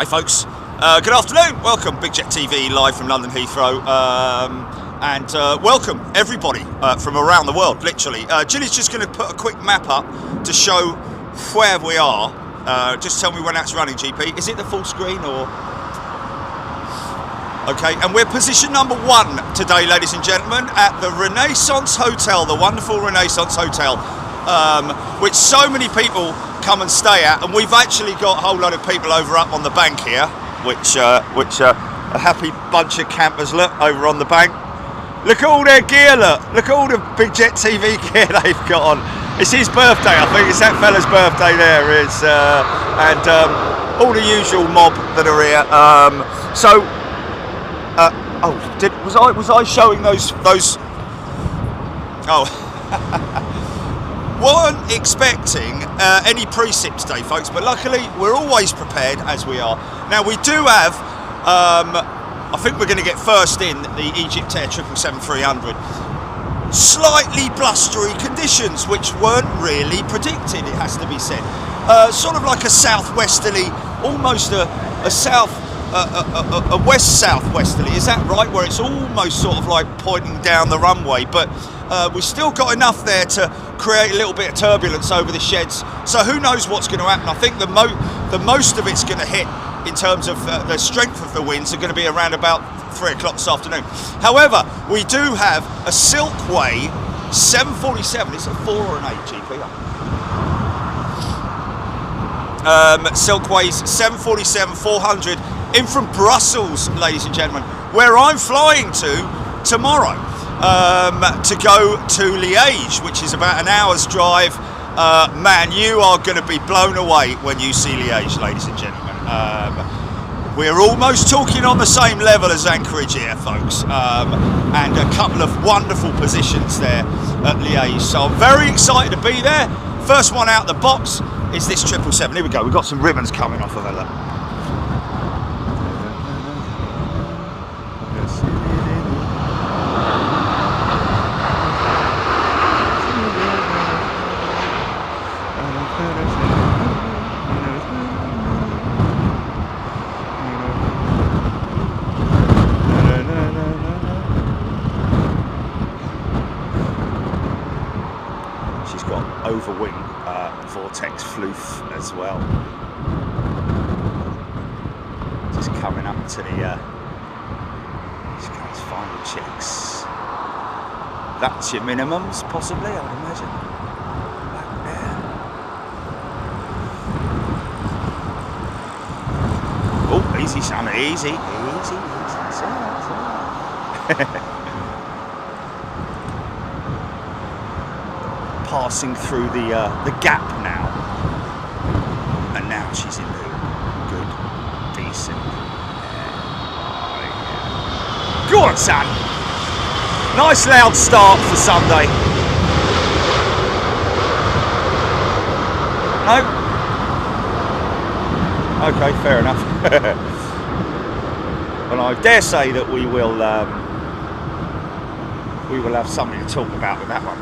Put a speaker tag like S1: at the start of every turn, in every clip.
S1: Hi folks, good afternoon, welcome, Big Jet TV live from London Heathrow, and welcome everybody from around the world, literally. Gilly's just going to put a quick map up to show where we are. Just tell me when that's running, GP. Is it the full screen or...? Okay, and we're position number 1 today, ladies and gentlemen, at the Renaissance Hotel, the wonderful Renaissance Hotel, which so many people come and stay at, and we've actually got a whole lot of people over up on the bank here, which a happy bunch of campers. Look over on the bank. Look at all their gear. Look at all the Big Jet TV gear they've got on. It's his birthday, I think. It's that fella's birthday there. And all the usual mob that are here. Was I showing those? Oh. Weren't expecting any pre-sip today, folks, but luckily we're always prepared as we are. Now we do have, I think we're going to get first in the Egypt Air 777-300. Slightly blustery conditions, which weren't really predicted, it has to be said. Sort of like a southwesterly, almost a west-southwesterly, is that right? Where it's almost sort of like pointing down the runway, but we've still got enough there to create a little bit of turbulence over the sheds. So who knows what's going to happen. I think the most of it's going to hit in terms of the strength of the winds are going to be around about 3 o'clock this afternoon. However, we do have a Silkway 747. Is it a 4 or an 8, GP? Silkway's 747-400 in from Brussels, ladies and gentlemen, where I'm flying to tomorrow. To go to Liège, which is about an hour's drive. Man, you are going to be blown away when you see Liège, ladies and gentlemen. We're almost talking on the same level as Anchorage here, folks, and a couple of wonderful positions there at Liège. So I'm very excited to be there. First one out the box is this 777. Here we go. We've got some ribbons coming off of it. Look. Overwing vortex floof as well. Just coming up to the just going to final checks. That's your minimums, possibly, I would imagine. Back there. Oh, easy, son, easy. Passing through the gap now, and now she's in the good, decent. Go on, son. Nice loud start for Sunday. No. Okay, fair enough. Well, I dare say that we will have something to talk about with that one.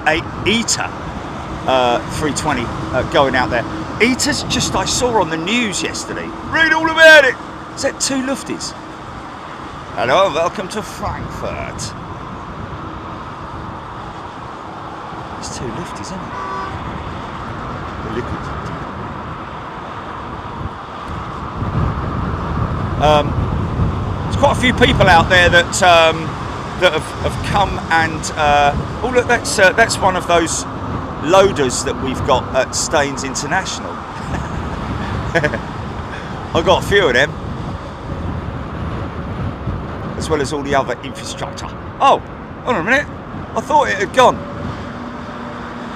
S1: ITA 320 going out there. ITA's just, I saw on the news yesterday. Read all about it. Is that 2 lufties? Hello, welcome to Frankfurt. It's 2 lufties, isn't it? The liquid. There's quite a few people out there that have come and oh look, that's one of those loaders that we've got at Staines International. I got a few of them, as well as all the other infrastructure. Oh, hold on a minute, I thought it had gone.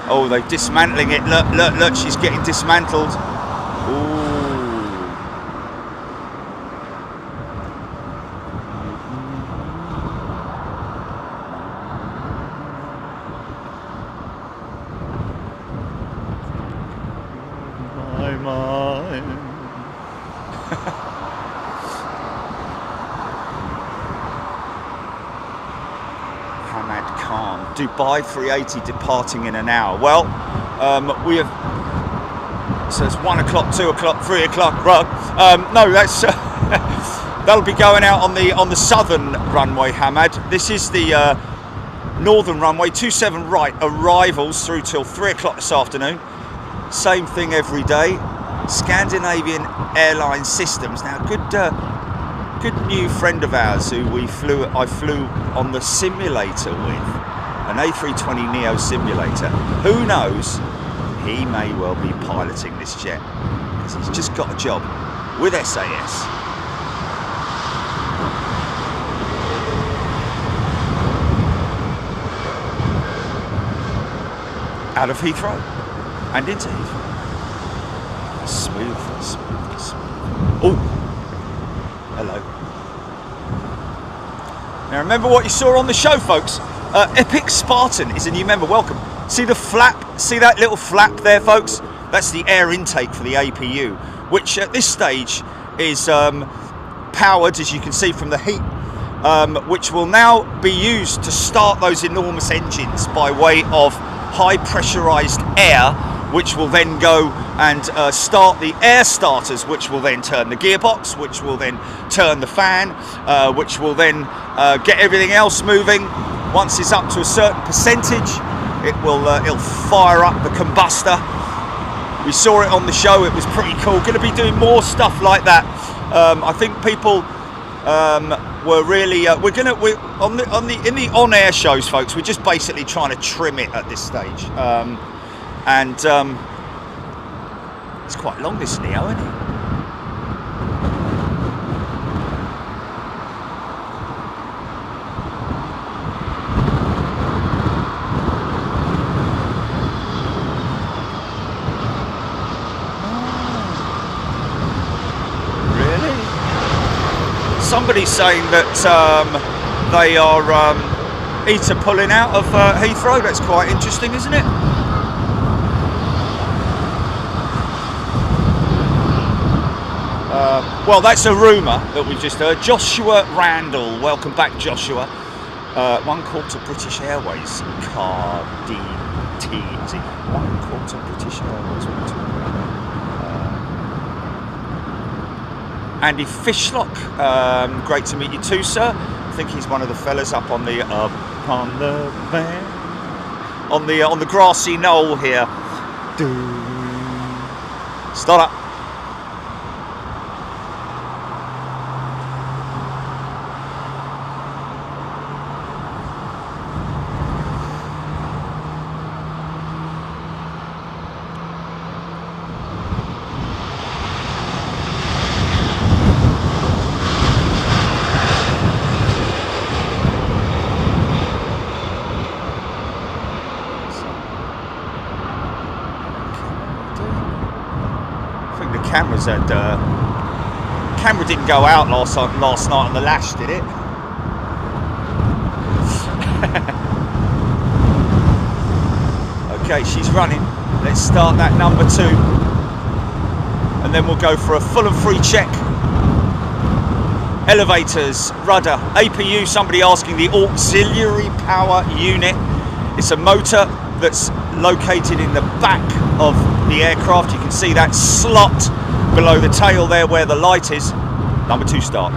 S1: Oh, they're dismantling it. Look, she's getting dismantled. Ooh. Dubai 380 departing in an hour. Well, we have So it's 1 o'clock, 2 o'clock, 3 o'clock. No, that's that'll be going out on the southern runway, Hamad. This is the northern runway, 27 right, arrivals through till 3 o'clock this afternoon. Same thing every day. Scandinavian Airline Systems. Now, good new friend of ours who I flew on the simulator with, an A320neo simulator. Who knows? He may well be piloting this jet because he's just got a job with SAS. Out of Heathrow and into Heathrow. Smooth. Oh, hello. Now remember what you saw on the show, folks. Epic Spartan is a new member. Welcome. See the flap? See that little flap there, folks? That's the air intake for the APU, which at this stage is powered, as you can see from the heat, which will now be used to start those enormous engines by way of high pressurized air, which will then go and start the air starters, which will then turn the gearbox, which will then turn the fan, which will then get everything else moving. Once it's up to a certain percentage, it'll fire up the combustor. We saw it on the show. It was pretty cool. Going to be doing more stuff like that. I think people were really in the on-air shows, folks. We're just basically trying to trim it at this stage, it's quite long, this Neo, isn't it? Somebody's saying that they are either pulling out of Heathrow. That's quite interesting, isn't it? Well, that's a rumour that we've just heard. Joshua Randall, welcome back, Joshua. One call to British Airways, car DT. Is it one call to British Airways? Andy Fishlock, great to meet you too, sir. I think he's one of the fellas up on the van, on the grassy knoll here. Start up. Camera didn't go out last night on the lash, did it? Okay, she's running. Let's start that number 2, and then we'll go for a full and free check. Elevators, rudder, APU. Somebody asking the auxiliary power unit. It's a motor that's located in the back of the aircraft. You can see that slot below the tail there where the light is. Number 2 start.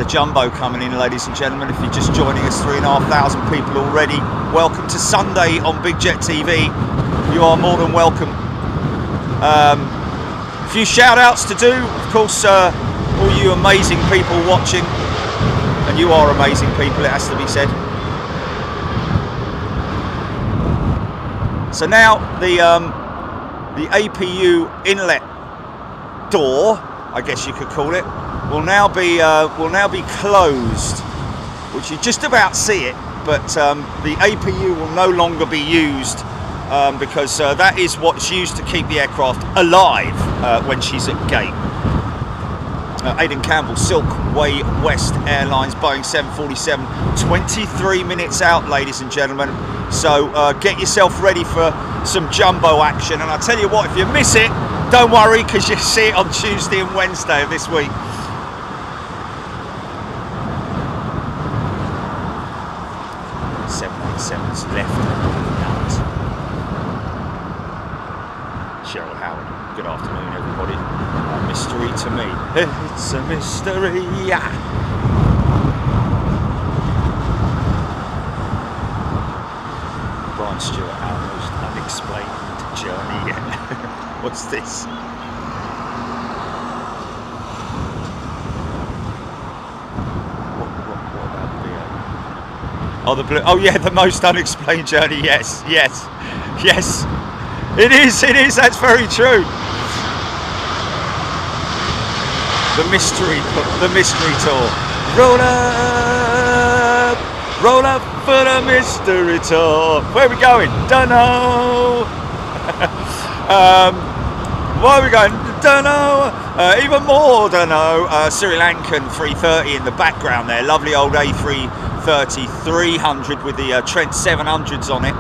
S1: Jumbo coming in, ladies and gentlemen. If you're just joining us, 3,500 people already. Welcome to Sunday on Big Jet TV. You are more than welcome. A few shout outs to do, of course, all you amazing people watching, and you are amazing people, it has to be said. So now the APU inlet door, I guess you could call it, will now be closed, which you just about see it, but the APU will no longer be used because that is what's used to keep the aircraft alive when she's at gate. Aidan Campbell, Silkway West Airlines, Boeing 747, 23 minutes out, ladies and gentlemen. So get yourself ready for some jumbo action. And I tell you what, if you miss it, don't worry, because you see it on Tuesday and Wednesday of this week. Sevens left. Cheryl Howard, good afternoon, everybody. Mystery to me. It's a mystery. Yeah. Brian Stewart, our most unexplained journey yet. What's this? What about the VA? Oh, the blue. Oh, yeah, the most unexplained journey. Yes, yes, yes. It is. It is. That's very true. The mystery tour. Roll up for the mystery tour. Where are we going? Dunno. Where are we going? Dunno. Even more dunno. Sri Lankan 330 in the background there. Lovely old A330 300 with the Trent 700s on it.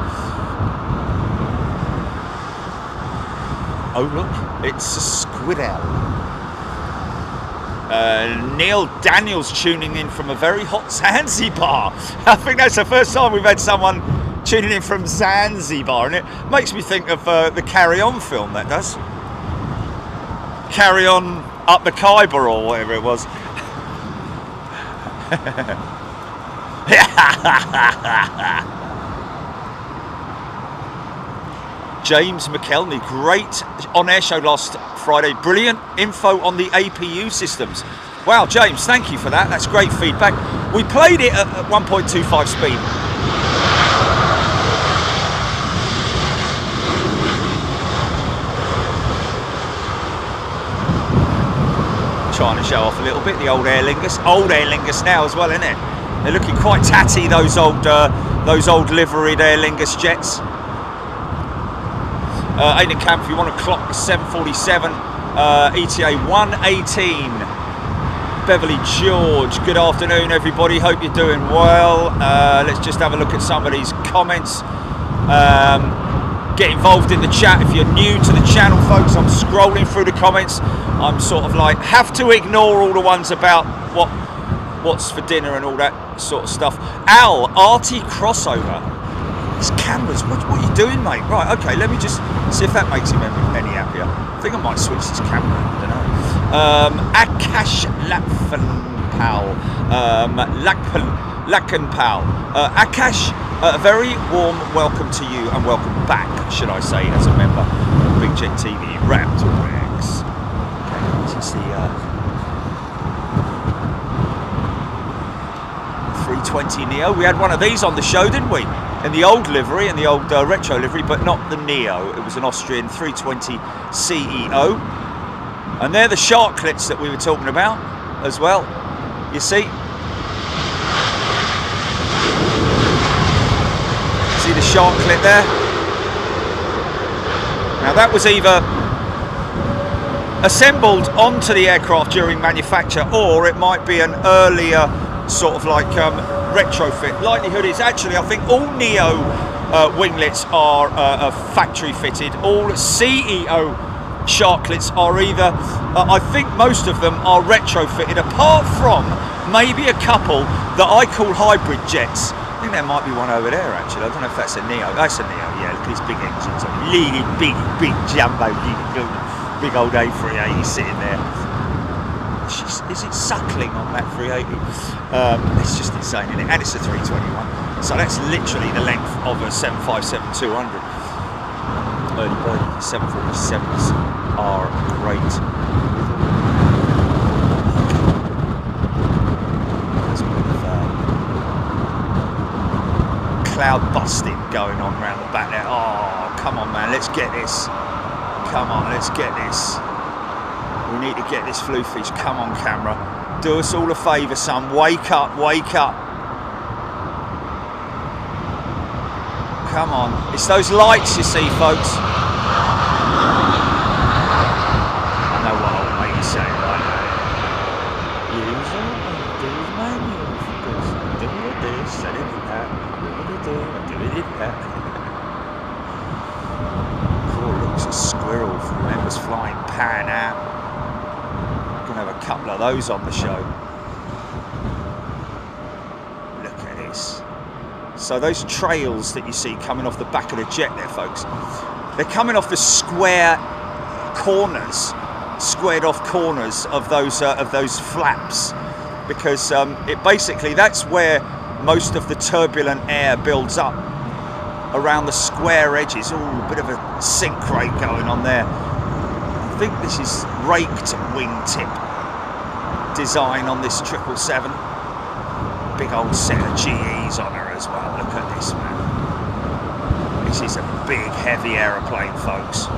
S1: Oh look, it's a squid owl. Neil Daniels tuning in from a very hot Zanzibar. I think that's the first time we've had someone tuning in from Zanzibar, and it makes me think of the Carry On film, that does. Carry On Up the Khyber or whatever it was. James McKelney, great on-air show last Friday. Brilliant info on the APU systems. Wow, James, thank you for that. That's great feedback. We played it at 1.25 speed. Trying to show off a little bit the old Aer Lingus. Old Aer Lingus now as well, isn't it? They're looking quite tatty, those old liveried Aer Lingus jets. Aidan Camp, if you want to clock the 747 ETA 118. Beverly George, good afternoon everybody, hope you're doing well. Let's just have a look at some of these comments. Get involved in the chat if you're new to the channel, folks. I'm scrolling through the comments. I'm sort of like, have to ignore all the ones about what's for dinner and all that sort of stuff. Al, arty crossover. These cameras, what are you doing, mate? Right, okay, let me just see if that makes him any happier. I think I might switch this camera, I don't know. Akash Lakpanpal. Lakpanpal. Akash, a very warm welcome to you and welcome back, should I say, as a member of Big Jet TV Raptor Rex. Okay, this is the 320 Neo. We had one of these on the show, didn't we? In the old livery, in the old retro livery, but not the Neo. It was an Austrian 320 CEO. And they're the sharklets that we were talking about as well. You see? See the sharklet there? Now that was either assembled onto the aircraft during manufacture, or it might be an earlier sort of like retrofit. Likelihood is actually, I think all Neo winglets are factory fitted. All CEO sharklets are either, I think most of them are retrofitted, apart from maybe a couple that I call hybrid jets. I think there might be one over there actually. I don't know if that's a Neo. That's a Neo, yeah, look at these big engines. Really big jumbo, big old A380 sitting there. Is it suckling on that 380? It's just insane, isn't it? And it's a 321. So that's literally the length of a 757-200. Early bird 747s are great. There's a bit of cloud busting going on around the back there. Oh, come on, man, let's get this. Come on, let's get this. We need to get this floofage. Come on, camera. Do us all a favour, son. Wake up, wake up. Come on. It's those lights, you see, folks. I know what old mate is saying right now. Use all these manuals. Do it this, do it that, do it that. Poor looks a squirrel from Members Flying Pan out. Gonna have a couple of those on the show. Look at this. So those trails that you see coming off the back of the jet there, folks, they're coming off the squared off corners of those flaps, because it basically, that's where most of the turbulent air builds up, around the square edges. Oh, a bit of a sink rate going on there. I think this is raked wingtip design on this 777. Big old set of GEs on her as well. Look at this, man. This is a big, heavy aeroplane, folks.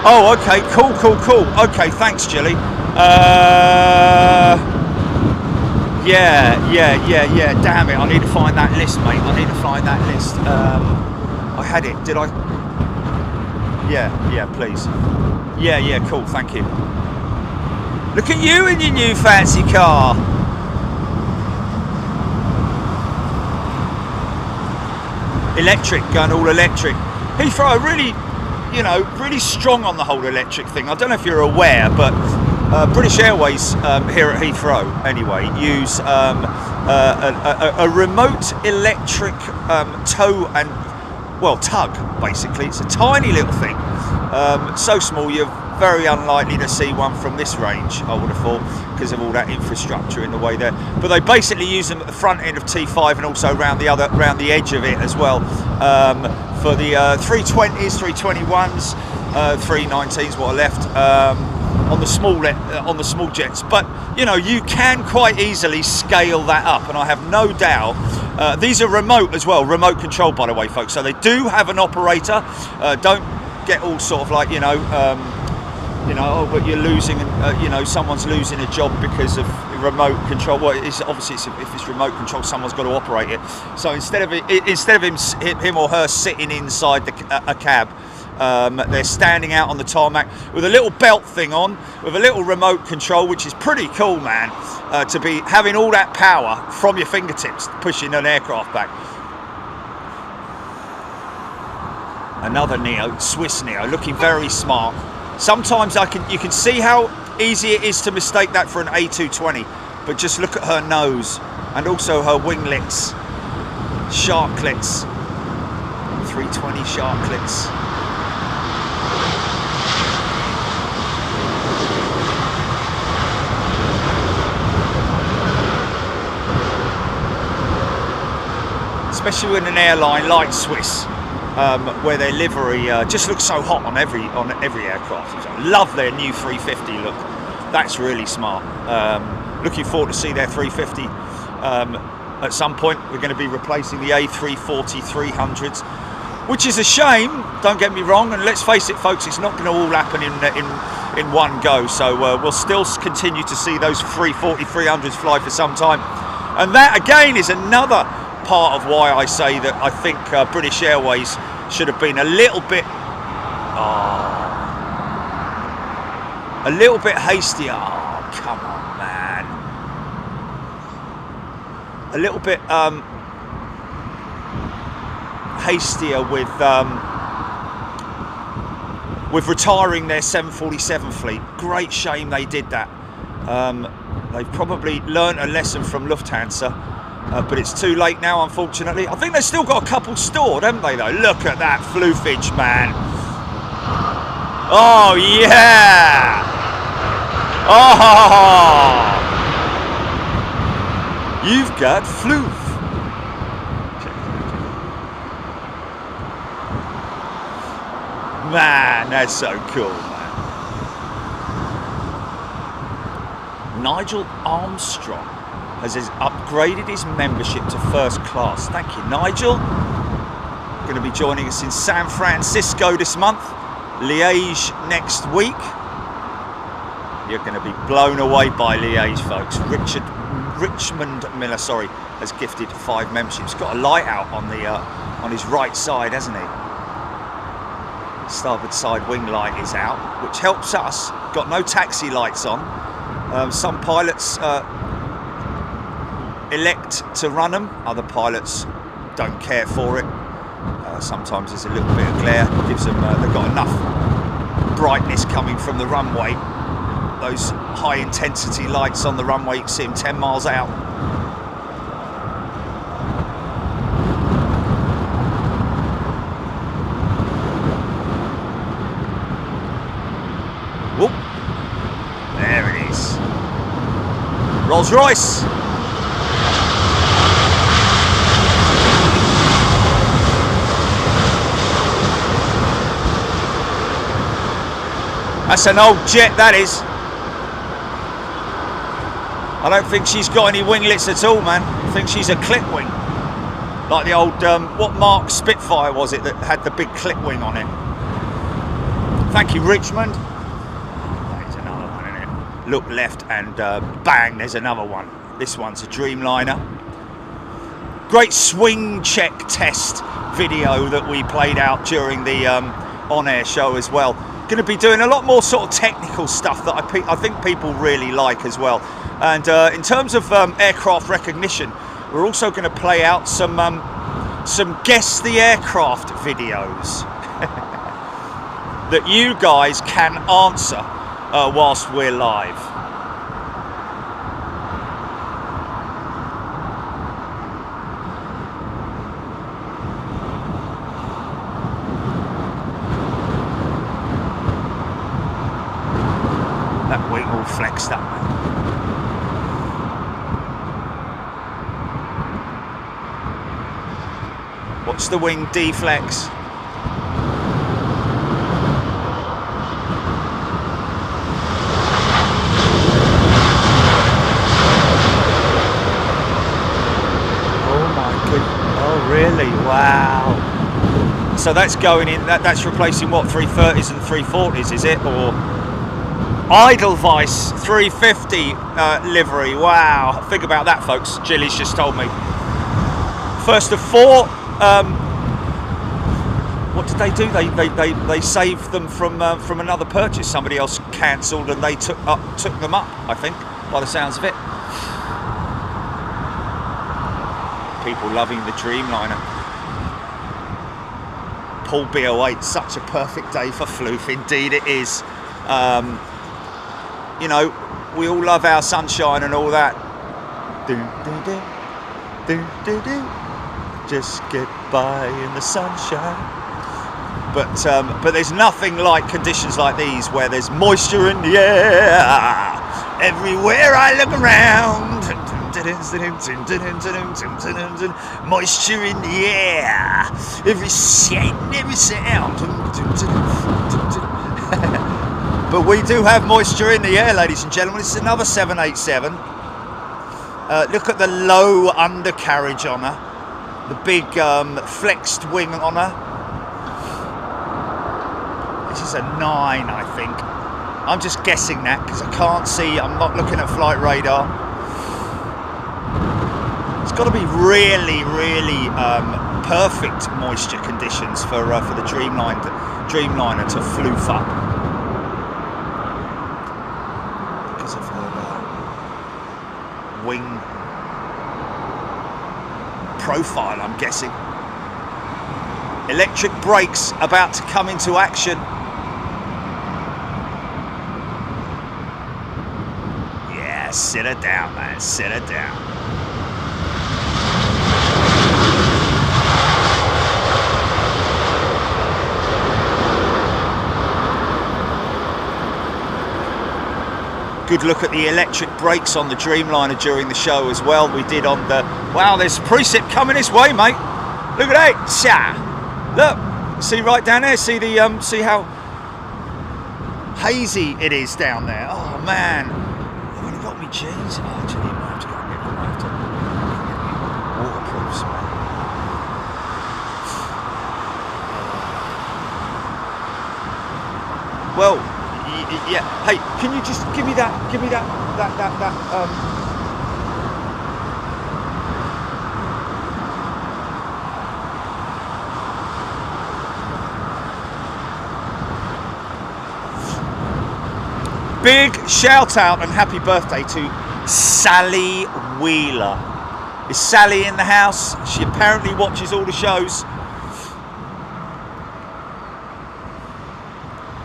S1: Oh, okay, cool. Okay, thanks, Jilly. Yeah. Damn it, I need to find that list, mate. I need to find that list. I had it. Did I? Yeah, please. Yeah, cool. Thank you. Look at you in your new fancy car. Electric, going all electric. Heathrow, really strong on the whole electric thing. I don't know if you're aware, but British Airways here at Heathrow, anyway, use a remote electric tow and, tug, basically. It's a tiny little thing, so small you're very unlikely to see one from this range, I would have thought, because of all that infrastructure in the way there. But they basically use them at the front end of T5 and also around the edge of it as well, for the 320s, 321s, 319s, what are left, on the small jets. But you can quite easily scale that up, and I have no doubt. These are remote as well, remote control, by the way, folks. So they do have an operator. Don't get all sort of like but you're losing, someone's losing a job because of remote control. Well, if it's remote control, someone's got to operate it. So instead of him or her sitting inside a cab, they're standing out on the tarmac with a little belt thing on, with a little remote control, which is pretty cool, man. To be having all that power from your fingertips, pushing an aircraft back. Another Neo, Swiss Neo, looking very smart. Sometimes you can see how easy it is to mistake that for an A220, but just look at her nose and also her winglets, sharklets, 320 sharklets. Especially with an airline like Swiss. Where their livery just looks so hot on every aircraft. I love their new 350 look. That's really smart. Looking forward to see their 350 at some point. We're going to be replacing the A340 300s, which is a shame. Don't get me wrong. And let's face it, folks, it's not going to all happen in one go. So we'll still continue to see those 340 300s fly for some time. And that again is another part of why I say that I think British Airways should have been a little bit hasty. Oh, come on, man. A little bit hastier with retiring their 747 fleet. Great shame they did that. They've probably learnt a lesson from Lufthansa. But it's too late now, unfortunately. I think they've still got a couple stored, haven't they, though? Look at that floofage, man. Oh, yeah. Oh, you've got floof. Man, that's so cool, man. Nigel Armstrong has upgraded his membership to first class. Thank you, Nigel. Going to be joining us in San Francisco this month, Liège next week. You're going to be blown away by Liège, folks. Richmond Miller, has gifted 5 memberships. Got a light out on his right side, hasn't he? Starboard side wing light is out, which helps us. Got no taxi lights on. Some pilots elect to run them. Other pilots don't care for it. Sometimes there's a little bit of glare. Gives them. They've got enough brightness coming from the runway. Those high intensity lights on the runway, you can see them 10 miles out. Whoop. There it is. Rolls Royce. That's an old jet, that is. I don't think she's got any winglets at all, man. I think she's a clip wing. Like the old, what Mark Spitfire was it that had the big clip wing on it? Thank you, Richmond. There's another one in it. Look left and bang, there's another one. This one's a Dreamliner. Great swing check test video that we played out during the on-air show as well. Going to be doing a lot more sort of technical stuff that I think people really like as well. And in terms of aircraft recognition, we're also going to play out some Guess the Aircraft videos that you guys can answer whilst we're live. That wing all flexed up, man. Watch the wing deflex. Oh my goodness. Oh really? Wow. So that's going in, that's replacing what, 330s and 340s, is it? Or Edelweiss 350 livery. Wow. Think about that, folks. Jilly's just told me. First of 4. What did they do? They saved them from another purchase. Somebody else cancelled and they took them up, I think, by the sounds of it. People loving the Dreamliner. Paul B08, such a perfect day for floof. Indeed it is. You know, we all love our sunshine and all that. Do, do, do, do, do, do. Just get by in the sunshine. But there's nothing like conditions like these where there's moisture in the air. Everywhere I look around. Moisture in the air. Every sight, every sound. But we do have moisture in the air, ladies and gentlemen. It's another 787. Look at the low undercarriage on her. The big flexed wing on her. This is a 9, I think. I'm just guessing that because I can't see. I'm not looking at flight radar. It's got to be really, really perfect moisture conditions for the Dreamliner to floof up. Because of her wing profile, I'm guessing. Electric brakes about to come into action. Yeah, sit her down, man, sit her down. Good look at the electric brakes on the Dreamliner during the show as well. We did on the... Wow, there's precip coming this way, mate. Look at that. Cha. Look. See right down there? See the see how hazy it is down there? Oh, man. I've only got my jeans. Oh, actually, you might have to go and get them. Waterproofs, man. Well, yeah. Hey, can you just give me that? Give me that. Big shout out and happy birthday to Sally Wheeler. Is Sally in the house? She apparently watches all the shows.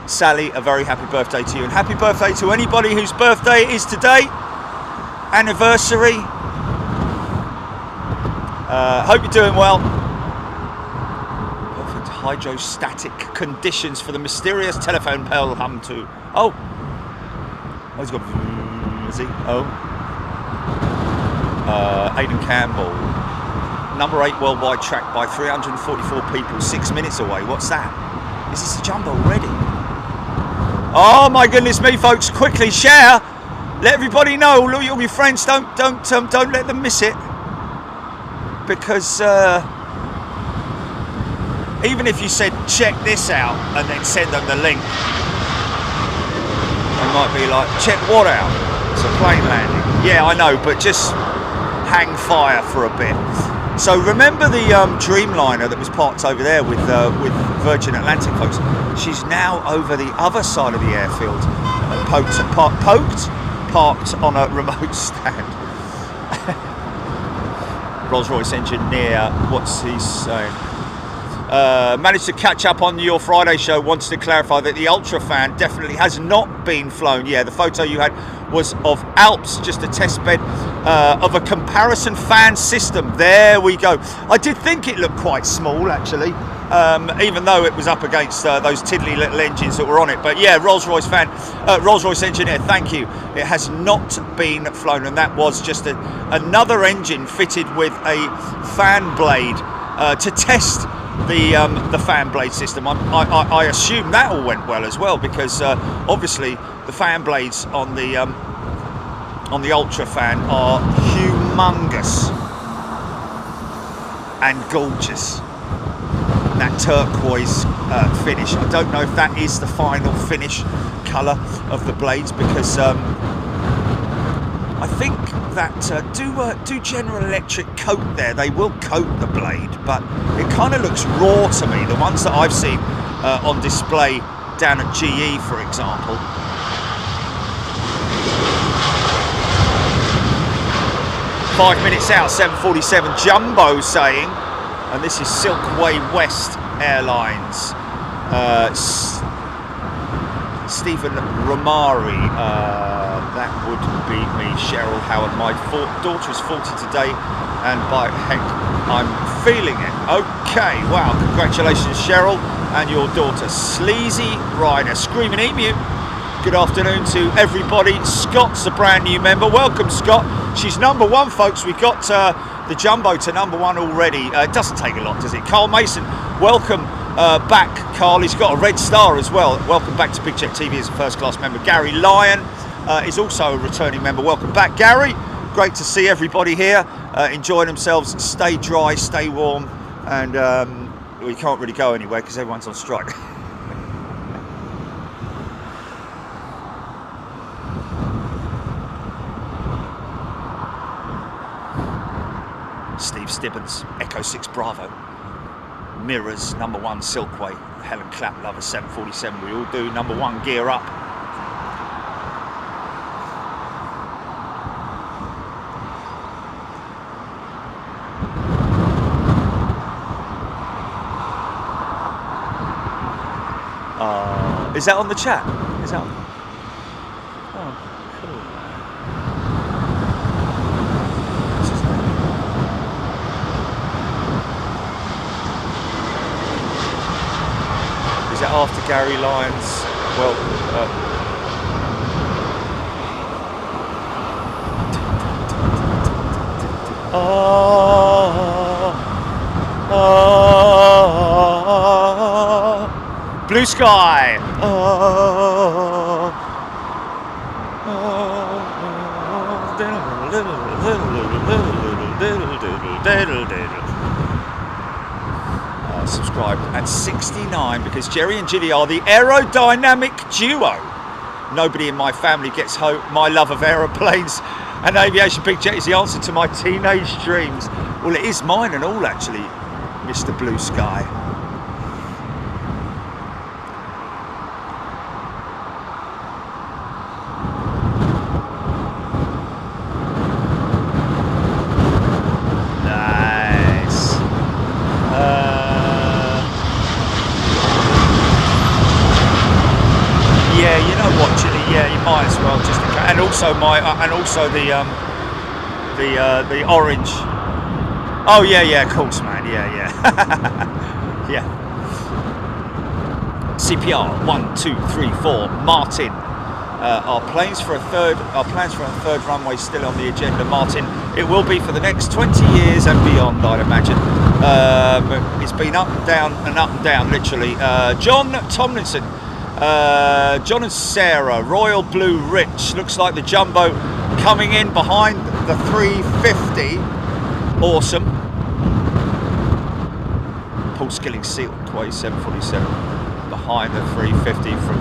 S1: Sally, a very happy birthday to you, and happy birthday to anybody whose birthday is today. Anniversary. Hope you're doing well. Perfect hydrostatic conditions for the mysterious telephone bell hum to. Oh, he's got. Is he? Oh. Aidan Campbell. Number 8 worldwide tracked by 344 people, 6 minutes away. What's that? Is this a jumbo already? Oh my goodness me, folks! Quickly share. Let everybody know. All your friends. Don't let them miss it. Because even if you said check this out and then send them the link, they might be like, check what out? It's a plane landing. Yeah, I know, but just hang fire for a bit. So remember the Dreamliner that was parked over there with Virgin Atlantic folks? She's now over the other side of the airfield, parked on a remote stand. Rolls-Royce engineer, what's he saying? Managed to catch up on your Friday show. Wanted to clarify that the Ultrafan definitely has not been flown. Yeah, the photo you had was of Alps, just a test bed of a comparison fan system. There we go. I did think it looked quite small actually, even though it was up against those tiddly little engines that were on it. But yeah, Rolls-Royce engineer, thank you. It has not been flown, and that was just another engine fitted with a fan blade to test the fan blade system. I assume that all went well as well, because obviously the fan blades on the Ultrafan are humongous and gorgeous. That turquoise finish. I don't know if that is the final finish colour of the blades, because I think that do General Electric coat there? They will coat the blade, but it kind of looks raw to me. The ones that I've seen on display down at GE, for example. "5 minutes out, 7:47 Jumbo saying," and this is Silkway West Airlines. Stephen Romari, that would be me. Cheryl Howard, my daughter is 40 today, and by heck, I'm feeling it. Okay, wow, congratulations Cheryl and your daughter. Sleazy Rider, Screaming Emu, good afternoon to everybody. Scott's a brand new member. Welcome, Scott. She's number 1, folks. We got the Jumbo to number 1 already. It doesn't take a lot, does it? Carl Mason, welcome back, Carl. He's got a red star as well. Welcome back to Big Check TV as a first class member. Gary Lyon is also a returning member. Welcome back, Gary. Great to see everybody here enjoying themselves. Stay dry, stay warm, and we can't really go anywhere because everyone's on strike. Steve Stibbons, Echo 6 Bravo. Mirrors, number 1 Silkway. Helen Clapp, lover 747. We all do. Number 1 gear up. Is that on the chat? Is that on? Oh, cool. What's his name? Is that after Gary Lyons? Well, Blue Sky. subscribed, and 69 because Jerry and Gilly are the aerodynamic duo. Nobody in my family gets hope. My love of aeroplanes and aviation big jet is the answer to my teenage dreams. Well, it is mine and all, actually, Mr. Blue Sky. And also the orange. Oh yeah, of course, man. Yeah. Yeah. CPR 1, 2, 3, 4. Martin. Our plans for a third runway still on the agenda, Martin. It will be for the next 20 years and beyond, I'd imagine. It's been up and down, literally. John Tomlinson. John and Sarah, Royal Blue Rich, looks like the jumbo coming in behind the 350. Awesome. Paul Skilling Seal, Quay 747 behind the 350 from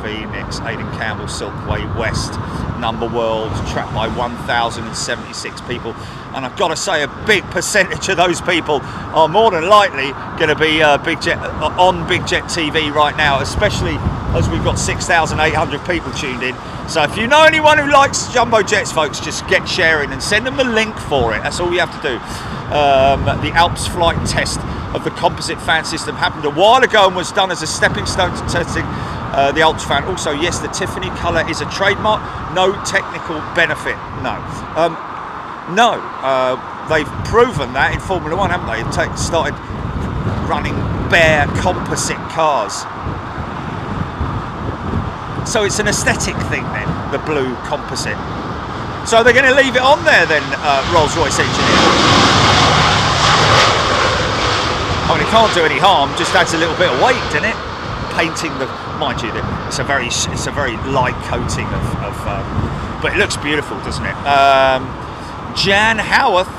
S1: Phoenix. Aidan Campbell, Silkway West, Number World, trapped by 1,076 people. And I've got to say, a big percentage of those people are more than likely going to be on Big Jet TV right now, especially as we've got 6,800 people tuned in. So if you know anyone who likes jumbo jets, folks, just get sharing and send them the link for it. That's all you have to do. The Alps flight test of the composite fan system happened a while ago and was done as a stepping stone to testing the Alps fan. Also, yes, the Tiffany colour is a trademark. No technical benefit. No. No, they've proven that in Formula One, haven't they? They've started running bare composite cars. So it's an aesthetic thing then, the blue composite. So they're going to leave it on there then, Rolls-Royce engineer. I mean, it can't do any harm, just adds a little bit of weight, doesn't it? Painting the, mind you, it's a very light coating of but it looks beautiful, doesn't it? Jan Howarth,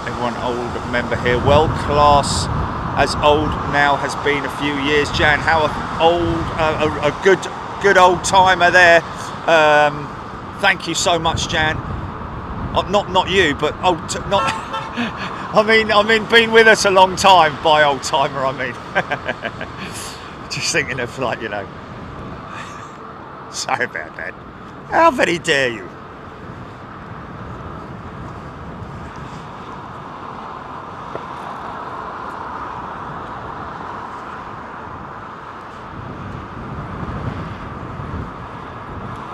S1: everyone old member here, world class, as old now has been a few years. Jan Howarth, old, a good old timer there. Thank you so much, Jan. Not you, but not. I mean, been with us a long time. By old timer, I mean. Just thinking of, like, you know. Sorry about that. How very dare you?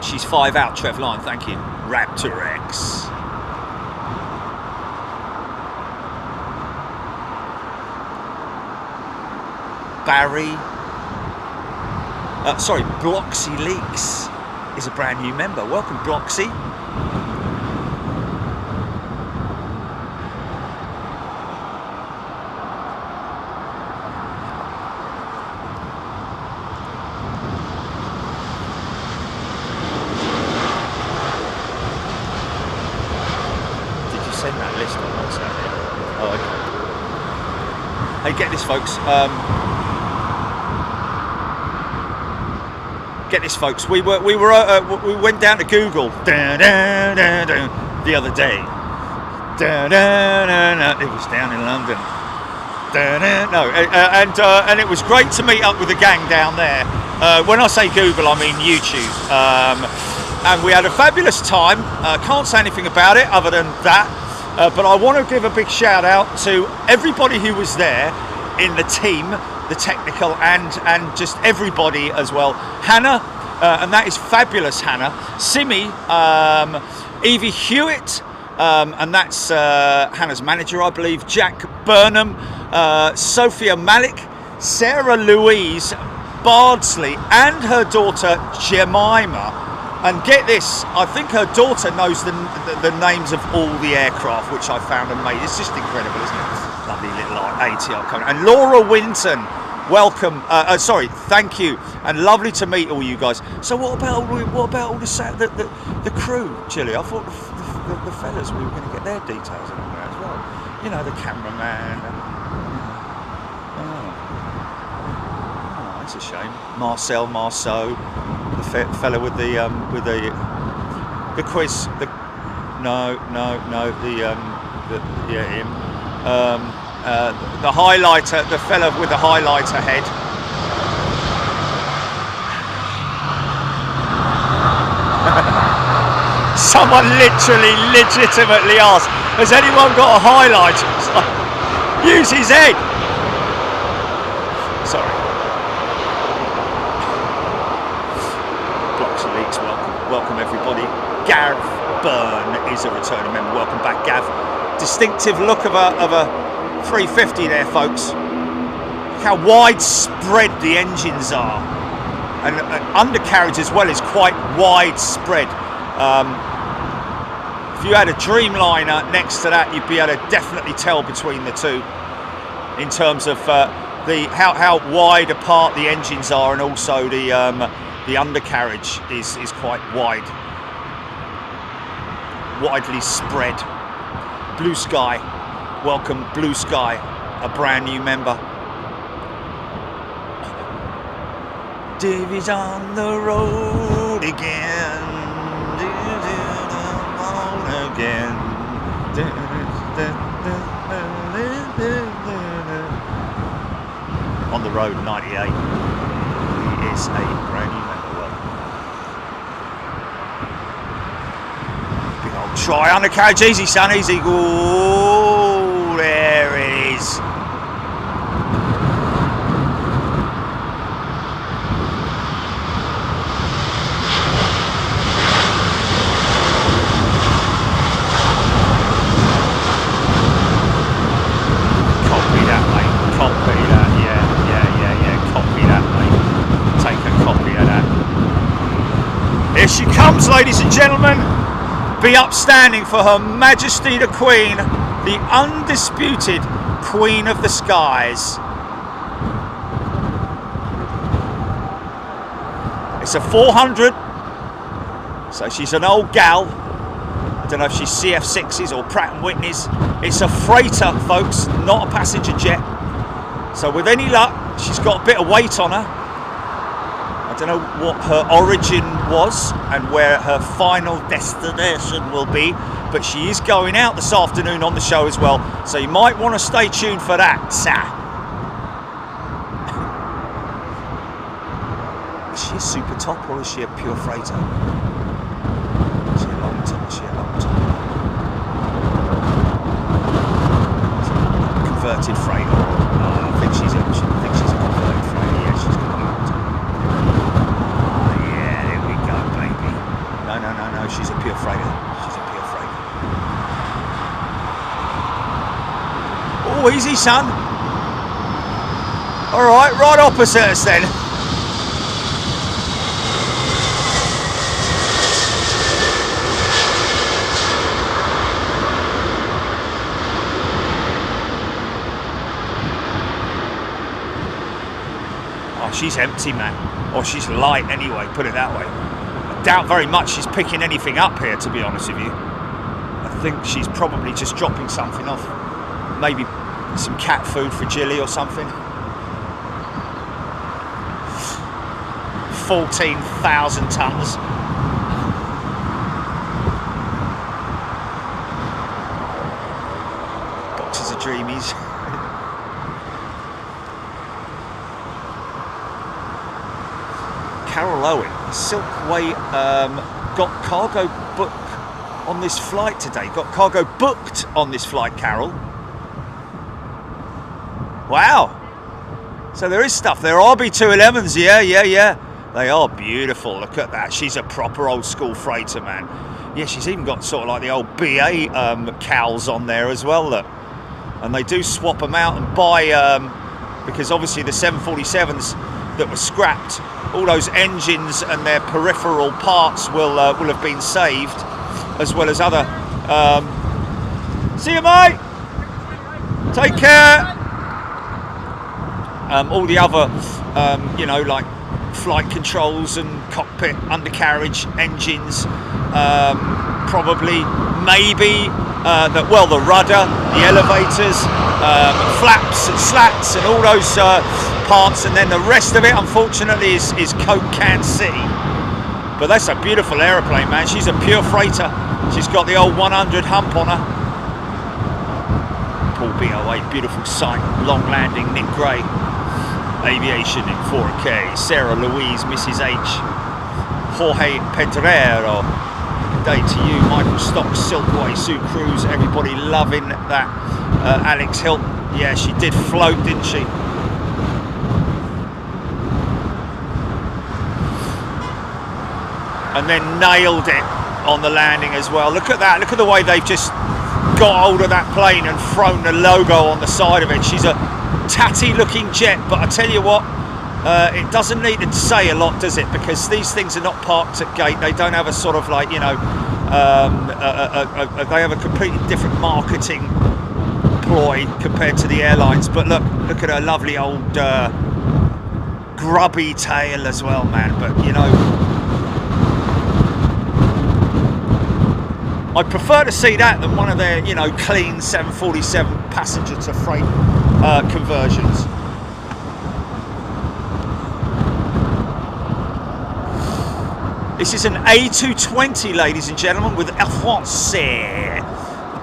S1: She's 5 out, Trev Line, thank you. Raptor X. Barry. Bloxy Leaks is a brand new member. Welcome, Bloxy. Get this, folks. We went down to Google the other day. It was down in London. And it was great to meet up with the gang down there. When I say Google, I mean YouTube. And we had a fabulous time. Can't say anything about it other than that. But I want to give a big shout out to everybody who was there in the team, the technical and just everybody as well. Hannah, and that is fabulous, Hannah. Simi, Evie Hewitt, and that's Hannah's manager, I believe. Jack Burnham, Sophia Malik, Sarah Louise Bardsley, and her daughter Jemima. And get this, I think her daughter knows the names of all the aircraft, which I found amazing. It's just incredible, isn't it? Lovely little ATR coming. And Laura Winton, welcome. Thank you, and lovely to meet all you guys. So what about all the crew, Chile? I thought the fellas, we were going to get their details in there as well. you know, the cameraman. Oh, that's a shame. Marceau, the fella with the quiz. Yeah, him. The highlighter, the fella with the highlighter head. Someone legitimately asked, has anyone got a highlighter? It's like, use his head. Sorry. Blocks and Leaks, welcome everybody. Gav Byrne is a returning member. Welcome back, Gav. Distinctive look of a 350 there, folks. Look how widespread the engines are. And undercarriage as well is quite widespread. If you had a Dreamliner next to that, you'd be able to definitely tell between the two in terms of how wide apart the engines are, and also the undercarriage is quite widely spread. Blue Sky, welcome Blue Sky, a brand new member. Davey's on the road again. Again. On the road, 98. He is a brand new member. Big old try undercarriage, easy son, easy. Oh, there it is. Here she comes, ladies and gentlemen. Be upstanding for Her Majesty the Queen, the undisputed Queen of the Skies. It's a 400, so she's an old gal. I don't know if she's CF6s or Pratt & Whitneys. It's a freighter, folks, not a passenger jet. So with any luck, she's got a bit of weight on her. I don't know what her origin was and where her final destination will be, but she is going out this afternoon on the show as well, so you might want to stay tuned for that, sir. Is she a super top or is she a pure freighter? Is she a long top? Is she a long top? Converted freighter. I think she's a converted freighter. Yeah, she's got a long top. No, she's a pure freighter. She's a pure freighter. Oh, easy, son. All right, right opposite us then. Oh, she's empty, man. Or she's light anyway, put it that way. Doubt very much she's picking anything up here, to be honest with you. I think she's probably just dropping something off. Maybe some cat food for Jilly or something. 14,000 tons. Boxes of Dreamies. Carol Owen, Silkway, got cargo book on this flight today. Got cargo booked on this flight, Carol. Wow. So there is stuff. There are RB211s, yeah. They are beautiful. Look at that. She's a proper old school freighter, man. Yeah, she's even got sort of like the old BA cowls on there as well, look. And they do swap them out and buy, because obviously the 747s that were scrapped, all those engines and their peripheral parts will have been saved, as well as other. See you, mate. Take care. All the other, like flight controls and cockpit undercarriage engines, probably, maybe, the rudder, the elevators, flaps and slats and all those parts, and then the rest of it, unfortunately, is Coke Can City. But that's a beautiful aeroplane, man. She's a pure freighter. She's got the old 100 hump on her. Paul B08, beautiful sight, long landing, Nick Gray. Aviation in 4K, Sarah Louise, Mrs. H, Jorge Pedrero, good day to you, Michael Stocks, Silkway, Sue Cruz, everybody loving that. Alex Hilton, yeah, she did float, didn't she? And then nailed it on the landing as well. Look at that, look at the way they've just got hold of that plane and thrown the logo on the side of it. She's a tatty looking jet, but I tell you what, it doesn't need to say a lot, does it? Because these things are not parked at gate. They don't have a sort of like, you know, they have a completely different marketing ploy compared to the airlines. But look at her lovely old grubby tail as well, man. But you know, I'd prefer to see that than one of their, you know, clean 747 passenger to freight conversions. This is an A220, ladies and gentlemen, with Air France.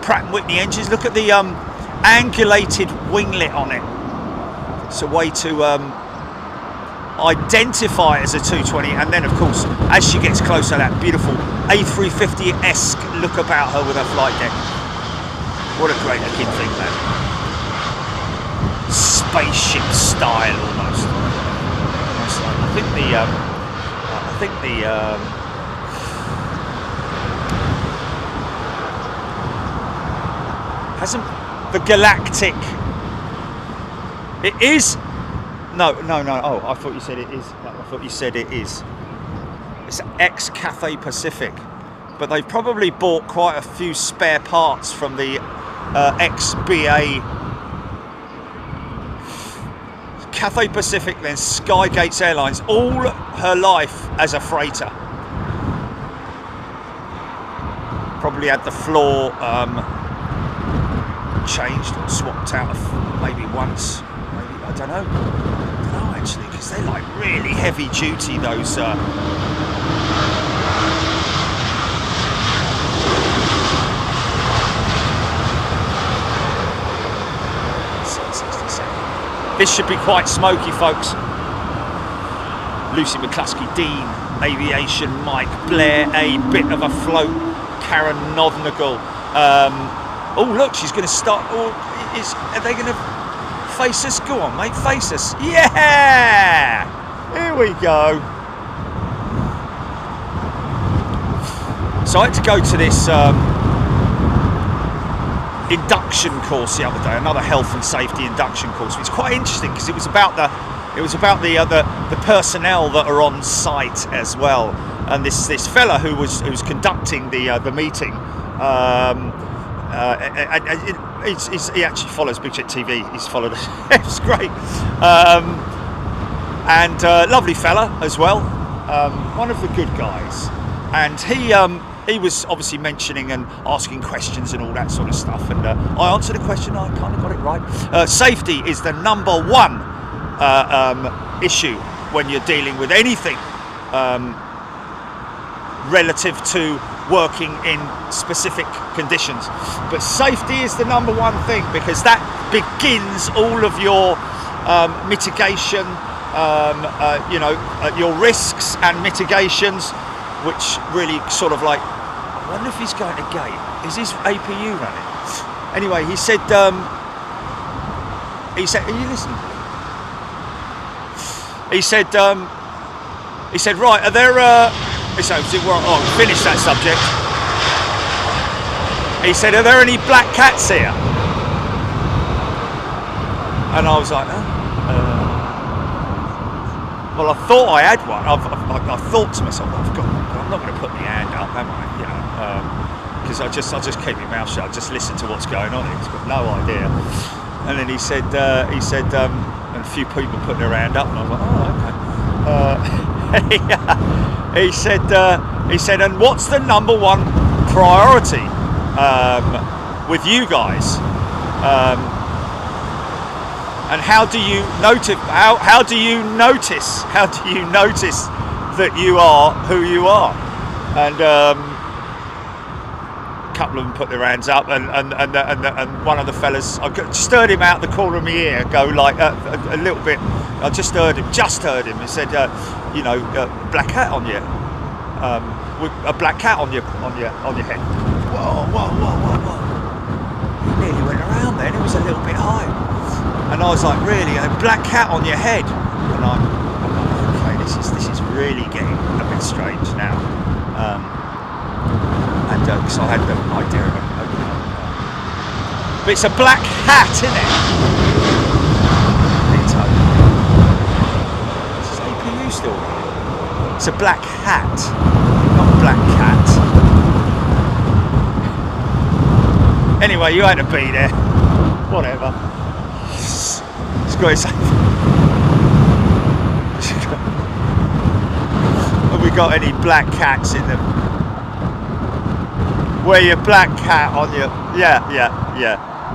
S1: Pratt & Whitney engines. Look at the angulated winglet on it. It's a way to identify it as a 220, and then of course as she gets closer, that beautiful A350-esque look about her with her flight deck. What a great looking thing, man. Spaceship style almost. I think the hasn't the Galactic, it is. No. Oh, I thought you said it is. I thought you said it is. It's ex-Cathay Pacific, but they've probably bought quite a few spare parts from the ex-BA. Cathay Pacific, then Skygates Airlines, all her life as a freighter. Probably had the floor changed or swapped out maybe once. Maybe, I don't know actually, because they're like really heavy duty, those This should be quite smoky, folks. Lucy McCluskey, Dean, Aviation, Mike, Blair, a bit of a float, Karen Nodnagle. Oh look, she's going to start. Are they going to face us? Go on, mate, face us. Yeah! Here we go. So I had to go to this induction course the other day, another health and safety induction course. It's quite interesting because it was about the personnel that are on site as well. And this fella who was conducting the meeting, he actually follows Big Jet TV. He's followed us. It's great, and lovely fella as well. One of the good guys, and he was obviously mentioning and asking questions and all that sort of stuff, and I answered a question. I kind of got it right. Safety is the number one issue when you're dealing with anything relative to working in specific conditions. But safety is the number one thing, because that begins all of your mitigation, your risks and mitigations, which really sort of like, I wonder if he's going to gate. Is his APU running? Anyway, he said, are you listening? He said, right, are there, finish that subject. He said, are there any black cats here? And I was like, well, I thought I had one. I thought to myself, I'm not going to put my hand up, am I? You know, because I just keep my mouth shut. I just listen to what's going on. He's got no idea. And then he said, and a few people put their hand up, and I was like, oh, okay. He said, and what's the number one priority with you guys. And how do you notice? How do you notice? How do you notice that you are who you are? And a couple of them put their hands up, and one of the fellas, I just heard him out the corner of my ear go like a little bit. I just heard him. He said, you know, black hat on you, with a black cat on your head. Whoa! He nearly went around then. It was a little bit high. And I was like, really, a black cat on your head? And I'm like, okay, this is really getting a bit strange now. And because I had the idea of it. But it's a black hat, isn't it? This is APU still. It's a black hat, not a black cat. Anyway, you had to be there. Whatever. It's got its own. Have we got any black cats in them? Wear your black cat on your... Yeah.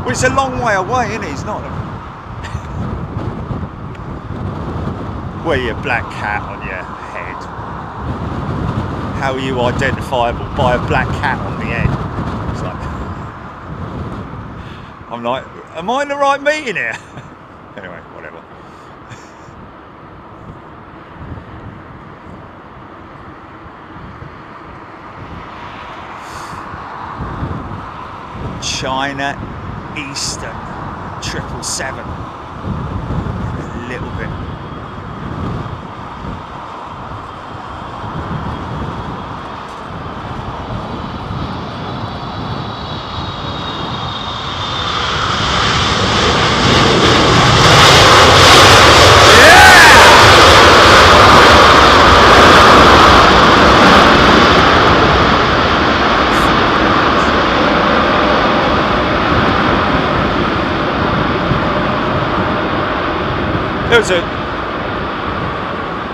S1: Well, it's a long way away, isn't it? It's not... Wear your black cat on your head. How are you identifiable by a black cat on the head? It's like... I'm like, am I in the right meeting here? Anyway, whatever. China Eastern 777. A little bit.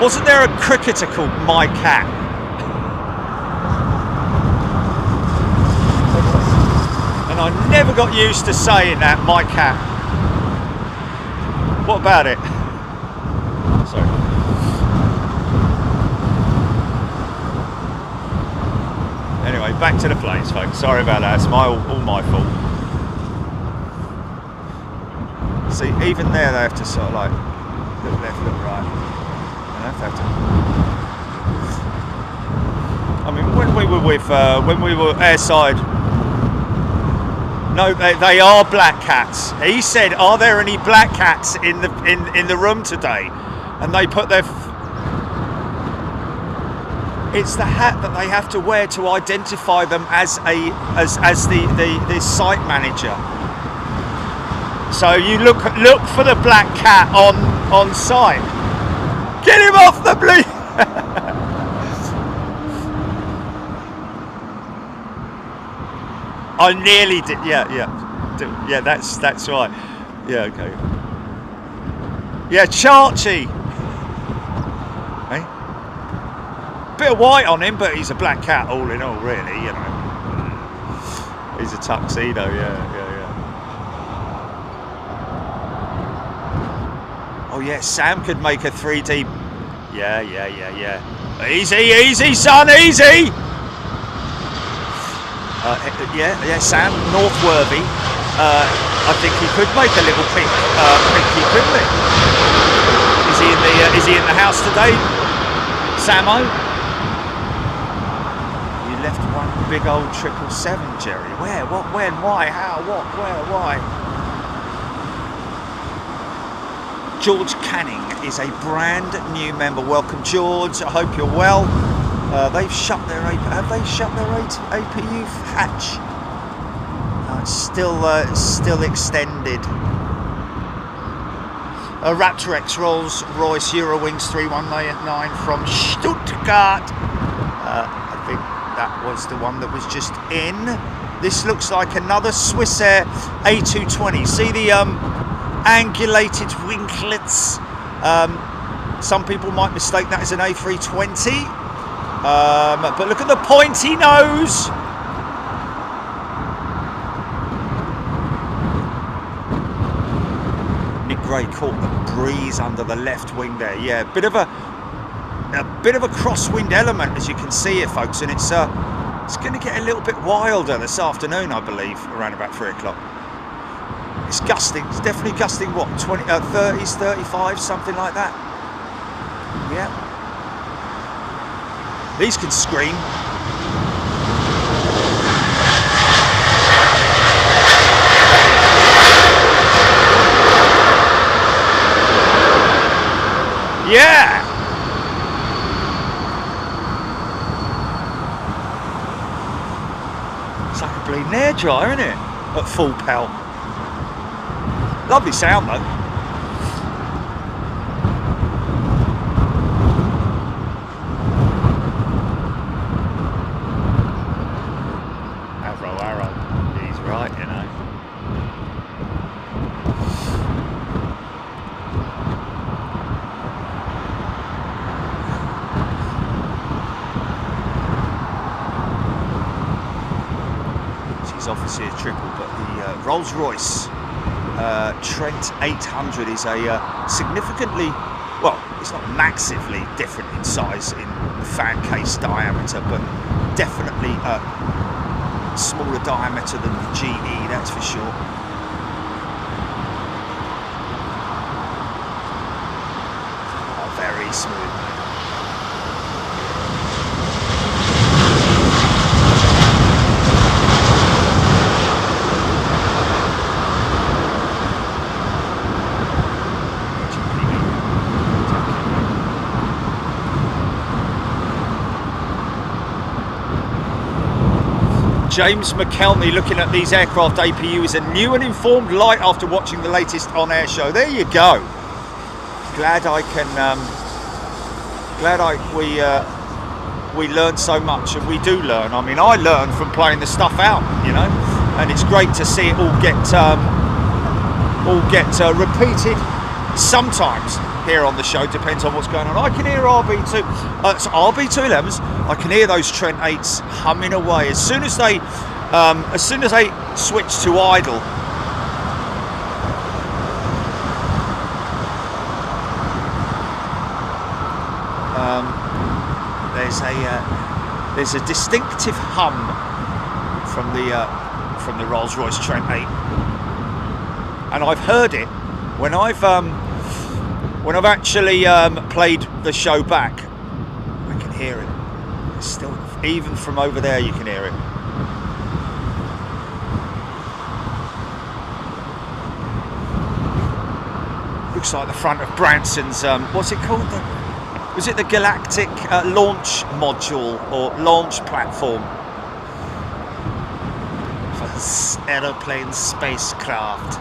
S1: Wasn't there a cricketer called My Cat? And I never got used to saying that, My Cat. What about it? Sorry. Anyway, back to the planes, folks. Sorry about that. It's all my fault. See, even there they have to sort of like look left, look right. They have to. I mean, when we were airside, no, they are black cats. He said, "Are there any black cats in the room today?" And they put their. It's the hat that they have to wear to identify them as the site manager. So you look for the black cat on site. Get him off the blue. I nearly did. Yeah. That's right. Yeah, okay. Yeah, Charchie. Hey, bit of white on him, but he's a black cat all in all, really. You know, he's a tuxedo. Yeah. Oh yeah, Sam could make a 3D. Yeah. Easy, son, easy. Yeah, Sam Northworthy. I think he could make a little pinky, couldn't he? Is he in the house today, Samo? You left one big old 777, Jerry. Where? What? When? Why? How? What? Where? Why? George Canning is a brand new member. Welcome, George. I hope you're well. They've shut their APU hatch. It's still extended. Raptor X Rolls Royce Eurowings 319 from Stuttgart. I think that was the one that was just in. This looks like another Swissair A220. See the angulated winglets. Some people might mistake that as an A320, but look at the pointy nose. David Gray caught the breeze under the left wing there. Yeah, a bit of a crosswind element, as you can see here, folks, and it's going to get a little bit wilder this afternoon, I believe, around about 3 o'clock. It's gusting. It's definitely gusting. What, 30s, 35, something like that. Yeah. These can scream. Yeah. It's like a bleeding air dryer, isn't it? At full pelt. Lovely sound though. Arrow. He's right, you know. She's obviously a triple, but the Rolls-Royce Trent 800 is a significantly, well, it's not massively different in size in the fan case diameter, but definitely a smaller diameter than the GE, that's for sure. Oh, very smooth. James McKelney looking at these aircraft APUs, a new and informed light after watching the latest on-air show. There you go. Glad I can. We learn so much, and we do learn. I mean, I learn from playing the stuff out, you know, and it's great to see it all get repeated. Sometimes here on the show, depends on what's going on. I can hear RB211s. I can hear those Trent 8s humming away as soon as they switch to idle. There's a distinctive hum from the Rolls-Royce Trent 8, and I've heard it when I've actually played the show back. I can hear it. It's still, even from over there, you can hear it. Looks like the front of Branson's. What's it called? Was it the Galactic launch module or launch platform? For aeroplane spacecraft.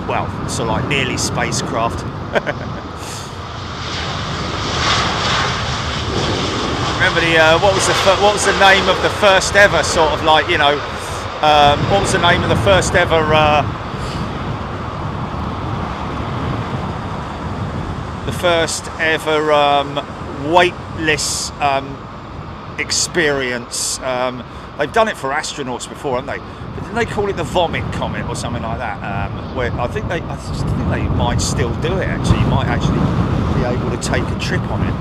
S1: Well, so like nearly spacecraft. Remember what was the name of the first ever sort of like, you know, what was the name of the first ever weightless experience? They've done it for astronauts before, haven't they? But didn't they call it the vomit comet or something like that? Where I think they might still do it. Actually, you might actually be able to take a trip on it.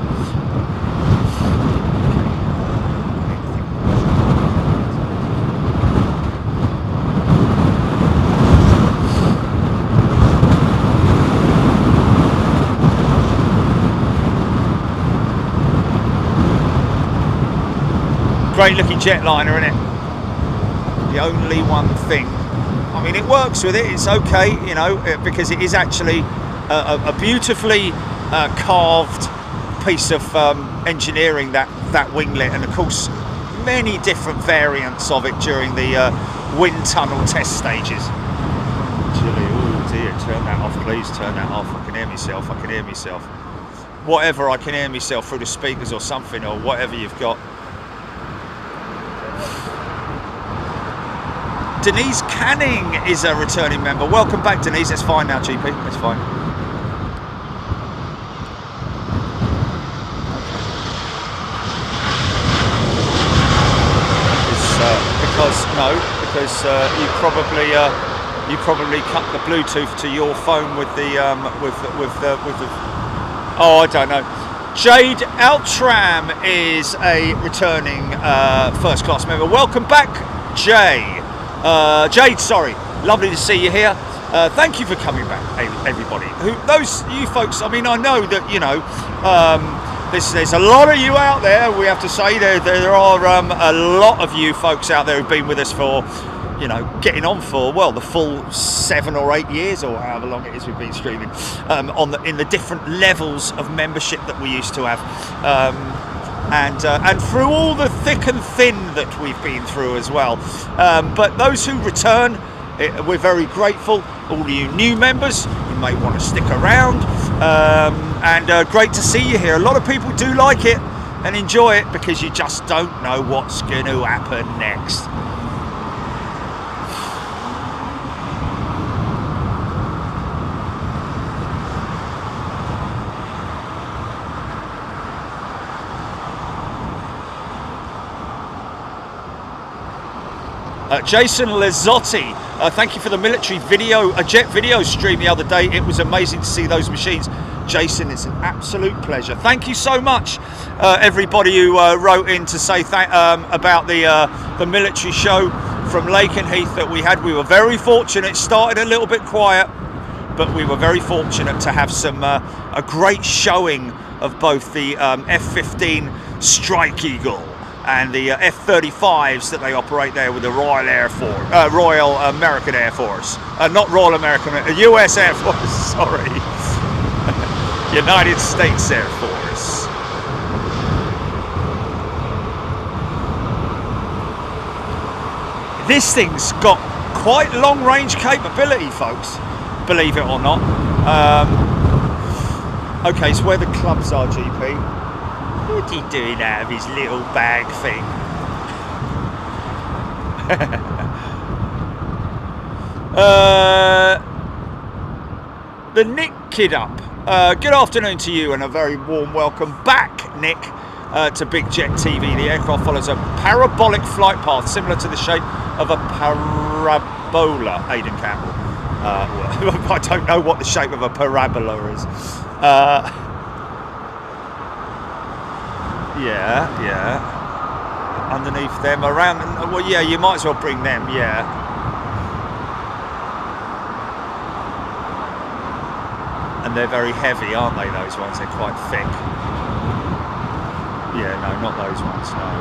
S1: Great looking jetliner, isn't it? The only one thing, I mean, it works with it, it's okay, you know, because it is actually a beautifully carved piece of engineering, that winglet, and of course many different variants of it during the wind tunnel test stages. Chilly, oh dear, turn that off please, turn that off. I can hear myself. Whatever, I can hear myself through the speakers or something, or whatever you've got. Denise Canning is a returning member. Welcome back, Denise. That's fine now, GP. That's fine. Because you You probably cut the Bluetooth to your phone with the oh, I don't know. Jade Altram is a returning first class member. Welcome back, Jade, sorry. Lovely to see you here. Thank you for coming back, everybody. Those you folks, I mean, I know that, you know, there's a lot of you out there, we have to say. There are a lot of you folks out there who've been with us for, you know, getting on for, well, the full 7 or 8 years, or however long it is we've been streaming, in the different levels of membership that we used to have, and through all the thick and thin that we've been through as well. But those who return, we're very grateful. All of you new members, you may want to stick around, and great to see you here. A lot of people do like it and enjoy it because you just don't know what's going to happen next. Jason Lezzotti, thank you for the military video, a jet video stream the other day. It was amazing to see those machines. Jason, it's an absolute pleasure. Thank you so much, everybody who wrote in to say about the military show from Lakenheath that we had. We were very fortunate. It started a little bit quiet, but we were very fortunate to have a great showing of both the F-15 Strike Eagle and the F-35s that they operate there with the Royal American Air Force. Not Royal American, US Air Force, sorry. United States Air Force. This thing's got quite long range capability, folks, believe it or not. Okay, so where the clubs are, GP. What's he doing out of his little bag thing? The Nick Kid Up. Good afternoon to you and a very warm welcome back, Nick, to Big Jet TV. The aircraft follows a parabolic flight path similar to the shape of a parabola, Aidan Campbell. I don't know what the shape of a parabola is. Yeah. Underneath them, around. Well, yeah, you might as well bring them. Yeah. And they're very heavy, aren't they? Those ones. They're quite thick. Yeah, no, not those ones. No.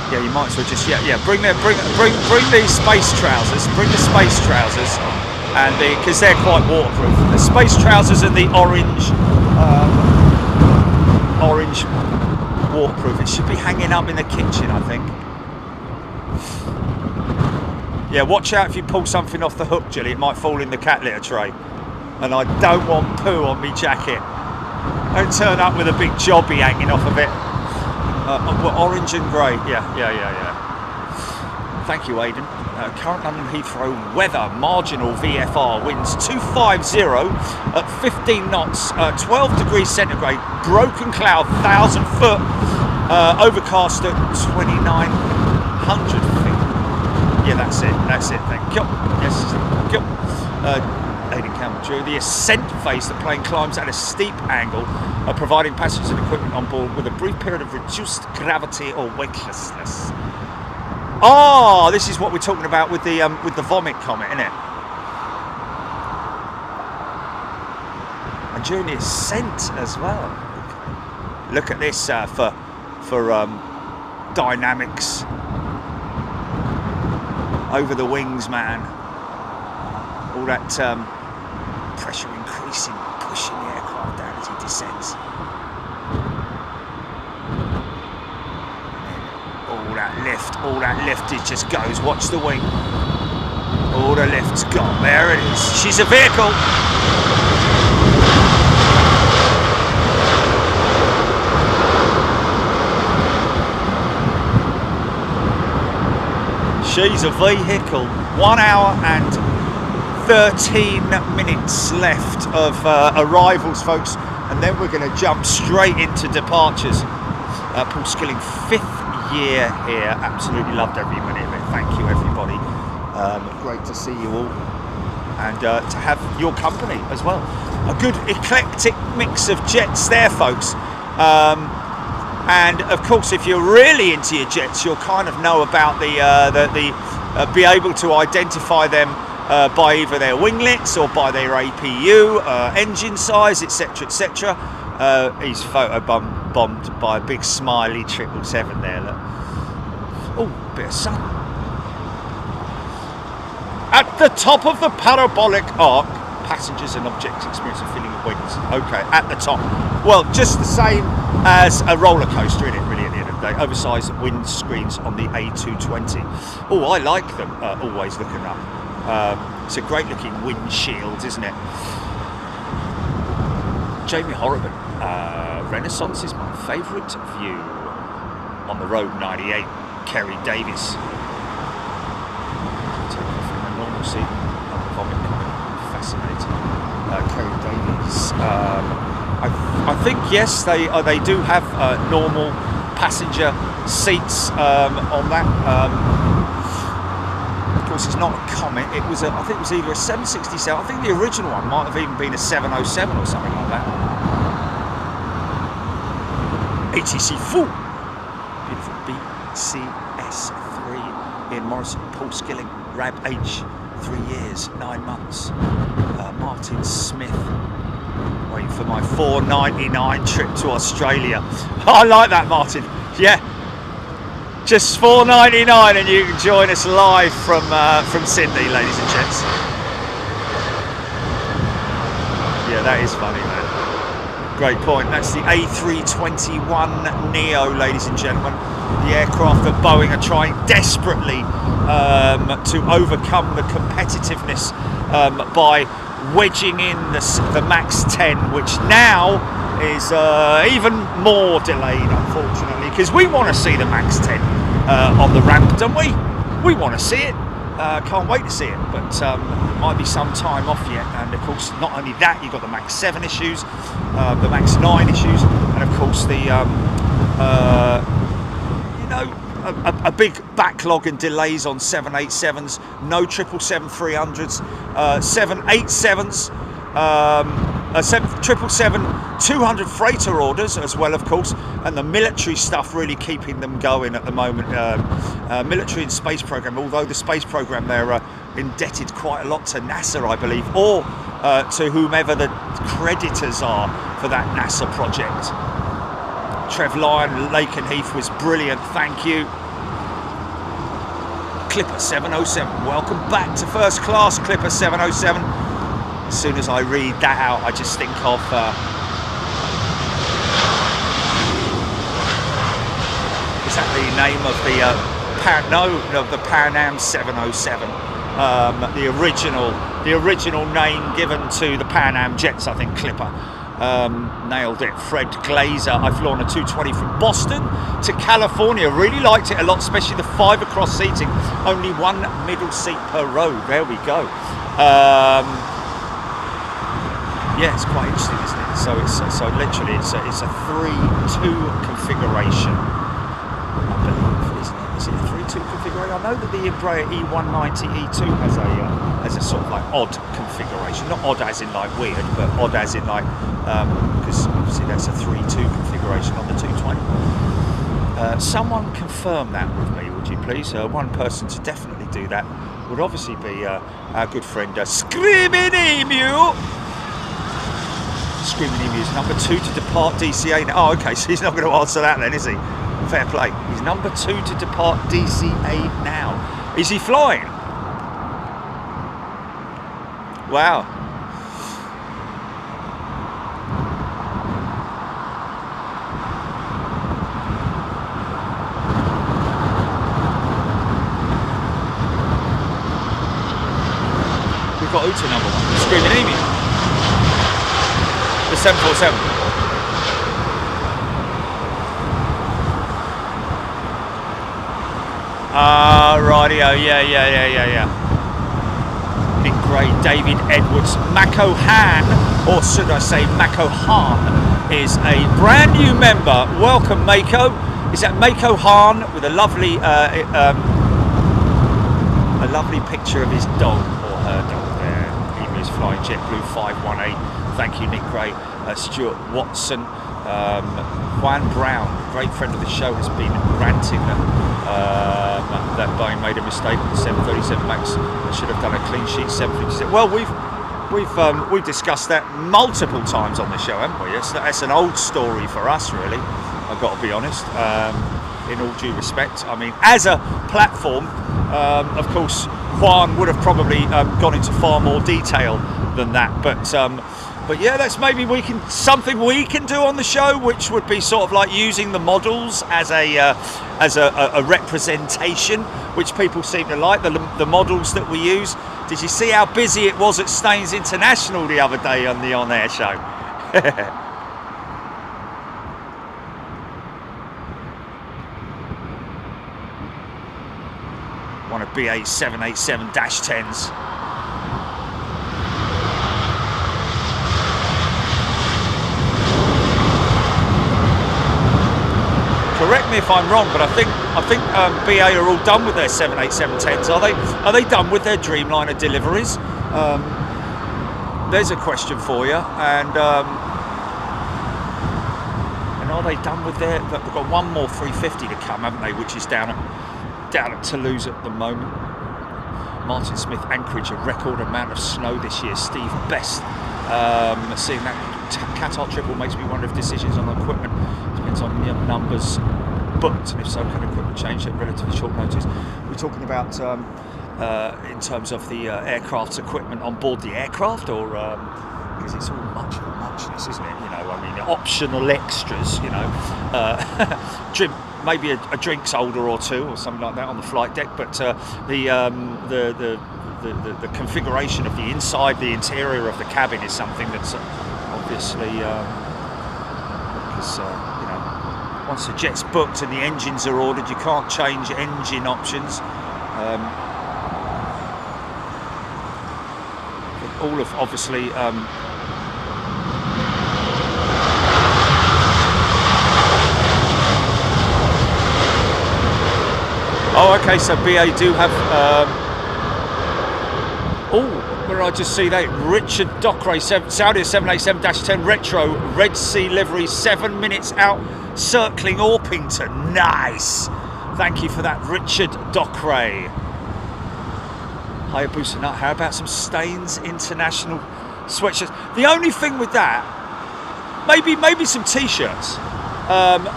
S1: Yeah, you might as well just. Yeah. Bring these space trousers. Bring the space trousers. And because they're quite waterproof, the space trousers and the orange waterproof. It should be hanging up in the kitchen, I think. Yeah, watch out if you pull something off the hook, Jilly. It might fall in the cat litter tray. And I don't want poo on me jacket. Don't turn up with a big jobby hanging off of it. Orange and grey. Yeah. Thank you, Aidan. Current London Heathrow weather, marginal VFR, winds 250 at 15 knots, 12 degrees centigrade, broken cloud, 1,000 foot, overcast at 2,900 feet. Yeah, that's it, thank you. Yes, thank you. Aidan Campbell drew the ascent phase. The plane climbs at a steep angle, providing passengers and equipment on board with a brief period of reduced gravity or weightlessness. Oh, this is what we're talking about with the vomit comet, isn't it? And during the ascent as well. Look at this for dynamics over the wings, man. All that pressure increasing, pushing the aircraft down as he descends. All that lift, it just goes. Watch the wing. All the lift's gone. There it is. She's a vehicle. She's a vehicle. 1 hour and 13 minutes left of arrivals, folks, and then we're going to jump straight into departures. Paul Skilling, 5th year here. Absolutely loved every minute of it. Thank you, everybody. Great to see you all, and to have your company as well. A good eclectic mix of jets there, folks. And of course, if you're really into your jets, you'll kind of know about be able to identify them by either their winglets or by their APU, engine size, etc., etc. He's photo-bombed by a big smiley 777 there. Look. Oh, bit of sun. At the top of the parabolic arc, passengers and objects experience a feeling of weightlessness. Okay, at the top. Well, just the same as a roller coaster, isn't it, really, at the end of the day. Oversized windscreens on the A220. Oh, I like them, always looking up. It's a great looking windshield, isn't it? Jamie Horriban, Renaissance is my favourite view. On the road 98, Kerry Davis. Take off in a normal seat. Vomit coming. Fascinating. Kerry Davis. I think yes, they do have normal passenger seats on that. Of course, it's not a Comet. I think it was either a 767. I think the original one might have even been a 707 or something like that. ATC full. Beautiful BCS3. Ian Morrison, Paul Skilling, Rab H. 3 years, 9 months. Martin Smith. Waiting for my $4.99 trip to Australia. I like that, Martin. Yeah. Just $4.99 and you can join us live from Sydney, ladies and gents. Yeah, that is funny, man. Great point. That's the A321neo, ladies and gentlemen. The aircraft that Boeing are trying desperately to overcome the competitiveness by wedging in the Max 10, which now is even more delayed, unfortunately, because we want to see the Max 10 on the ramp, don't we? We want to see it. Can't wait to see it, but might be some time off yet. And of course, not only that, you've got the Max 7 issues, the Max 9 issues, and of course the a big backlog and delays on 787s, no 777-300s, 787s, 777-200 freighter orders as well, of course, and the military stuff really keeping them going at the moment. Military and space program, although the space program they're indebted quite a lot to NASA, I believe, or to whomever the creditors are for that NASA project. Trev Lyon, Lake and Heath was brilliant, thank you. Clipper 707, welcome back to first class, Clipper 707. As soon as I read that out, I just think of is that the name of the Pan Am 707? The original name given to the Pan Am jets, I think, Clipper. Nailed it. Fred Glazer. I've flown a 220 from Boston to California. Really liked it a lot, especially the 5 across seating. Only 1 middle seat per row. There we go. Yeah, it's quite interesting, isn't it? So literally, it's a 3-2 configuration, I believe, isn't it? Is it a 3-2 configuration? I know that the Embraer E190 E2 has a sort of like odd configuration, not odd as in like weird, but odd as in like because obviously that's a 3-2 configuration on the 220. Someone confirm that with me, would you please? One person to definitely do that would obviously be our good friend Screaming Emu. Screaming Emu is number 2 to depart DCA. Oh, okay, so he's not going to answer that then, is he? Fair play. He's number 2 to depart DCA now. Is he flying? Wow. We've got Uta number 1. Screaming Emu. The 747. Rightio, yeah. Big Grey, David Edwards, Mako Han, or should I say Mako Han, is a brand new member. Welcome, Mako. Is that Mako Hahn with a lovely picture of his dog or her dog there. He was flying JetBlue 518. Thank you, Nick Gray. Stuart Watson. Juan Brown, great friend of the show, has been ranting that Boeing made a mistake with the 737 MAX. They should have done a clean sheet 757. Well, we've discussed that multiple times on the show, haven't we? That's an old story for us, really. I've got to be honest. In all due respect, I mean, as a platform, of course, Juan would have probably gone into far more detail than that, but yeah, that's maybe something we can do on the show, which would be sort of like using the models as a representation, which people seem to like, the models that we use. Did you see how busy it was at Staines International the other day on the on-air show? One of BA's 787-10s. Correct me if I'm wrong, but I think BA are all done with their 787-10s. Are they done with their Dreamliner deliveries? There's a question for you. And are they done with their? They've got one more 350 to come, haven't they? Which is down at Toulouse at the moment. Martin Smith, Anchorage, a record amount of snow this year. Steve Best, seeing that Qatar triple makes me wonder if decisions on equipment depends on numbers booked, and if so, can equipment change at relatively short notice? We're talking about in terms of the aircraft's equipment on board the aircraft, or because it's all muchness, isn't it? You know, I mean, optional extras. You know, maybe a drinks holder or two or something like that on the flight deck, but the configuration of the inside, the interior of the cabin is something that's obviously because you know, once the jet's booked and the engines are ordered, you can't change engine options. All of obviously. Oh, okay, so BA do have, where did I just see that? Richard Dockeray, Saudi 787-10 Retro, Red Sea livery, 7 minutes out, circling Orpington. Nice! Thank you for that, Richard Dockeray. Hayabusa Nut, how about some Staines International sweatshirts? The only thing with that, maybe some t-shirts.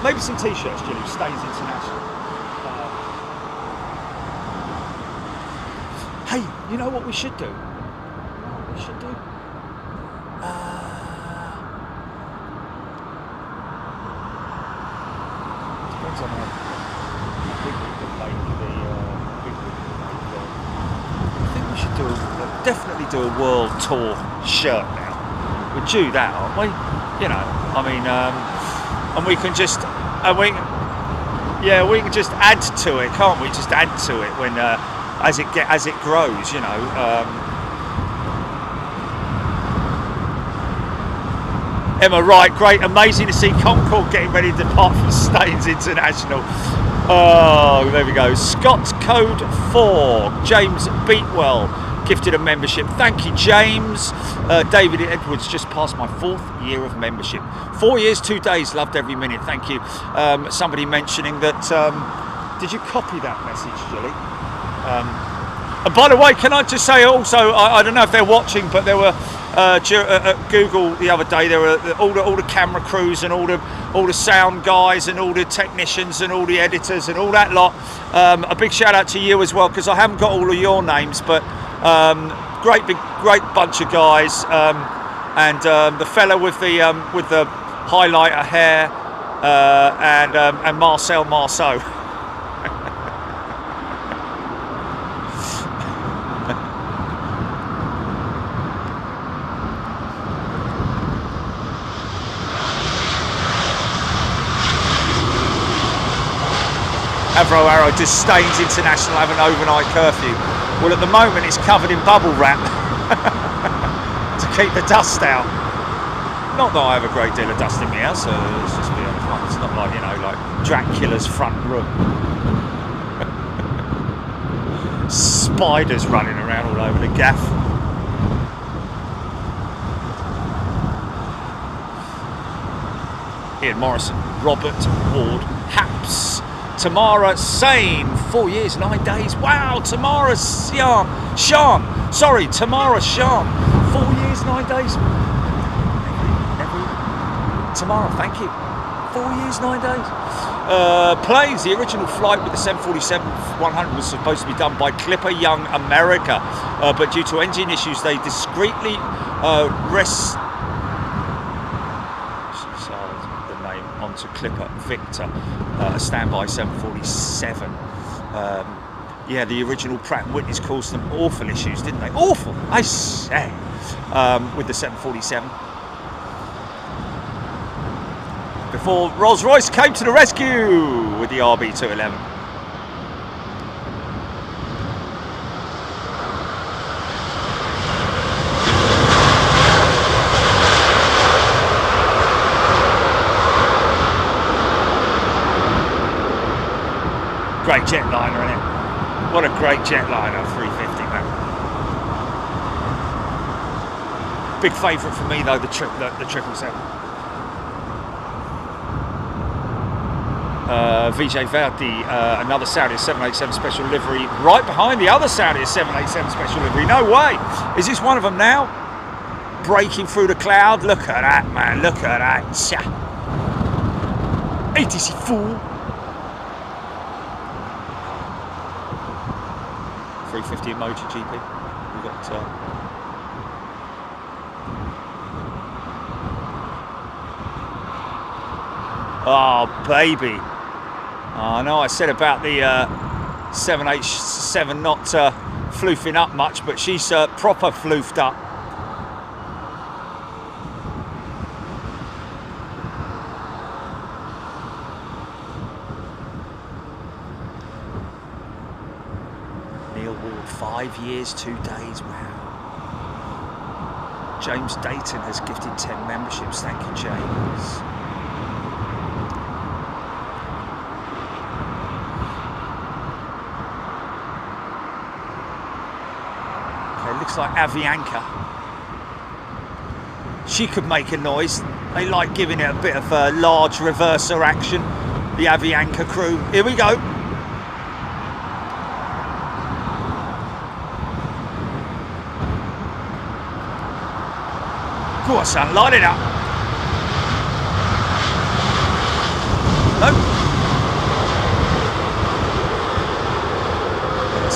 S1: Maybe some t-shirts, Julie, Staines International. Hey, you know what we should do? Depends on how big we can make I think we should definitely do a world tour shirt now. We're due that, aren't we? You know, I mean, and we can just, we can just add to it, can't we? Just add to it when. As it grows, you know. Emma, right, great, amazing to see Concorde getting ready to depart from Staines International. Oh, there we go. Scott's Code 4, James Beatwell, gifted a membership. Thank you, James. David Edwards, just passed my 4th year of membership. 4 years, 2 days, loved every minute. Thank you. Somebody mentioning that. Did you copy that message, Julie? And by the way, can I just say also, I don't know if they're watching, but there were at Google the other day. There were all the camera crews and all the sound guys and all the technicians and all the editors and all that lot. A big shout out to you as well, because I haven't got all of your names, but great bunch of guys, and the fella with the highlighter hair and Marcel Marceau. Heathrow Arrow, does Staines International have an overnight curfew? Well, at the moment it's covered in bubble wrap to keep the dust out. Not that I have a great deal of dust in my house, so let's just be honest. It's not like, you know, like
S2: Dracula's front room. Spiders running around all over the gaff. Ian Morrison, Robert Ward, Haps, Tamara Sane, 4 years, 9 days. Wow, Tamara Shan, sorry, Tamara Shan, 4 years, 9 days. Tamara, thank you. 4 years, 9 days. Planes, the original flight with the 747-100 was supposed to be done by Clipper Young America, but due to engine issues, they discreetly onto Clipper Victor, a standby 747. Yeah, the original Pratt & Whitney's caused them awful issues, didn't they? Awful, I say, with the 747. Before Rolls-Royce came to the rescue with the RB211. Great jetliner, isn't it? What a great jetliner, 350, man. Big favourite for me though, the 777. Vijay Verdi, another Saudi 787 special livery, right behind the other Saudi 787 special livery. No way! Is this one of them now? Breaking through the cloud. Look at that, man. Look at that. ATC fool. 350 emoji GP. We've got oh baby, I know I said about the 787 not floofing up much, but she's proper floofed up. Neil Ward, 5 years, 2 days, wow. James Dayton has gifted 10 memberships, thank you James. Looks like Avianca. She could make a noise. They like giving it a bit of a large reverser action. The Avianca crew. Here we go. Go on, son, light it up. No.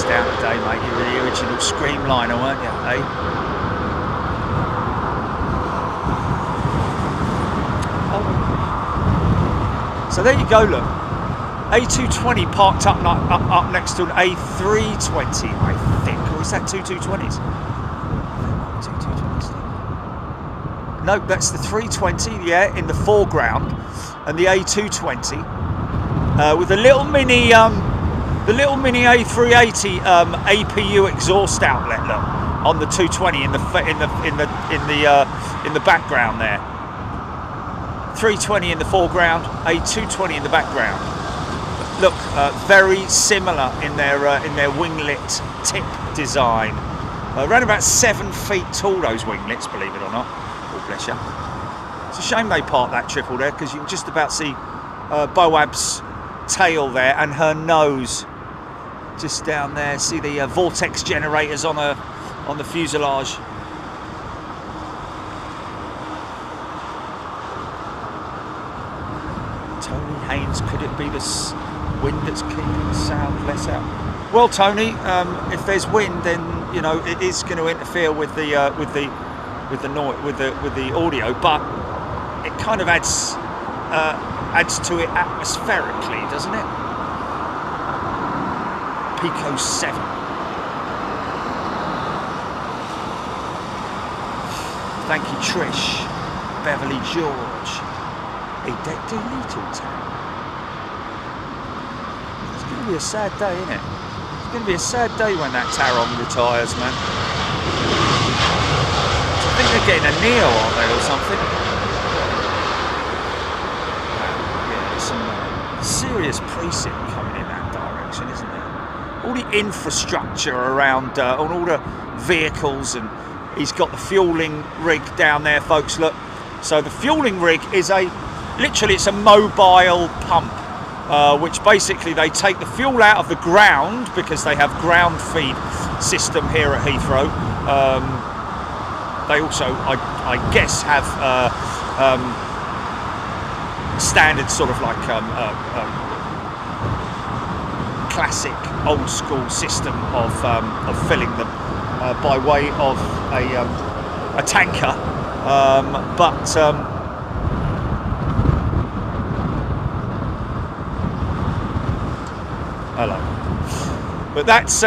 S2: Down today, mate. You were the original Screamliner, weren't you? Eh? Oh. So there you go. Look, A220 parked up next to an A320, I think, or is that two 220s? Two 220s. No, that's the 320. Yeah, in the foreground, and the A220 with a little mini. The little mini A380 APU exhaust outlet, look, on the 220 in the background there. 320 in the foreground, A220 in the background. Look, very similar in their winglet tip design. Around about 7 feet tall, those winglets, believe it or not. Oh, bless you. It's a shame they parked that triple there, because you can just about see Boab's tail there and her nose. Just down there, see the vortex generators on the fuselage. Tony Haynes, could it be the wind that's keeping the sound less out? Well, Tony, if there's wind, then you know it is going to interfere with the audio, but it kind of adds to it atmospherically, doesn't it? Pico 7. Thank you, Trish. Beverly George. A little town. It's going to be a sad day, isn't it? It's going to be a sad day when that Taron retires, man. I think they're getting a Neo, aren't they, or something? Yeah, some serious precinct coming in that direction, isn't there? All the infrastructure around, on all the vehicles, and he's got the fueling rig down there, folks. Look, so the fueling rig is literally it's a mobile pump, which basically they take the fuel out of the ground because they have ground feed system here at Heathrow. They also, I guess, have standard sort of like classic old school system of filling them by way of a tanker, hello. But that's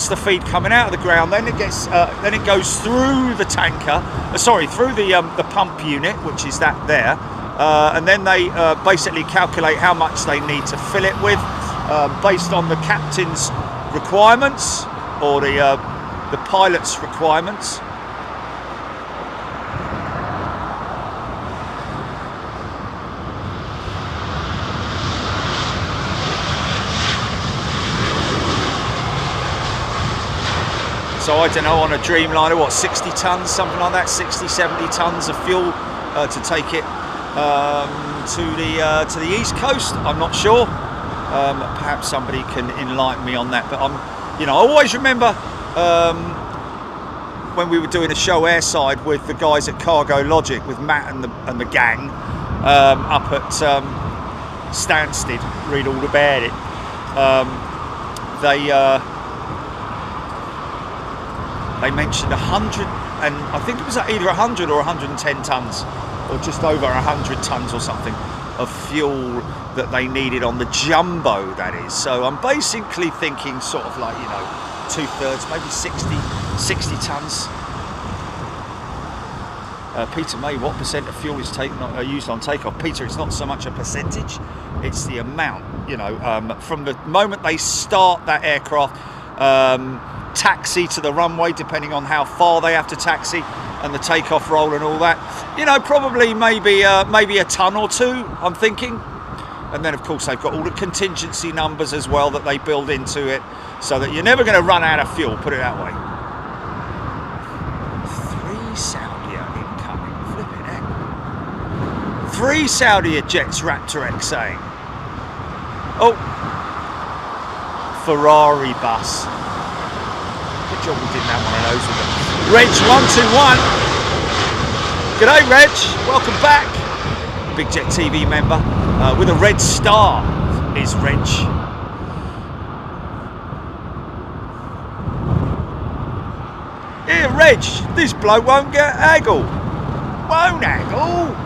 S2: the feed coming out of the ground. Then it gets then it goes through the tanker, through the pump unit, which is that there, and then they basically calculate how much they need to fill it with, based on the captain's requirements or the pilot's requirements. So I don't know, on a Dreamliner, what, 60 tons, something like that, 60, 70 tons of fuel to take it to the East Coast. I'm not sure. Perhaps somebody can enlighten me on that. But I always remember when we were doing a show airside with the guys at Cargo Logic, with Matt and the gang up at Stansted. Read all about it. They mentioned 100, and I think it was either 100 or 110 tons, or just over 100 tons or something, of fuel that they needed on the jumbo, that is. So I'm basically thinking sort of like, 2/3, maybe 60 tons. Peter May, what percent of fuel is used on takeoff? Peter, it's not so much a percentage, it's the amount, from the moment they start that aircraft, taxi to the runway, depending on how far they have to taxi, and the takeoff roll and all that. Probably maybe a ton or two, I'm thinking. And then of course they've got all the contingency numbers as well that they build into it, so that you're never going to run out of fuel, put it that way. 3 Saudia incoming, flipping heck. 3 Saudia jets Raptor XA. Oh, Ferrari bus. Good job we didn't have one of those with them. Reg 121. G'day Reg, welcome back. Big Jet TV member with a red star is Reg. Here Reg, this bloke won't get haggle. Won't haggle.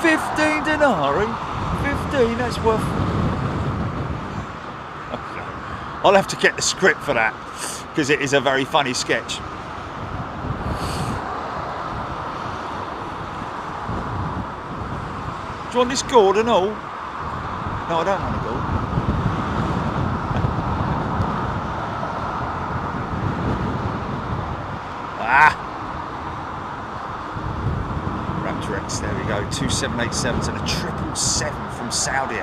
S2: $15 denarii, 15. That's worth. I'll have to get the script for that, because it is a very funny sketch. Do you want this gourd and all? No, I don't want a gourd. Raptor X, there we go. 2 787s and a 777 from Saudi.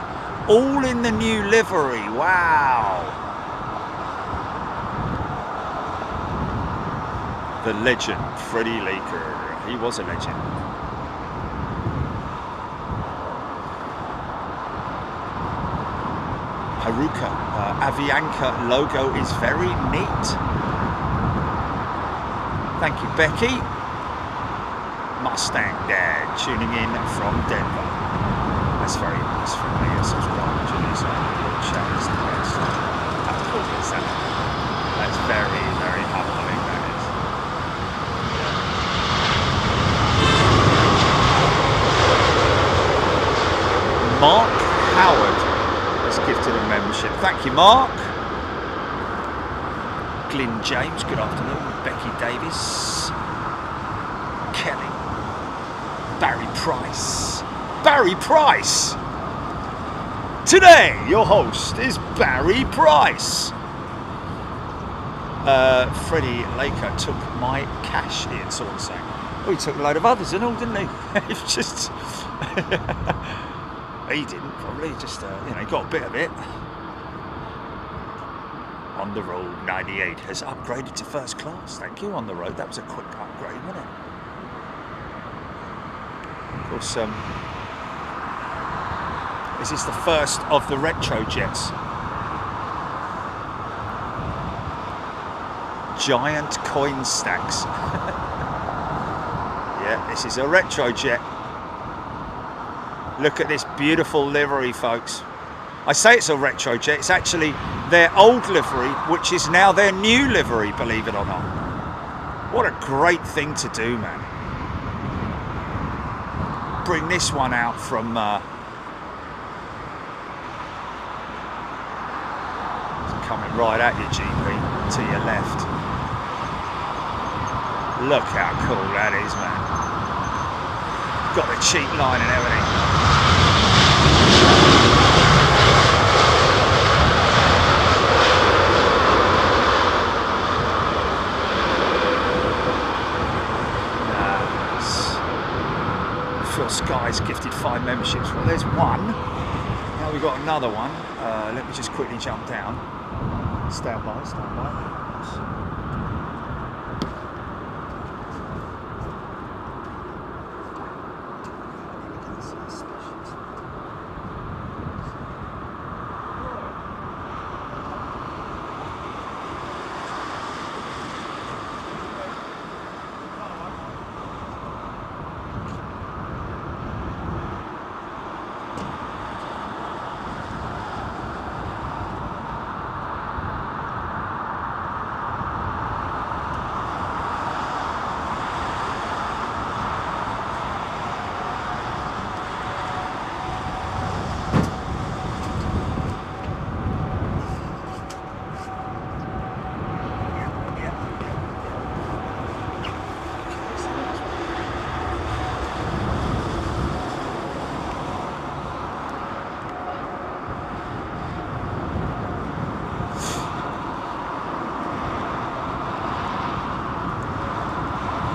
S2: All in the new livery. Wow. The legend, Freddie Laker. He was a legend. Haruka, Avianca logo is very neat. Thank you, Becky. Mustang Dad tuning in from Denver. That's very nice from me. Subscribe to this chat is the best. That's very, very humbling, that is. Mark Howard has gifted a membership. Thank you, Mark. Glyn James, good afternoon. Becky Davis. Kelly. Barry Price. Barry Price! Today, your host is Barry Price. Freddie Laker took my cash, Ian sort of saying. Oh, he took a load of others and all, didn't he? It's just... he didn't, probably. Just, he got a bit of it. On the Road 98 has upgraded to first class. Thank you, On the Road. That was a quick upgrade, wasn't it? Of course, this is the first of the retro jets. Giant coin stacks. Yeah, this is a retro jet. Look at this beautiful livery, folks. I say it's a retro jet, it's actually their old livery, which is now their new livery, believe it or not. What a great thing to do, man. Bring this one out from... coming right at you, GP, to your left. Look how cool that is, man. Got the cheap line and everything. Phil Sky's gifted 5 memberships. Well, there's one. Now we've got another one. Let me just quickly jump down. Stand by, stand by.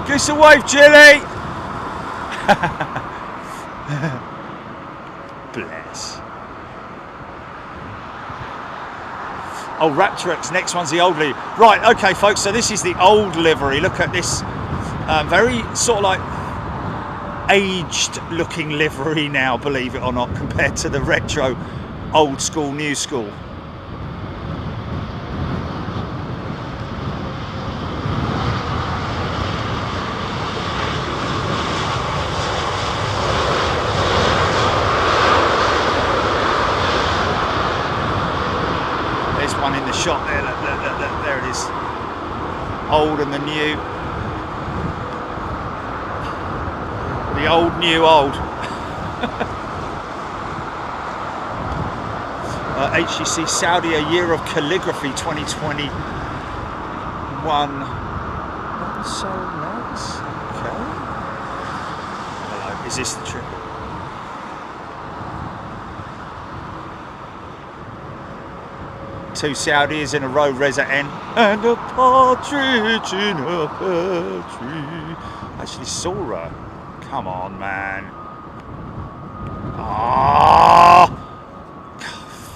S2: Give us a wave, Jilly! Bless. Oh, Raptor X, next one's the old livery. Right, okay, folks, so this is the old livery. Look at this very sort of like aged looking livery now, believe it or not, compared to the retro old school, new school. Shot there, look, there it is. Old and the new. The old, new, old. HCC Saudi, a year of calligraphy 2021. Not so nice. Okay. Hello, is this the trip? Two Saudis in a row, Reza N. And a partridge in a pear tree. Actually saw her. Come on, man. Ah!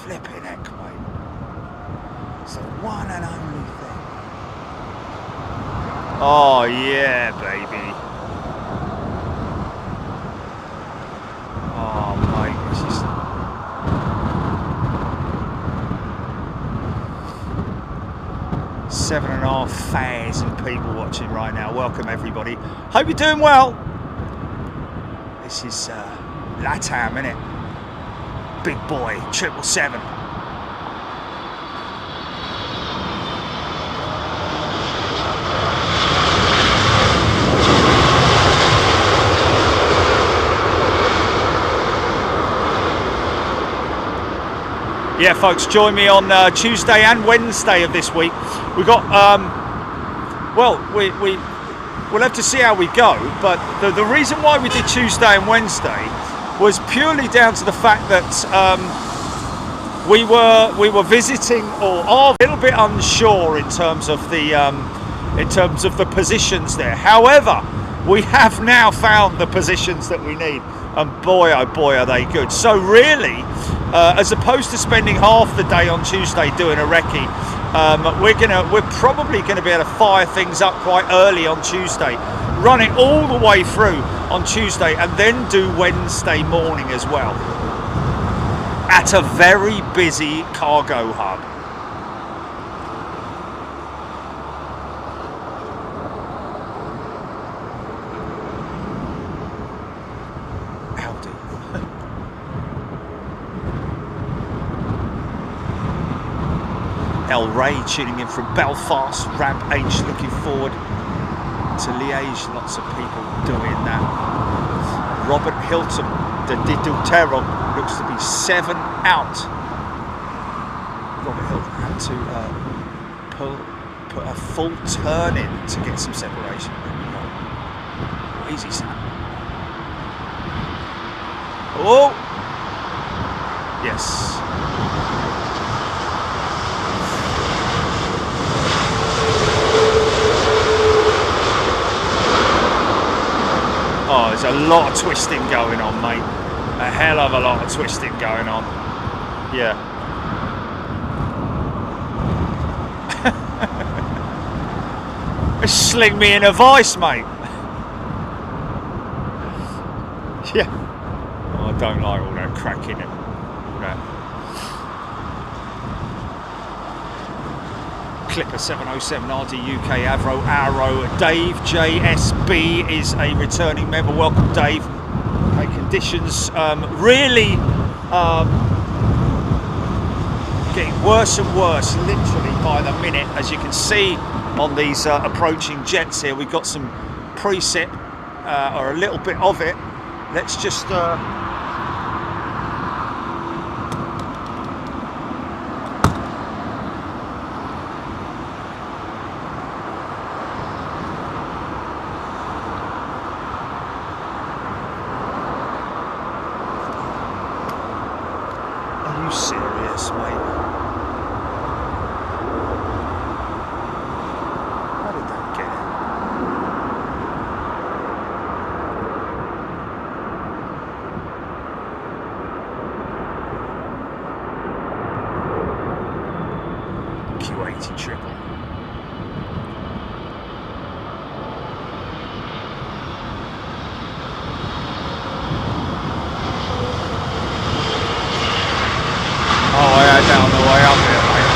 S2: Flipping heck, mate. It's the one and only thing. Oh, yeah, baby. Oh, mate, this is... 7,500 people watching right now. Welcome everybody. Hope you're doing well. This is LATAM, innit? Big boy, 777. Yeah, folks, join me on Tuesday and Wednesday of this week. We've got, well, we'll have to see how we go, but the reason why we did Tuesday and Wednesday was purely down to the fact that we were visiting, or are a little bit unsure in terms of the positions there. However, we have now found the positions that we need, and boy oh boy are they good. So really, as opposed to spending half the day on Tuesday doing a recce, we're probably gonna be able to fire things up quite early on Tuesday, run it all the way through on Tuesday, and then do Wednesday morning as well at a very busy cargo hub. El Ray tuning in from Belfast, Ramp H looking forward to Liège, lots of people doing that. Robert Hilton, the Didutero, looks to be 7 out. Robert Hilton had to put a full turn in to get some separation. Easy snap. Oh! Yes. Oh, there's a lot of twisting going on, mate. A hell of a lot of twisting going on. Yeah. Sling me in a vice, mate. Yeah. Oh, I don't like all that cracking and all that. Clipper 707 RD UK Avro Arrow. Dave JSB is a returning member. Welcome, Dave. Okay, conditions really getting worse and worse, literally by the minute. As you can see on these approaching jets here, we've got some preset or a little bit of it. Let's just serious, mate? How did that get it? Q80 triple. Oh, yeah, down the way up here, mate.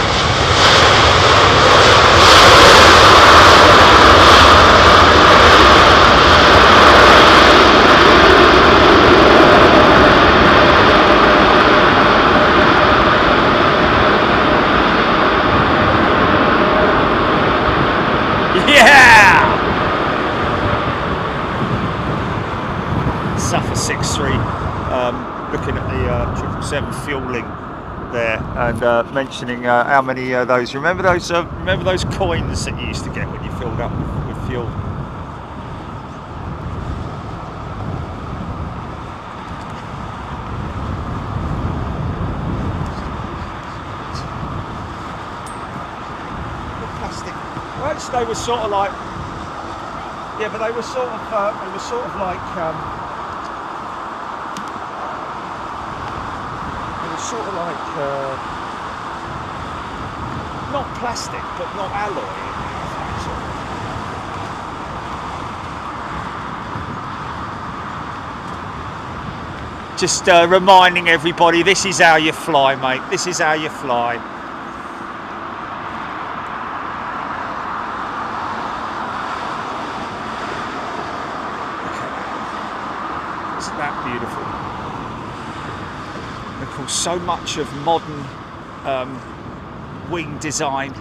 S2: Yeah! Suffer 6.3. Looking at the 777 fueling there, and mentioning how many of those. Remember those coins that you used to get when you filled up with fuel? The plastic. Well, they were sort of like, yeah, but they were sort of like. Sort of like not plastic but not alloy. Just reminding everybody, this is how you fly, mate. This is how you fly. Okay. Isn't that beautiful? So much of modern wing design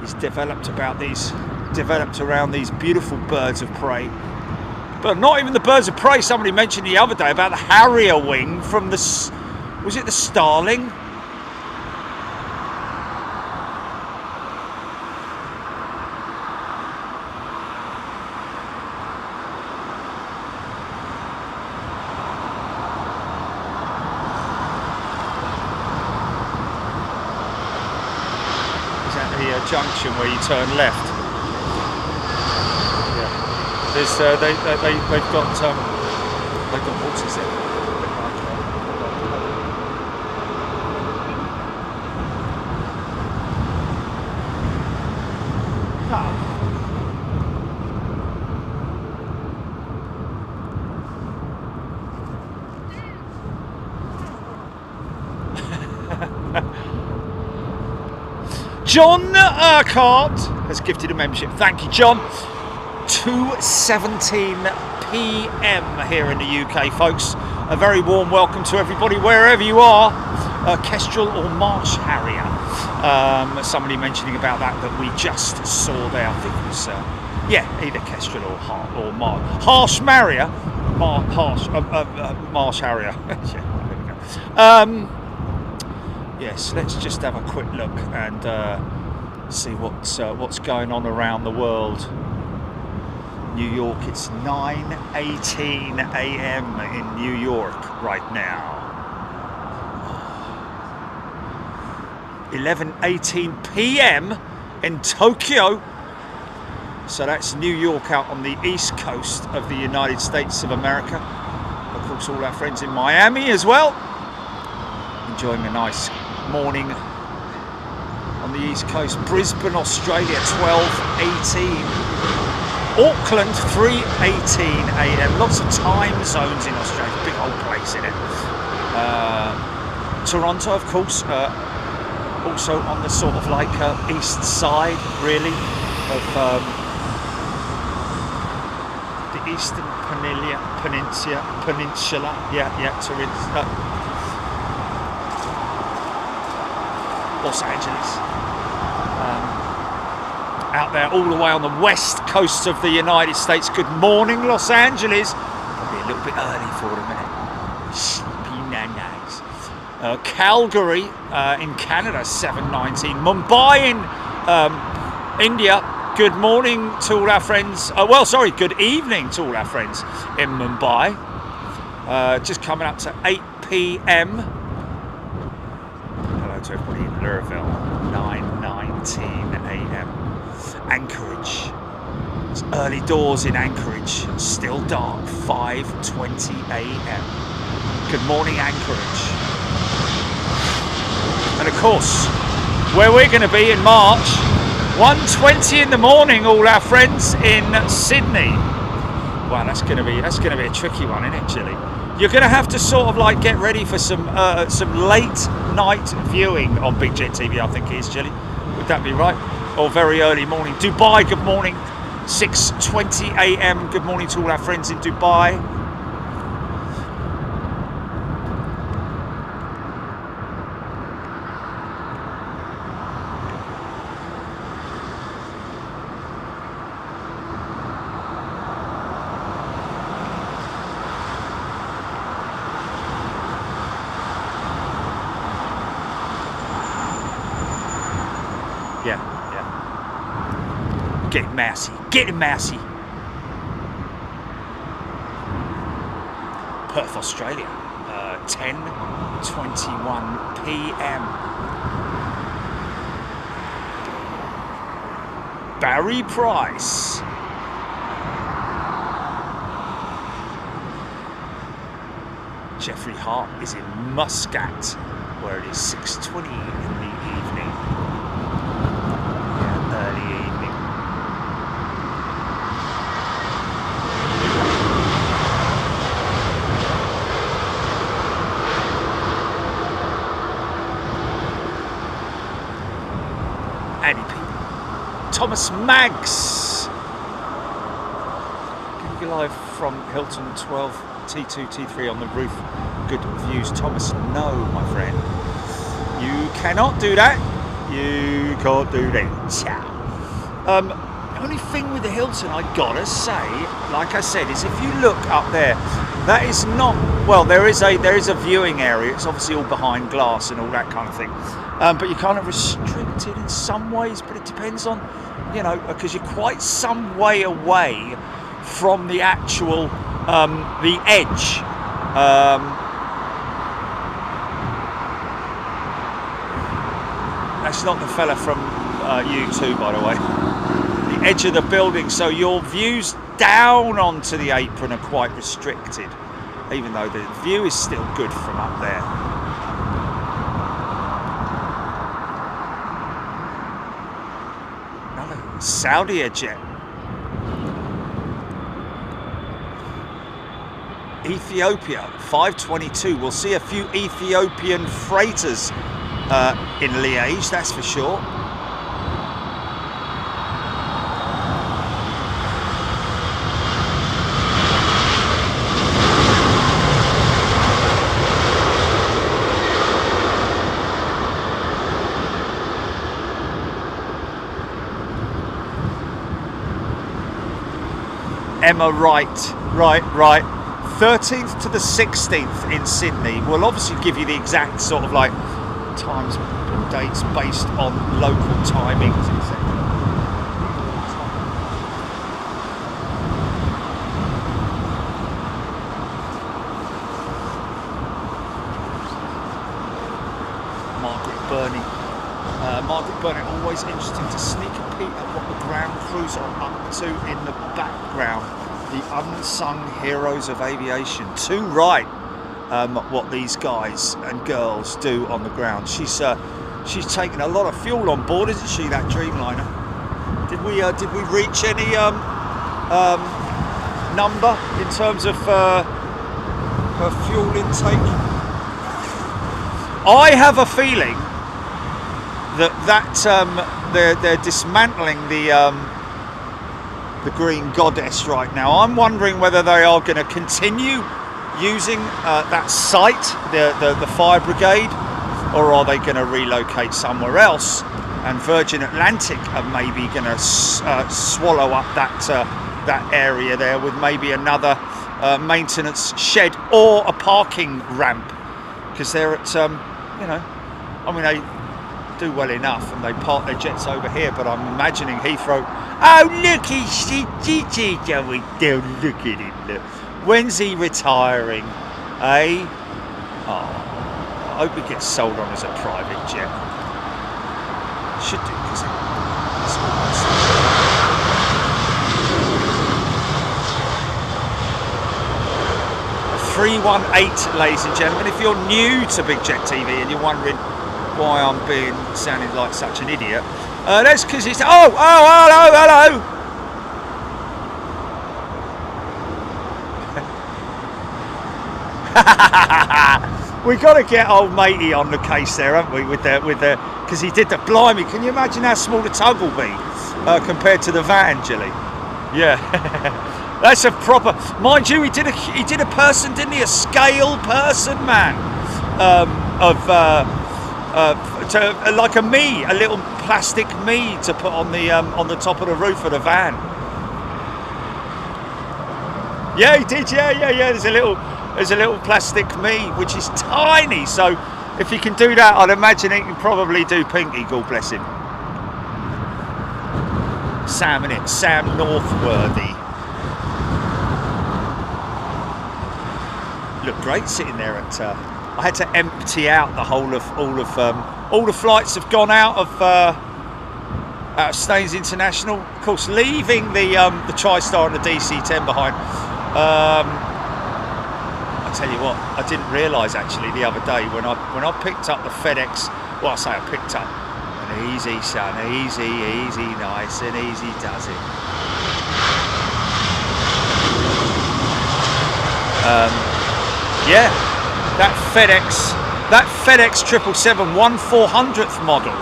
S2: is developed around these beautiful birds of prey. But not even the birds of prey. Somebody mentioned the other day about the Harrier wing from the, was it the Starling? junction where you turn left. Yeah. There's they've got horses there. John Urquhart has gifted a membership. Thank you, John. 2:17 p.m. here in the UK, folks. A very warm welcome to everybody, wherever you are. Kestrel or Marsh Harrier. Somebody mentioning about that we just saw there. I think it was, either Kestrel or Marsh. Marsh Harrier. Marsh Harrier. Yeah, there we go. Yes, let's just have a quick look and see what's going on around the world. New York, it's 9:18 a.m. in New York right now. 11:18 p.m. in Tokyo. So that's New York out on the east coast of the United States of America. Of course, all our friends in Miami as well. Enjoying a nice morning on the east coast. Brisbane, Australia, 12:18. Auckland, 3:18 a.m. Lots of time zones in Australia. Big old place in it. Toronto, of course, also on the sort of like east side, really, of the eastern peninsula. Toronto. Los Angeles, out there all the way on the west coast of the United States. Good morning, Los Angeles. Probably a little bit early for them, isn't it? Sleepy nanas. Calgary in Canada, 7:19. Mumbai in India. Good morning to all our friends. Good evening to all our friends in Mumbai. Just coming up to 8 p.m. To everybody in Louisville, 9:19 a.m. Anchorage, it's early doors in Anchorage, still dark, 5:20 a.m. Good morning, Anchorage. And of course, where we're going to be in March, 1:20 in the morning, all our friends in Sydney. Wow, that's going to be a tricky one, isn't it, Chilly? You're going to have to sort of like get ready for some late night viewing on Big Jet TV, I think it is, Chilly. Would that be right? Or very early morning. Dubai, good morning. 6:20 a.m. Good morning to all our friends in Dubai. Getting mousy. Perth, Australia, 10:21 p.m. Barry Price. Jeffrey Hart is in Muscat, where it is 6:20 in the evening. Early evening. Thomas Maggs. Google Live from Hilton 12 T2 T3 on the roof. Good views. Thomas, no, my friend. You cannot do that. You can't do that. Ciao. Only thing with the Hilton, I gotta say, like I said, is if you look up there, that is not, well, there is a viewing area. It's obviously all behind glass and all that kind of thing. But you're kind of restricted in some ways, but it depends on, because you're quite some way away from the actual, the edge. That's not the fella from you too, by the way. The edge of the building, so your views down onto the apron are quite restricted, even though the view is still good from up there. Another Saudi jet. Ethiopia 522. We'll see a few Ethiopian freighters in Liège, that's for sure. Emma right. 13th to the 16th in Sydney. We'll obviously give you the exact sort of like times and dates based on local timings, etc. Margaret Burney, always interesting to sneak a peek at what the ground crews are up to in the background. The unsung heroes of aviation. Too right, what these guys and girls do on the ground. She's taken a lot of fuel on board, isn't she? That Dreamliner. Did we reach any number in terms of her fuel intake? I have a feeling that they're dismantling the Green Goddess right now. I'm wondering whether they are going to continue using that site, the fire brigade, or are they going to relocate somewhere else? And Virgin Atlantic are maybe going to swallow up that area there with maybe another maintenance shed or a parking ramp, because they're at they do well enough and they park their jets over here, but I'm imagining Heathrow. Oh, look, look at him, look. When's he retiring, eh? Oh, I hope he gets sold on as a private jet. Should do, because it's almost... 318, ladies and gentlemen. If you're new to Big Jet TV and you're wondering why I'm sounding like such an idiot, that's because it's hello. We got to get old matey on the case there, haven't we? With the because he did the blimey. Can you imagine how small the tug will be compared to the van, Jilly? Yeah. That's a proper, mind you, he did a person, didn't he? A scale person, man, like a me, a little plastic me to put on the top of the roof of the van. Yeah, he did. Yeah. There's a little plastic me, which is tiny. So if he can do that, I'd imagine he can probably do Pinky. God bless him. Sam, innit? Sam Northworthy. Look great sitting there at. I had to empty out the whole of all the flights have gone out of Staines International. Of course, leaving the TriStar and the DC-10 behind. I tell you what, I didn't realise actually the other day when I picked up the FedEx. Well, I say I picked up an easy, son, easy, nice and easy does it. Yeah, that FedEx 777 1400th model.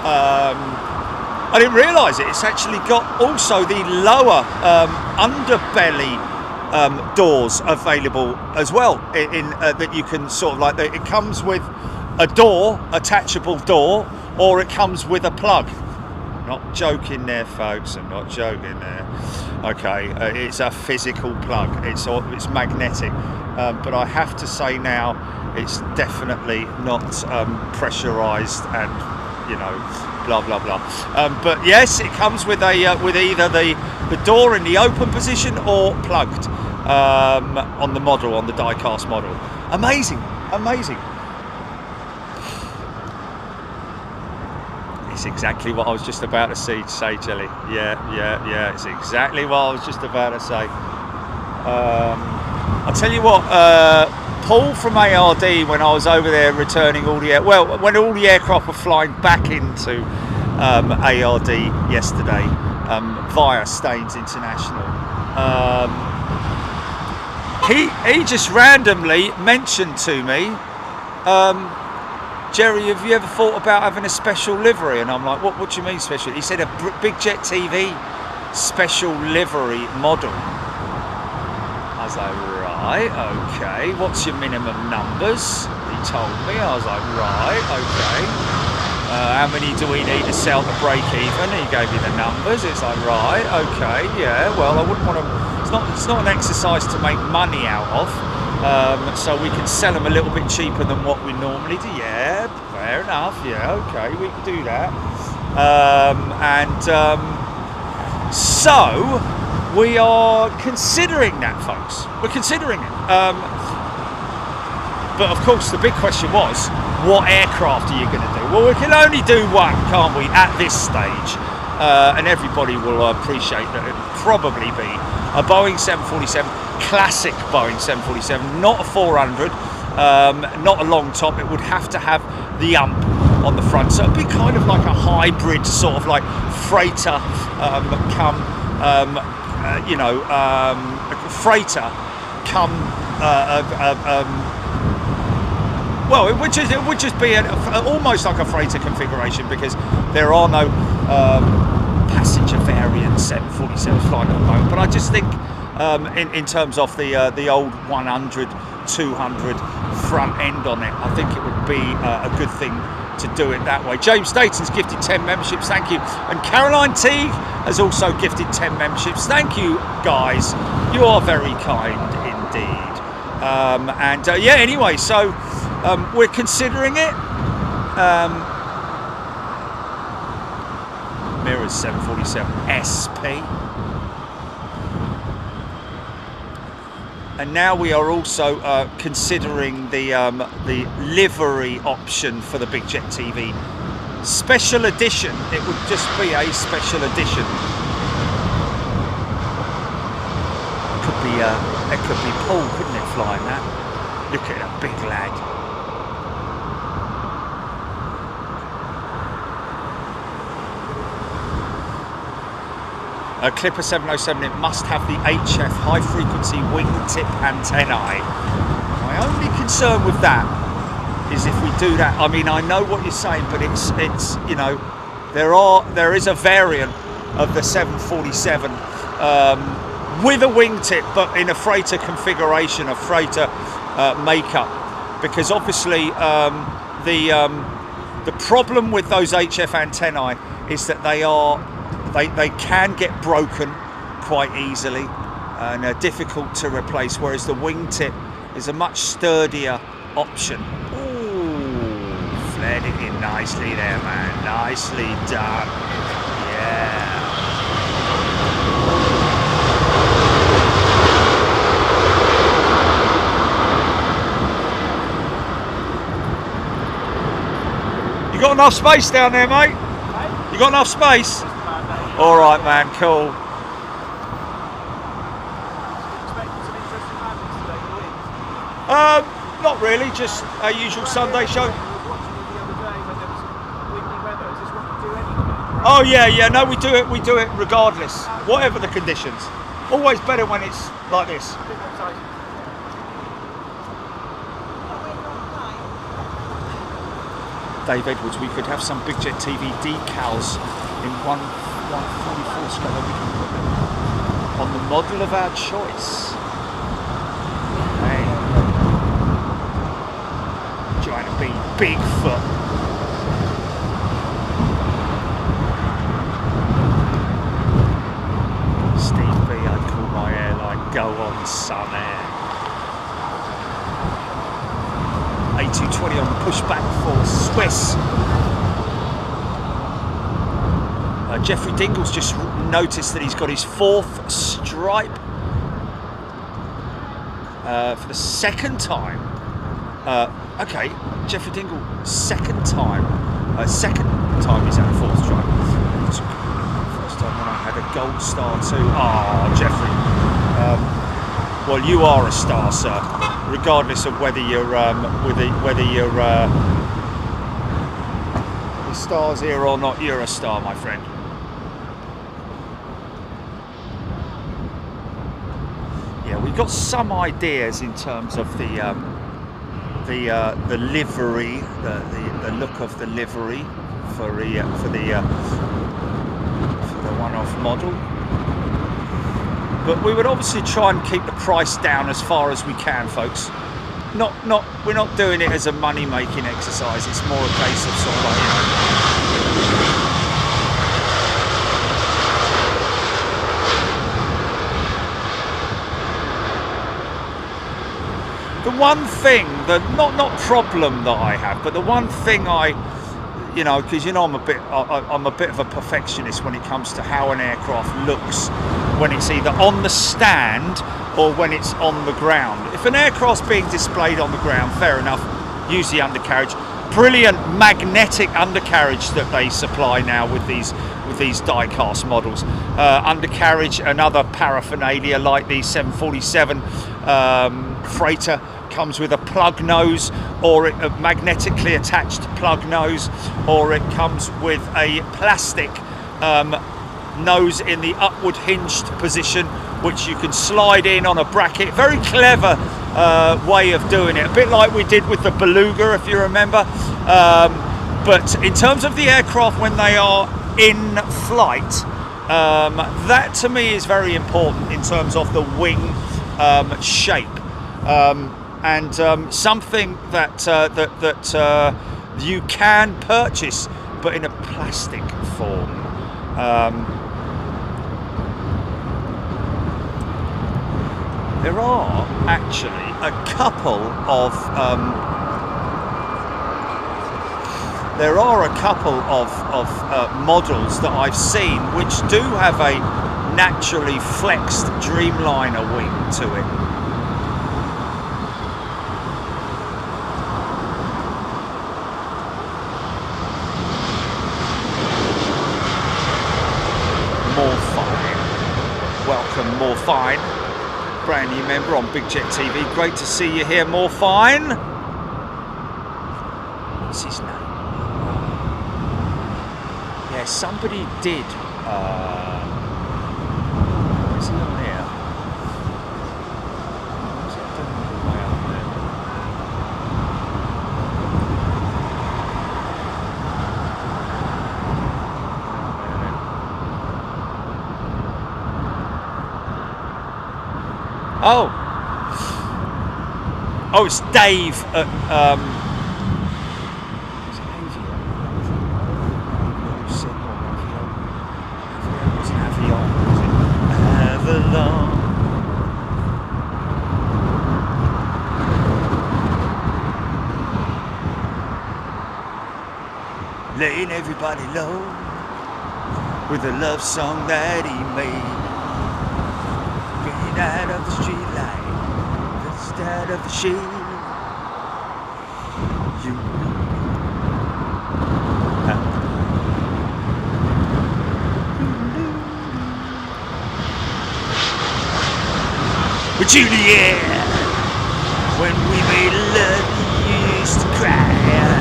S2: I didn't realise it. It's actually got also the lower underbelly doors available as well. In that you can sort of like it comes with a door, attachable door, or it comes with a plug. Not joking there, folks. I'm not joking there. Okay, it's a physical plug. It's magnetic. But I have to say now, it's definitely not pressurised and, blah blah blah. But yes, it comes with with either the door in the open position or plugged on the model, on the die-cast model. Amazing. It's exactly what I was just about to say, Jelly. Yeah. It's exactly what I was just about to say. I'll tell you what, Paul from ARD, when I was over there returning all the when all the aircraft were flying back into ARD yesterday via Staines International, he just randomly mentioned to me, Jerry, have you ever thought about having a special livery? And I'm like, what do you mean special? He said a Big Jet TV special livery model. I was like, right, okay, what's your minimum numbers? He told me. I was like, right, okay. How many do we need to sell to break even? He gave me the numbers. It's like, right, okay, yeah, well, I wouldn't want to, it's not an exercise to make money out of, so we can sell them a little bit cheaper than what we normally do. Yeah, fair enough, yeah, okay, we can do that. So we are considering that, folks. We're considering it. But of course, the big question was, what aircraft are you going to do? Well, we can only do one, can't we, at this stage? And everybody will appreciate that it'll probably be a Boeing 747, classic Boeing 747, not a 400, not a long top. It would have to have the ump on the front. So it'd be kind of like a hybrid, sort of like freighter freighter come well, it would just be almost like a freighter configuration, because there are no passenger variant 747s flying at the moment. But I just think in terms of the old 100, 200 front end on it, I think it would be a good thing to do it that way. James Dayton's gifted 10 memberships, thank you. And Caroline Teague has also gifted 10 memberships. Thank you, guys. You are very kind indeed. Anyway, so we're considering it. Mirrors 747 SP. And now we are also considering the livery option for the Big Jet TV special edition. It would just be a special edition. It could be Paul, couldn't it, flying that? Look at that big lad. A Clipper 707, it must have the HF high frequency wingtip antennae. My only concern with that is if we do that, I mean, I know what you're saying, but it's you know, there is a variant of the 747 with a wingtip, but in a freighter configuration, a freighter makeup, because obviously the problem with those HF antennae is that they can get broken quite easily and are difficult to replace, whereas the wingtip is a much sturdier option. Ooh, flared it in nicely there, man. Nicely done. Yeah. You got enough space down there, mate? You got enough space? All right, man, cool. Not really, just our usual Sunday show. Oh yeah, no, we do it regardless, whatever the conditions. Always better when it's like this. Dave Edwards, we could have some Big Jet TV decals in 144 square that we can put them on the model of our choice. Hey. Trying to be Bigfoot. Steve B, I'd call my airline Go On Sun Air. A220 on the pushback for Swiss. Jeffrey Dingle's just noticed that he's got his 4th stripe for the second time. Okay, Jeffrey Dingle, second time. Second time he's had a fourth try. First time when I had a gold star too. Oh, Jeffrey. Well, you are a star, sir. Regardless of whether you're the stars here or not, you're a star, my friend. Yeah, we've got some ideas in terms of the livery, the look of the livery for the one-off model. But we would obviously try and keep the price down as far as we can, folks. We're not doing it as a money-making exercise. It's more a case of sort of like, you know. The one thing that not problem that I have, but the one thing you know, because you know I'm a bit of a perfectionist when it comes to how an aircraft looks when it's either on the stand or when it's on the ground. If an aircraft's being displayed on the ground, fair enough, use the undercarriage. Brilliant magnetic undercarriage that they supply now with these die-cast models. Undercarriage and other paraphernalia like the 747 freighter comes with a plug nose, or a magnetically attached plug nose, or it comes with a plastic nose in the upward hinged position, which you can slide in on a bracket. Very clever way of doing it, a bit like we did with the Beluga, if you remember. But in terms of the aircraft when they are in flight, that to me is very important in terms of the wing shape. And something that you can purchase, but in a plastic form. There are actually a couple of models that I've seen which do have a naturally flexed Dreamliner wing to it. Welcome, Morfine, brand new member on Big Jet TV. Great to see you here, Morfine. What's his name? Yeah, somebody did. Is he on here? What's he doing all the way up there? Oh, it's Dave at is it Aviation? Avalon. Laying everybody low with a love song that he made. Out of the street light, just out of the shade. You with Juliet, when we made love, you used to cry.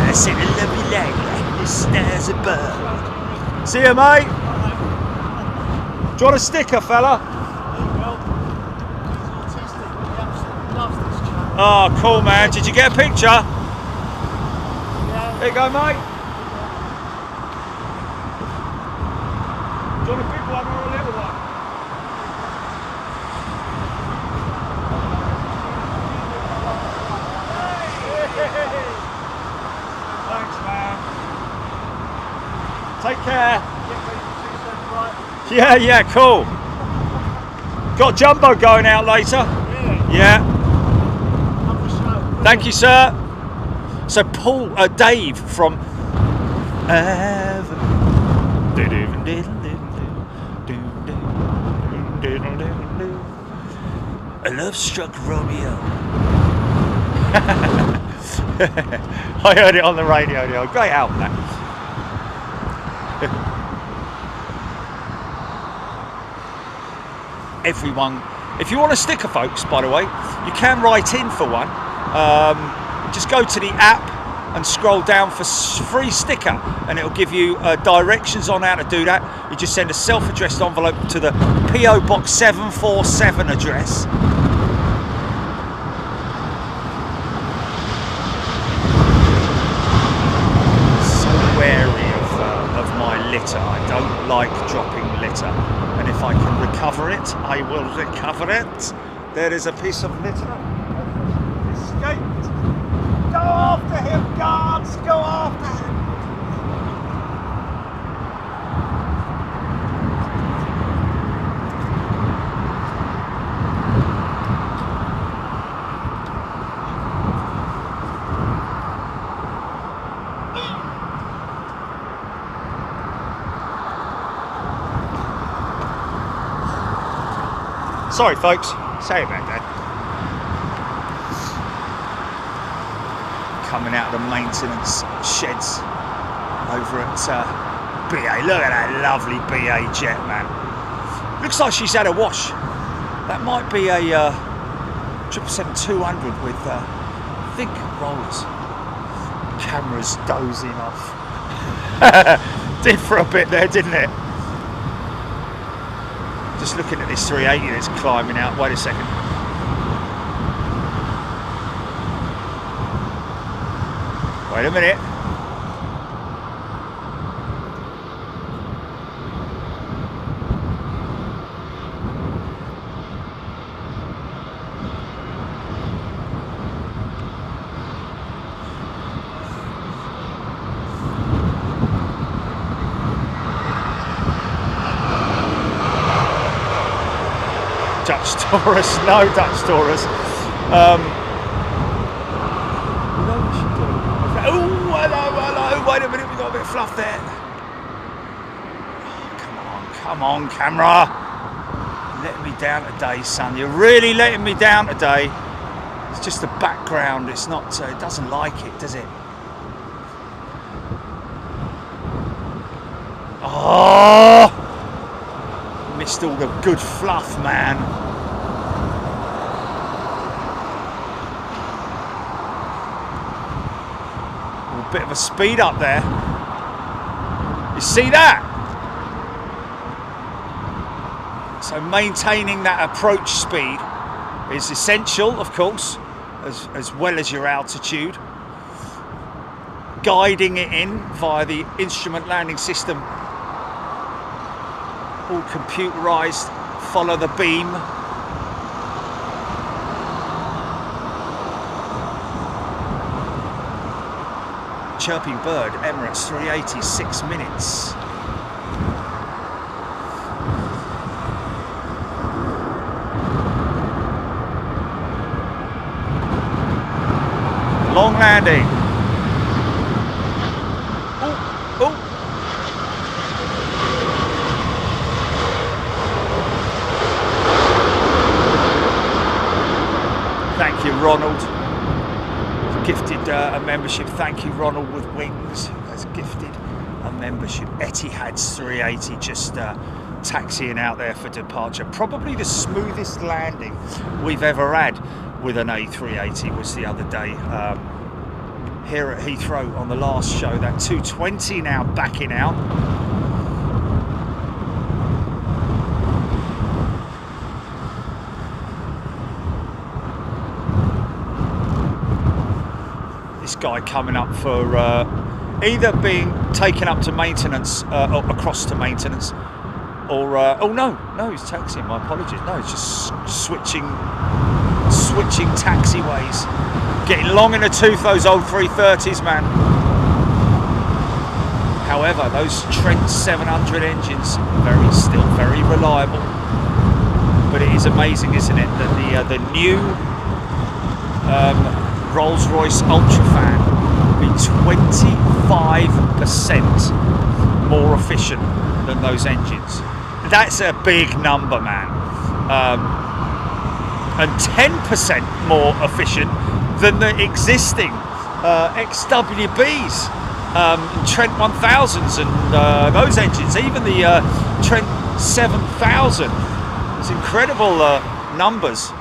S2: I said I love you like the stars above. See you, mate. Do you want a sticker, fella? Oh, cool, man. Did you get a picture? Yeah. There you go, mate. Do you want a big one or a little one? Thanks, man. Take care. Yeah, cool. Got Jumbo going out later. Really? Yeah. Thank you, sir. So Dave from a love-struck Romeo. I heard it on the radio. Great album, that. Everyone, if you want a sticker, folks, by the way, you can write in for one. Just go to the app and scroll down for free sticker, and it'll give you directions on how to do that. You just send a self-addressed envelope to the PO Box 747 address. So wary of my litter. I don't like dropping litter, and if I can recover it, I will recover it. There is a piece of litter. Escaped. Go after him, guards! Go after him! Sorry, folks. Sorry about that. Coming out of the maintenance sheds over at BA. Look at that lovely BA jet, man. Looks like she's had a wash. That might be a 777-200 with, I think, rollers. Camera's dozing off. Did for a bit there, didn't it? Just looking at this 380 that's climbing out. Wait a second. Wait a minute. Dutch Taurus, no Dutch Taurus. Oh, hello, wait a minute, we got a bit of fluff there. Oh, come on, camera. Letting me down today, son. You're really letting me down today. It's just the background, it's not, it doesn't like it, does it? Oh! Missed all the good fluff, man. A bit of a speed up there. You see that? So maintaining that approach speed is essential, of course, as well as your altitude. Guiding it in via the instrument landing system. All computerized, follow the beam. Chirping bird, Emirates 380, 6 minutes. Long landing. Oh. Thank you, Ronald. Gifted a membership. Thank you, Ronald with Wings has gifted a membership. Etihad's 380 just taxiing out there for departure. Probably the smoothest landing we've ever had with an A380 was the other day here at Heathrow on the last show. That 220 now backing out. This guy coming up for either being taken up to maintenance, or across to maintenance, or oh no, he's taxiing. My apologies. No, he's just switching taxiways, getting long in the tooth. Those old 330s, man. However, those Trent 700 engines still very reliable. But it is amazing, isn't it, that the new Rolls-Royce Ultrafan will be 25% more efficient than those engines. That's a big number, man. And 10% more efficient than the existing XWBs. Trent 1000s and those engines, even the Trent 7000. It's incredible numbers.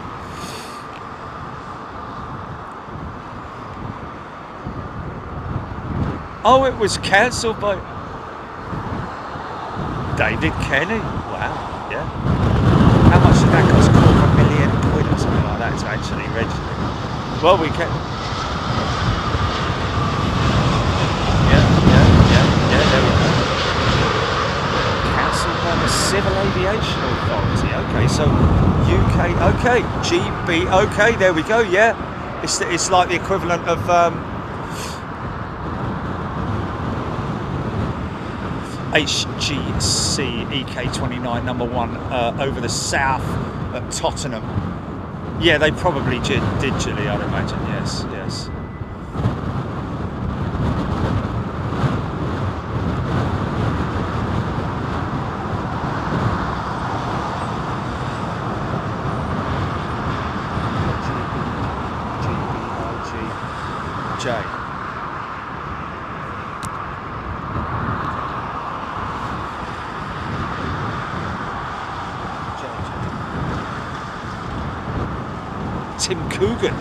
S2: Oh, it was cancelled by David Kenny. Wow, yeah. How much did that cost? £250,000 or something like that to actually register. Well, we can. Yeah, there we go. Cancelled by the Civil Aviation Authority. Okay, so UK, okay, GB, okay, there we go, yeah. It's like the equivalent of HGC EK29 number 1 over the south at Tottenham. Yeah, they probably did digitally, I'd imagine, yes. J. Tim Coogan.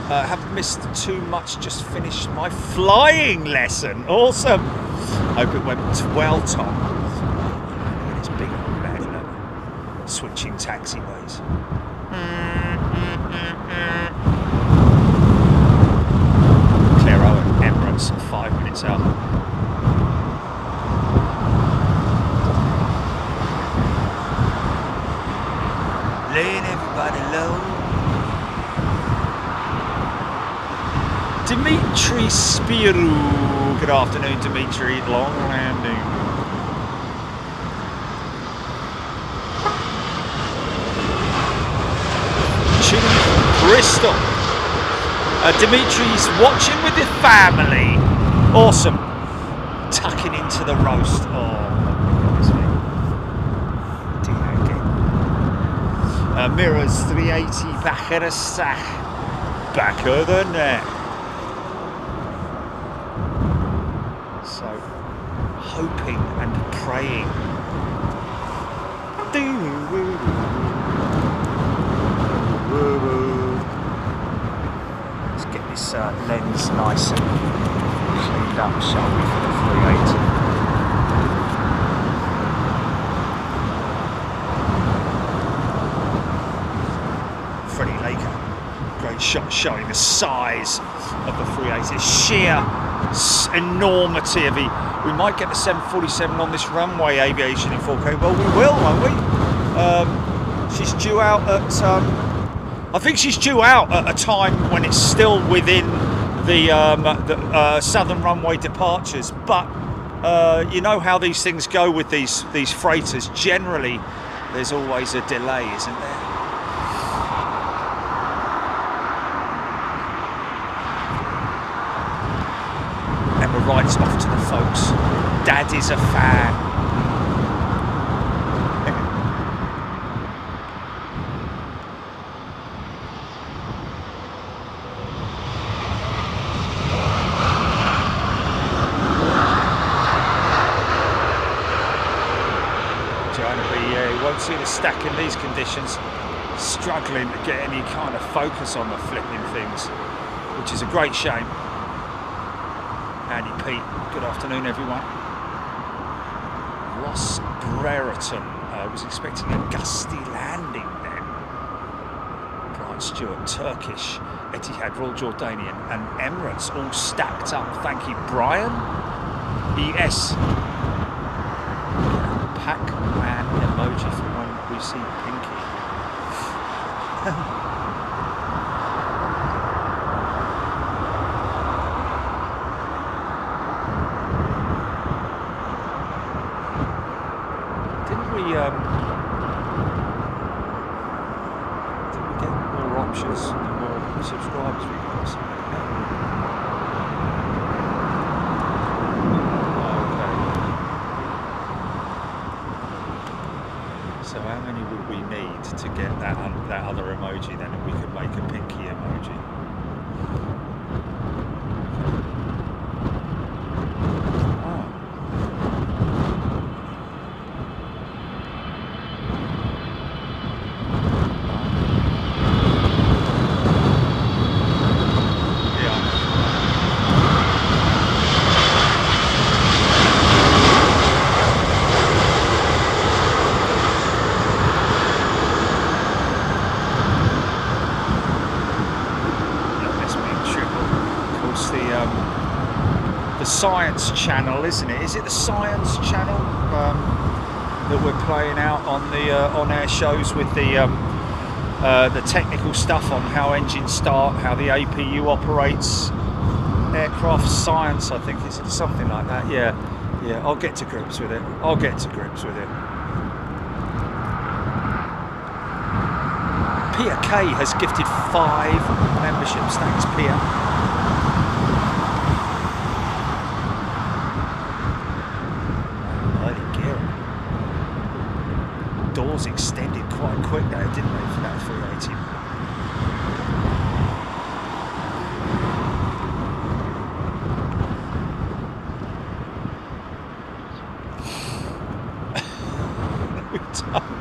S2: Haven't missed too much, just finished my flying lesson. Awesome. Hope it went well, Tom. It's big and bad, look. Switching taxiways. Claro and Emirates 5 minutes out. Laying everybody low. Dimitri Spirou. Good afternoon, Dimitri. Long landing. Bristol. Dimitri's watching with his family. Awesome. Tucking into the roast. Oh, Mirrors 380 back of the sack. Back of the net. So, hoping and praying. Let's get this lens nice and cleaned up, shall we, for the 380. Freddie Laker, great shot showing the size of the 380, sheer enormity of it. We might get the 747 on this runway, Aviation in 4K. Well, we will, won't we? She's due out at I think she's due out at a time when it's still within the southern runway departures, but you know how these things go with these freighters. Generally, there's always a delay, isn't there? Emma writes off to the folks. Dad is a fan. See the stack in these conditions, struggling to get any kind of focus on the flipping things, which is a great shame. Andy Pete, good afternoon everyone. Ross Brereton was expecting a gusty landing then. Brian Stewart, Turkish, Etihad, Royal Jordanian and Emirates all stacked up. Thank you, Brian. ES. Pac-Man emoji for when we see Pinky. Didn't we get more options and more subscribers we got or something? So how many would we need to get that other emoji then, if we could make a pinky emoji? the Science Channel, isn't it? Is it the Science Channel that we're playing out on the on-air shows with the technical stuff on how engines start, how the APU operates, aircraft science, I think it's something like that. Yeah, I'll get to grips with it. Pia K has gifted 5 memberships. Thanks, Pia. Early gearing. Doors extended quite quick there, didn't they, for that 380? We don't.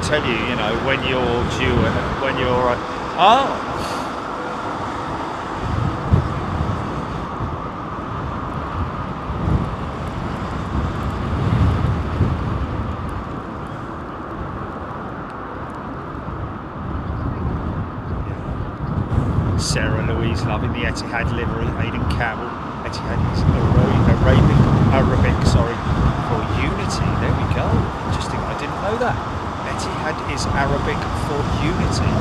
S2: Tell you, you know, when you're due and when you're Sarah Louise loving the Etihad livery. Aidan Campbell, Etihad is Arabic, sorry, for unity. There we go. Interesting. I didn't know that. Etihad is Arabic for unity.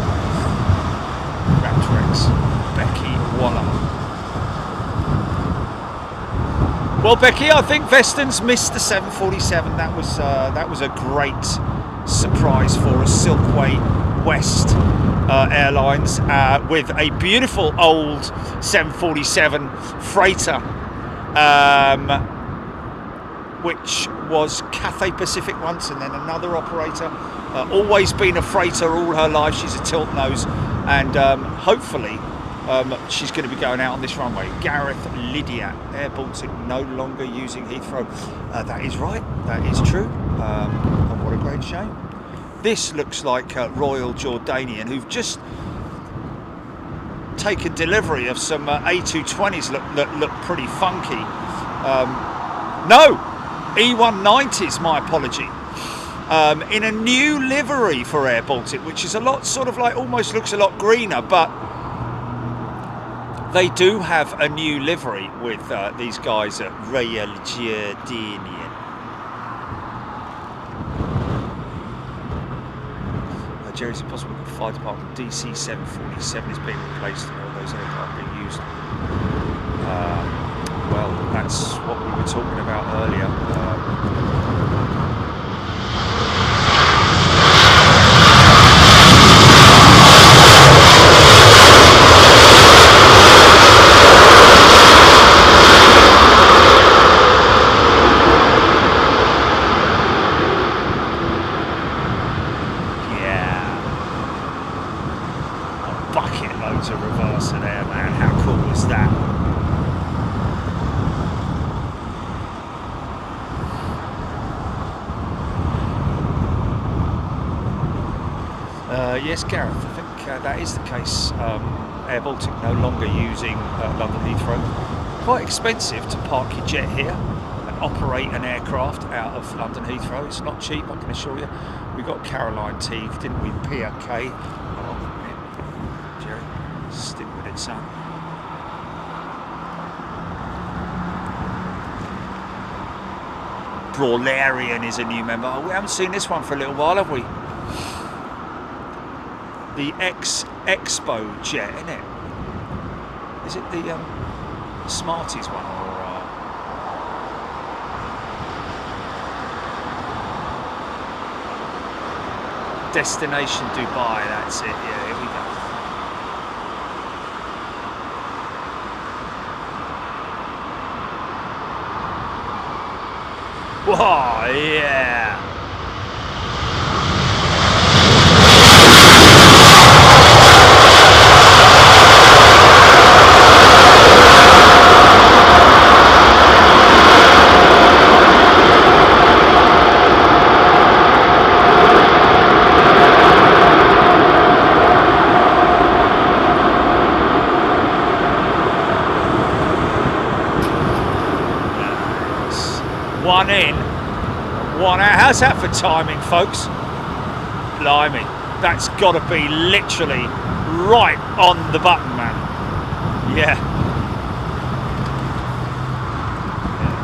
S2: Raptorex, Becky Waller. Well, Becky, I think Veston's missed the 747. That was a great surprise for us. Silkway West Airlines with a beautiful old 747 freighter. Which was Cathay Pacific once, and then another operator. Always been a freighter all her life. She's a tilt nose, and hopefully she's going to be going out on this runway. Gareth Lydia, Air Baltic no longer using Heathrow. That is right. That is true. And what a great shame. This looks like Royal Jordanian, who've just taken delivery of some A220s that look pretty funky. No. E190s, my apology, in a new livery for Air Baltic, which is a lot sort of like, almost looks a lot greener, but they do have a new livery with these guys at Royal Jordanian. Jerry, is it possible that the fire department DC 747 is being replaced and all those aircraft being used? Well, that's what we were talking about earlier. Yeah. A bucket loads of reverser there, man. How cool was that? Yes, Gareth, I think that is the case. Air Baltic no longer using London Heathrow. Quite expensive to park your jet here and operate an aircraft out of London Heathrow. It's not cheap, I can assure you. We got Caroline Teague, didn't we? Pia K. Oh, Jerry, stick with it, son. Brawlarian is a new member. Oh, we haven't seen this one for a little while, have we? The Expo jet, isn't it? Is it the Smarties one or? Destination Dubai, that's it. Yeah, here we go. Whoa, yeah. how's that for timing, folks? Blimey, that's got to be literally right on the button, man. Yeah.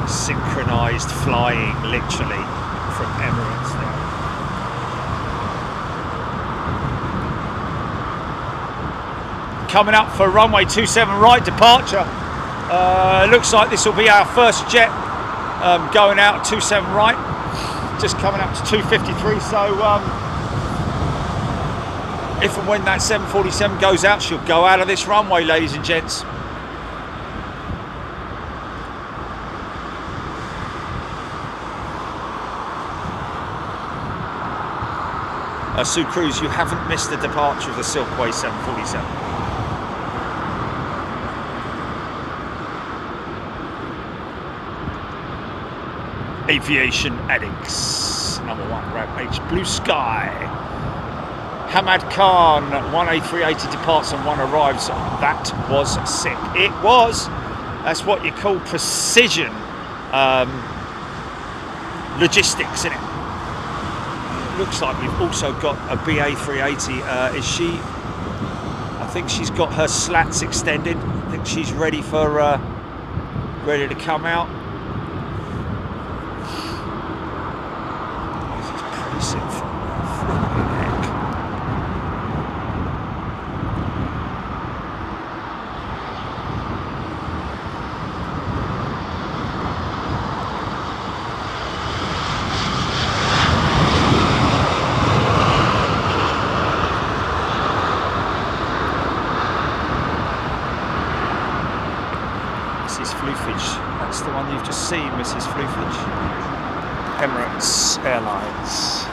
S2: Synchronized flying, literally, from Emirates there. Coming up for runway 27 right departure. Looks like this will be our first jet going out at 27 right. Just coming up to 253. So if and when that 747 goes out, she'll go out of this runway, ladies and gents. Sue Cruz, you haven't missed the departure of the Silkway 747. Aviation Addicts, number 1, Rampage Blue Sky. Hamad Khan, 1A380 departs and 1 arrives. That was sick. It was. That's what you call precision logistics, isn't it? Looks like we've also got a BA380. Is she? I think she's got her slats extended. I think she's ready for ready to come out. This is pretty sick from flipping heck. That's the one you've just seen, Mrs. Flufage. Emirates Airlines.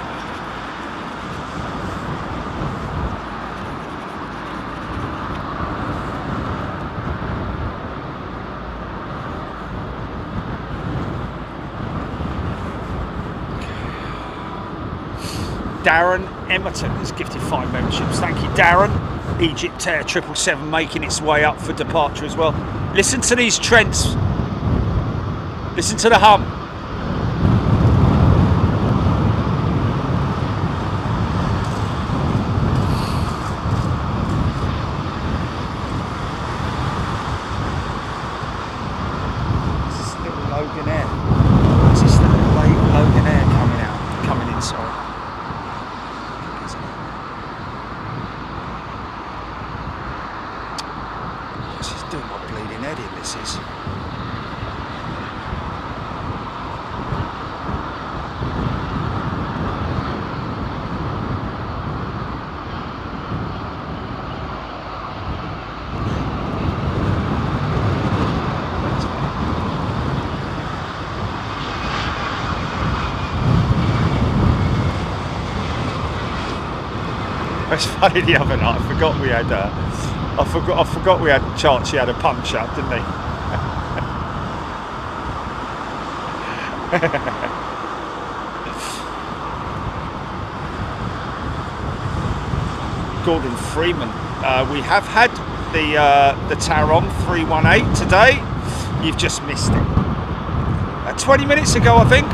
S2: Darren Emerton has gifted 5 memberships. Thank you, Darren. Egypt Air 777 making its way up for departure as well. Listen to these Trents. Listen to the hum. This is little Logan Air. This is little Logan Air coming in, sorry. She's doing my bleeding head in, this is. It's funny, the other night I forgot we had I forgot we had Chachi had a punch up, didn't he? Gordon Freeman, we have had the Taron 318 today. You've just missed it. 20 minutes ago, I think.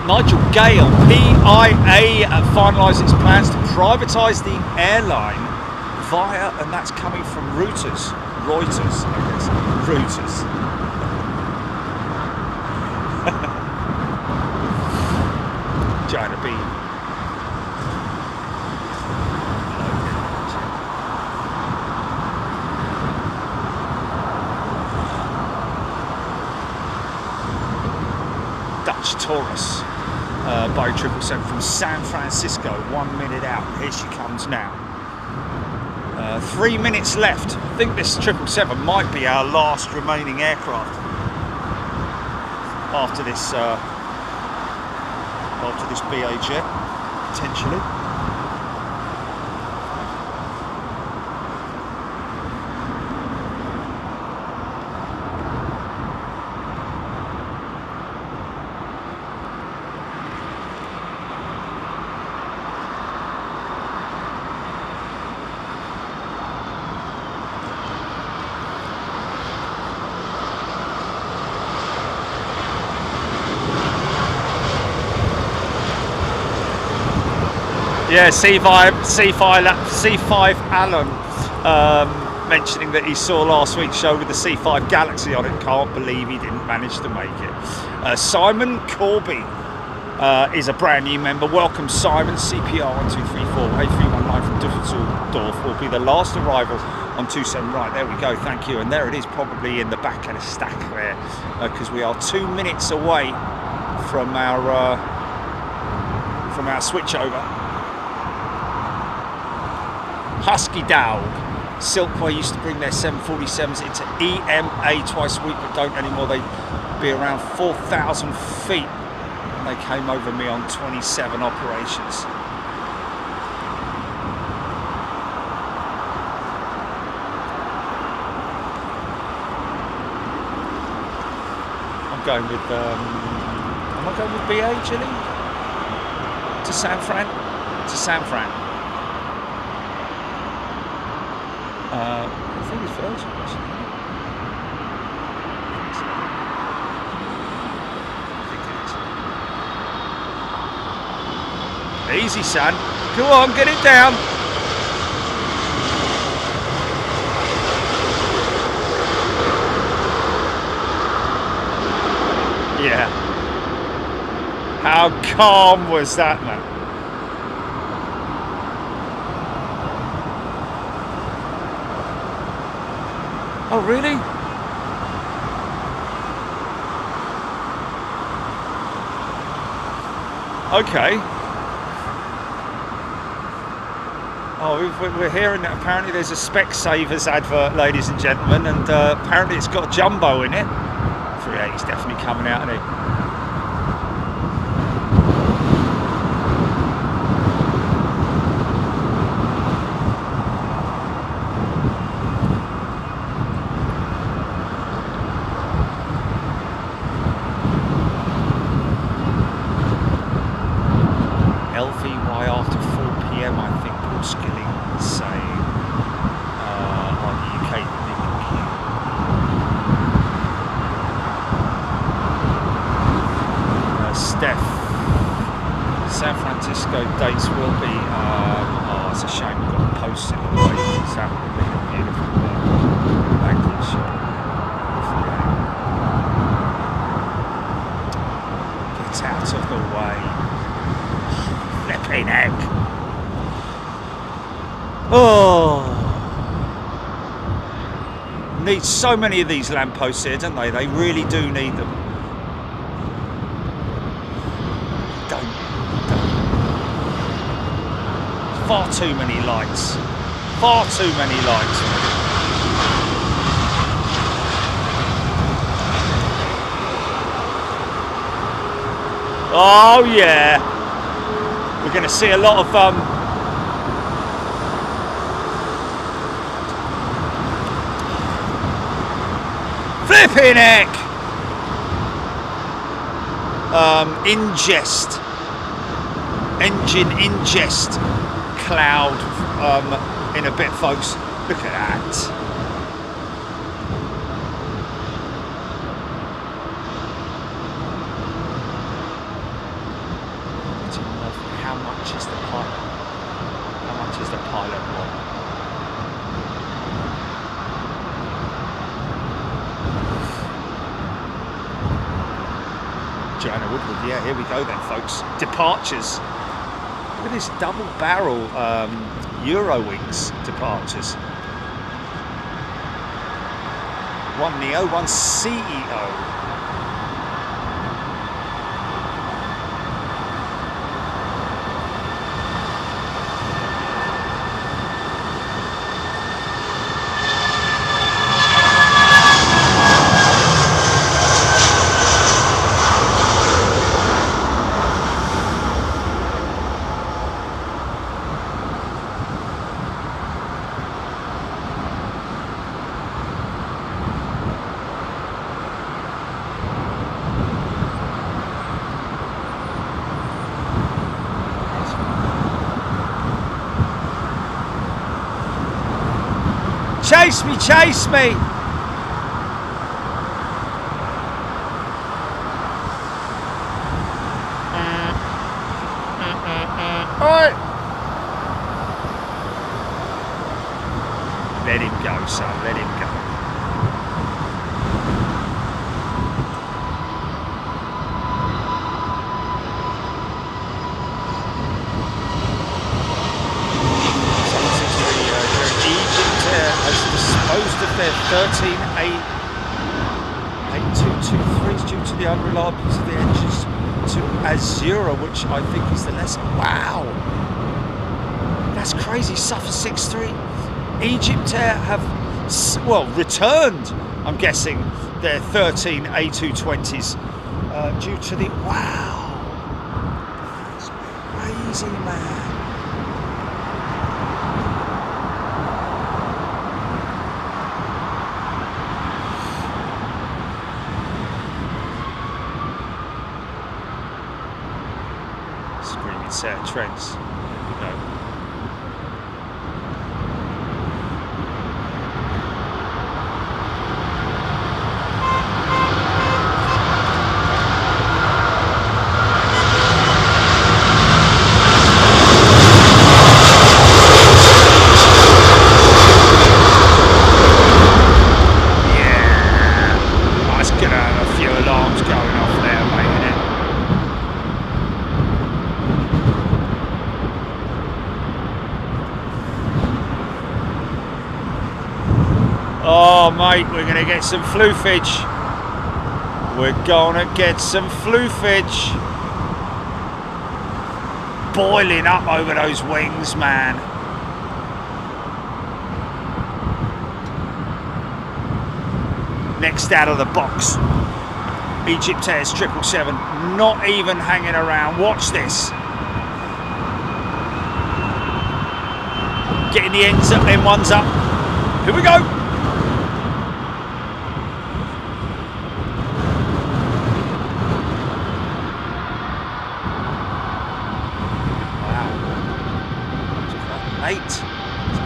S2: Nigel Gale, PIA finalises its plans to privatise the airline via, and that's coming from Reuters, I guess, Reuters. China B. Dutch Taurus. Boeing 777 from San Francisco, 1 minute out. Here she comes now. 3 minutes left. I think this 777 might be our last remaining aircraft after this BA jet, potentially. Yeah, C5 Alan mentioning that he saw last week's show with the C5 Galaxy on it. Can't believe he didn't manage to make it. Simon Corby is a brand new member. Welcome, Simon. CPR 1234 A319 from Düsseldorf will be the last arrival on 27. Right, there we go. Thank you. And there it is, probably in the back of the stack there, because we are 2 minutes away from our switchover. Husky Dog. Silkway used to bring their 747s into EMA twice a week, but don't anymore. They'd be around 4,000 feet. And they came over me on 27 operations. I'm going with, am I going with BA, Gilly? To San Fran? To San Fran. I think it's Virgin, actually. I think it is. Easy, son. Go on, get it down. Yeah. How calm was that, man? Oh, really? Okay. Oh, we're hearing that apparently there's a Specsavers advert, ladies and gentlemen, and apparently it's got Jumbo in it. 380's definitely coming out, isn't it? Dates will be, oh, it's a shame we've got the posts in the way. That would have been a beautiful banquet shot. Get out of the way. Flipping heck. Oh. Need so many of these lampposts here, don't they? They really do need them. Far too many lights. Far too many lights. Oh yeah. We're going to see a lot of flipping heck. Ingest. Engine ingest. Cloud in a bit, folks. Look at that. How much is the pilot? How much is the pilot on? Joanna Woodward, yeah, here we go then, folks. Departures. Look at this double barrel Eurowings departures. One Neo, one CEO. Chase me, chase me! Alright, Let him go, son. Let him go. Egypt has disposed of their 13A8223s due to the unreliability of the engines to Azura, which I think is the lesser. Wow, that's crazy. Suffer 6-3. Egypt have returned, I'm guessing, their 13 A220s due to the it's crazy, man. Screaming set of trends. There we go. Oh, mate, we're going to get some floofage. We're going to get some floofage. Boiling up over those wings, man. Next out of the box, Egypt Air's 777, not even hanging around. Watch this. Getting the ends up, M1s up. Here we go. It's a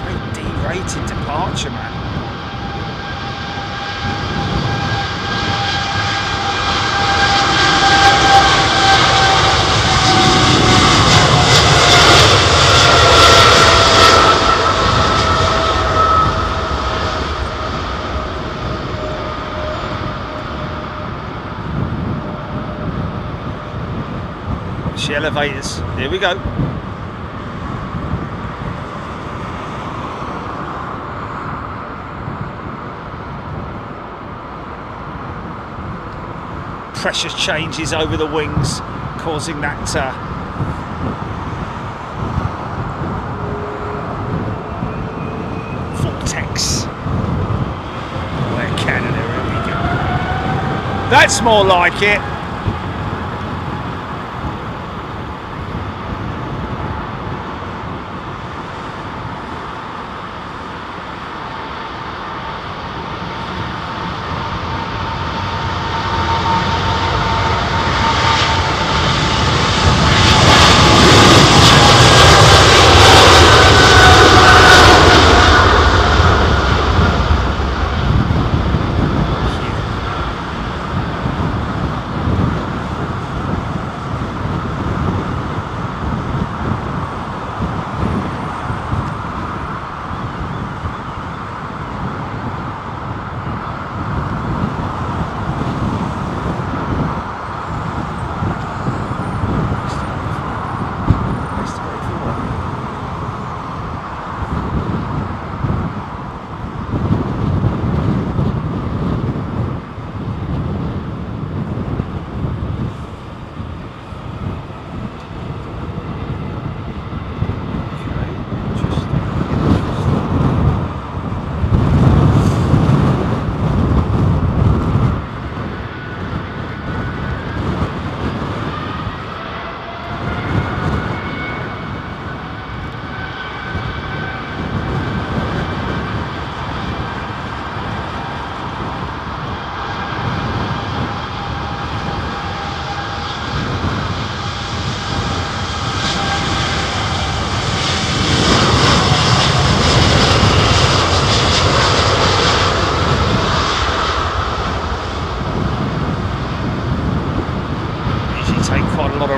S2: very D-rated departure, man. Watch the elevators. Here we go. Pressure changes over the wings, causing that vortex. Where Canada, here we go. That's more like it.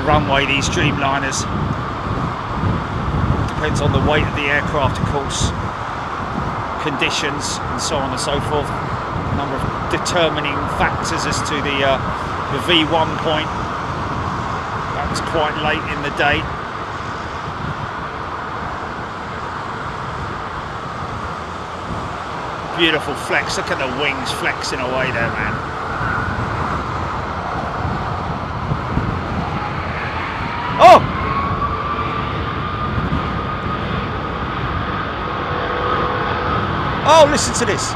S2: Runway, these Dreamliners. Depends on the weight of the aircraft, of course. conditions and so on and so forth. A number of determining factors as to the V1 point. That was quite late in the day. Beautiful flex. Look at the wings flexing away there, man. Oh! Oh, listen to this.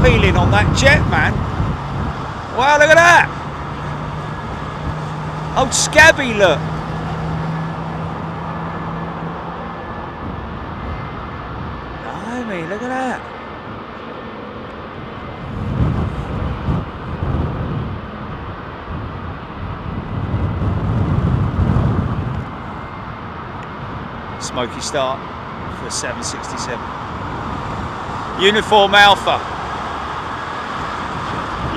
S2: Peeling on that jet, man. Wow, look at that. Old Scabby, look. Blimey, look at that. Smoky start for a 767. Uniform Alpha.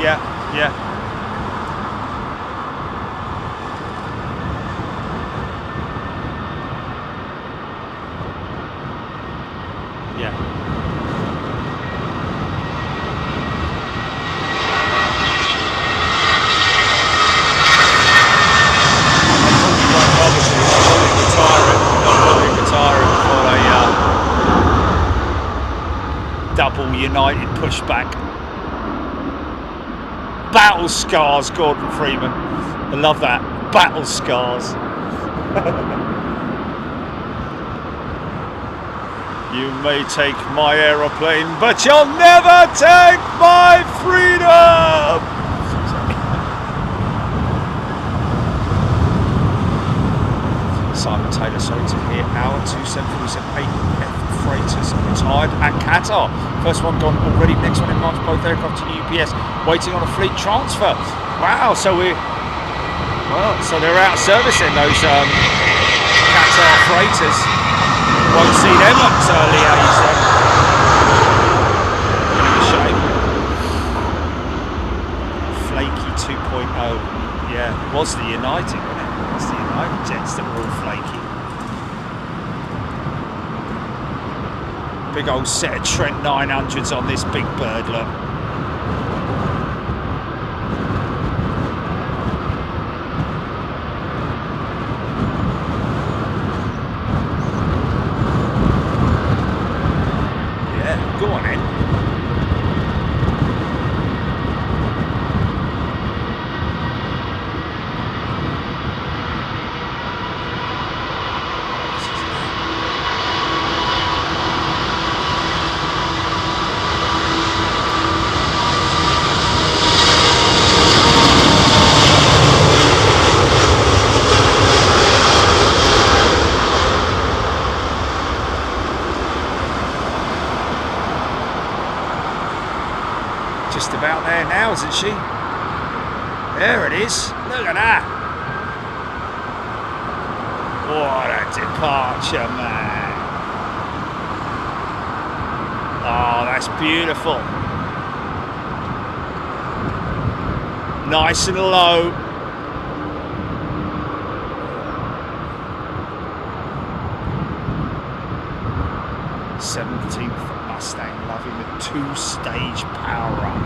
S2: Yeah. Double United pushback. Battle scars, Gordon Freeman. I love that. Battle scars. You may take my aeroplane, but you'll never take my freedom. Simon Taylor, sorry to hear our 27478F freighters retired at Qatar. First one gone already, next one in March, both aircraft to UPS, waiting on a fleet transfer. Wow, so they're out servicing those Qatar freighters. Won't see them at Liège then. Shame. Flaky 2.0. Yeah, it was the United, wasn't it? It was the United jets that were all flaky. Big old set of Trent 900s on this big bird, look. Yeah, go on in. Just about there now, isn't she? There it is. Look at that. What a departure, man. Oh, that's beautiful. Nice and low. 2-stage power up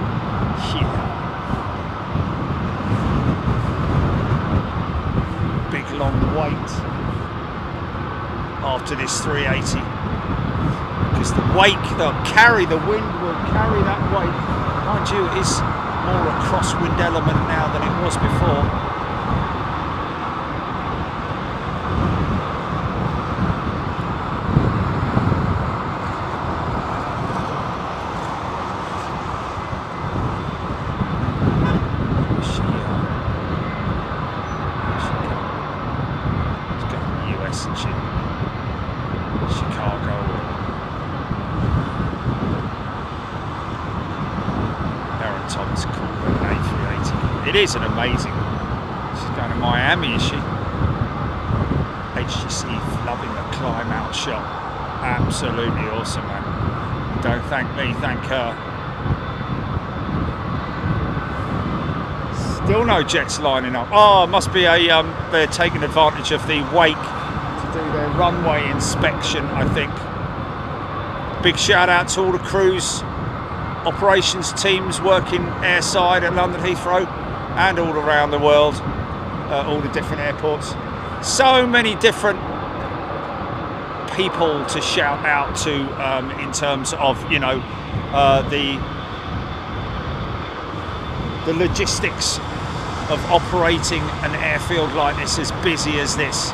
S2: here. Big long wait after this 380, because the wake, the wind will carry that wake. Mind you, it is more a crosswind element now than it was before. It is an amazing. She's going to Miami, is she? HGC loving the climb out shot. Absolutely awesome, man. Don't thank me, thank her. Still no jets lining up. Oh, it must be they're taking advantage of the wake to do their runway inspection, I think. Big shout out to all the crews, operations teams working airside at London Heathrow and all around the world, all the different airports. So many different people to shout out to in terms of, you know, the logistics of operating an airfield like this, as busy as this.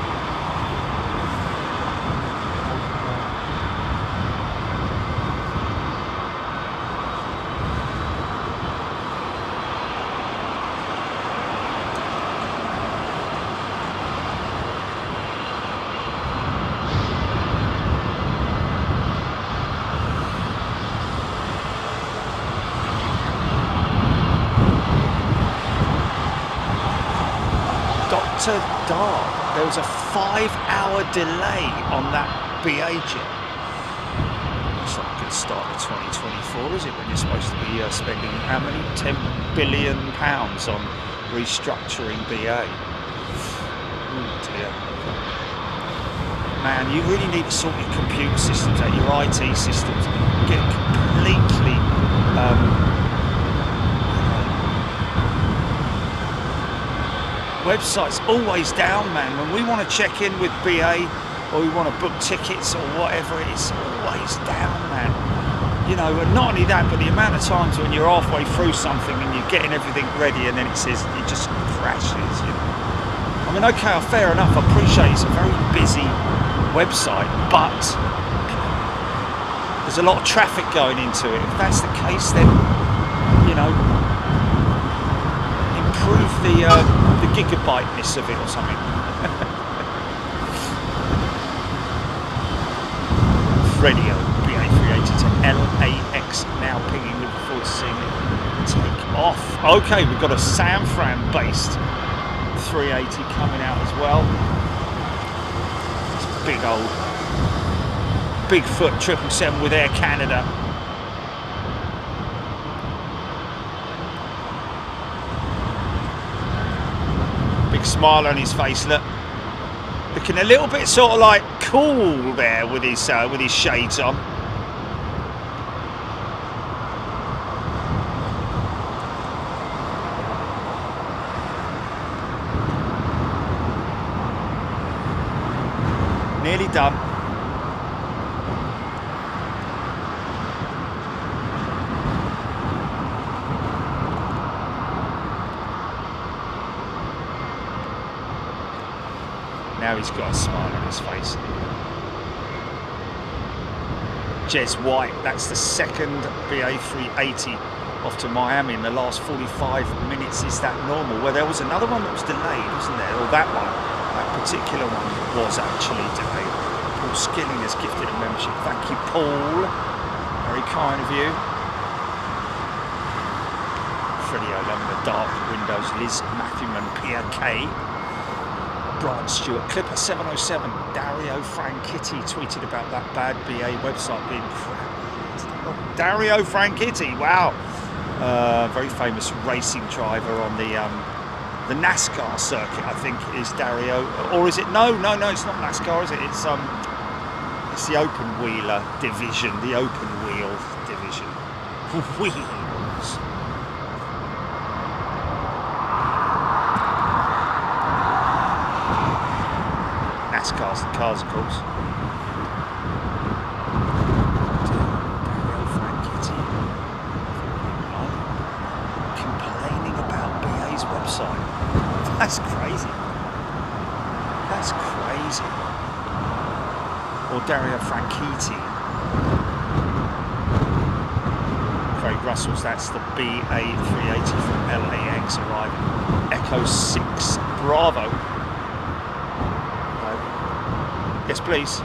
S2: Dark. There was a 5-hour delay on that BA jet. It's not a good start to 2024, is it, when you're supposed to be spending how many? £10 billion on restructuring BA. Oh dear. Man, you really need to sort your computer systems out, your IT systems, get completely website's always down, man. When we want to check in with BA or we want to book tickets or whatever, it's always down, man. You know, and not only that, but the amount of times when you're halfway through something and you're getting everything ready and then it says it just crashes, you know. I mean, okay, fair enough, I appreciate it's a very busy website, but there's a lot of traffic going into it. If that's the case, then, you know, improve the gigabyte-ness of it or something. Radio BA380 to LAX now pinging. Looking forward to seeing it take off. Okay, we've got a San Fran based 380 coming out as well. It's big old Bigfoot 777 with Air Canada. Smile on his face, look, looking a little bit sort of like cool there with his shades on. Nearly done. Now he's got a smile on his face. Jez White, that's the second BA380 off to Miami in the last 45 minutes. Is that normal? Well, there was another one that was delayed, wasn't there? Or that one, that particular one was actually delayed. Paul Skilling has gifted a membership. Thank you, Paul. Very kind of you. Freddie O'Lum, the dark windows. Liz Matthewman, Pia K. Brian Stewart, Clipper 707, Dario Franchitti tweeted about that bad BA website being cracked. Oh, Dario Franchitti, wow. Very famous racing driver on the NASCAR circuit, I think, is Dario. Or is it? No, it's not NASCAR, is it? It's the open wheeler division, the open wheel division. wheels. NASCAR's the cars, of course. Complaining about BA's website. That's crazy. That's crazy. Or Dario Franchitti. Craig Russell's, that's the BA380 from LAX arriving. Echo 6 Bravo. Yes, please.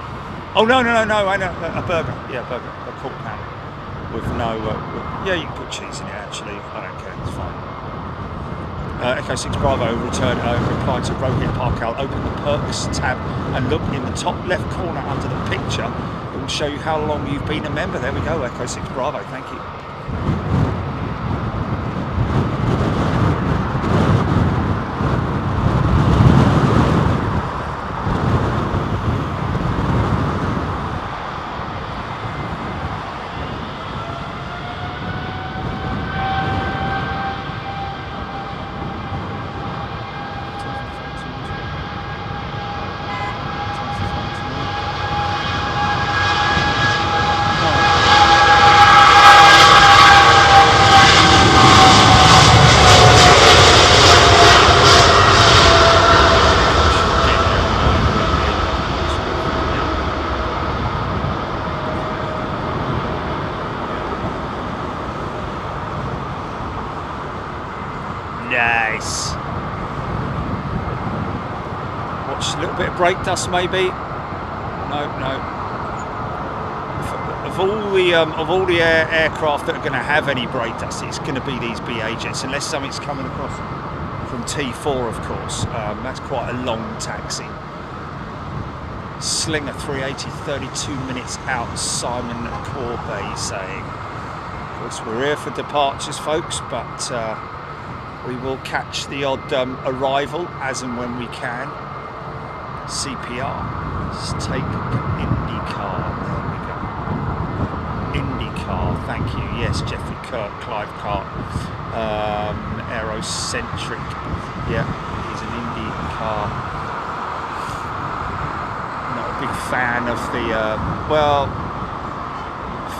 S2: Oh, no, I know, a burger. Yeah, a burger, a quarter pounder. With no, yeah, you can put cheese in it actually, I don't care, it's fine. Echo 6 Bravo replied to Rohit Parkal, open the perks tab and look in the top left corner under the picture. It will show you how long you've been a member. There we go, Echo 6 Bravo, thank you. Nice. Watch a little bit of brake dust, maybe. No. Of all the aircraft that are going to have any brake dust, it's going to be these BA jets, unless something's coming across from T4, of course. That's quite a long taxi. Slinger 380, 32 minutes out. Simon Corbet saying, of course, we're here for departures, folks, but we will catch the odd arrival as and when we can. CPR. Let's take IndyCar. There we go. IndyCar, thank you. Yes, Jeffrey Kirk, Clive Cart. Aerocentric. Yeah, he's an IndyCar. Not a big fan of the,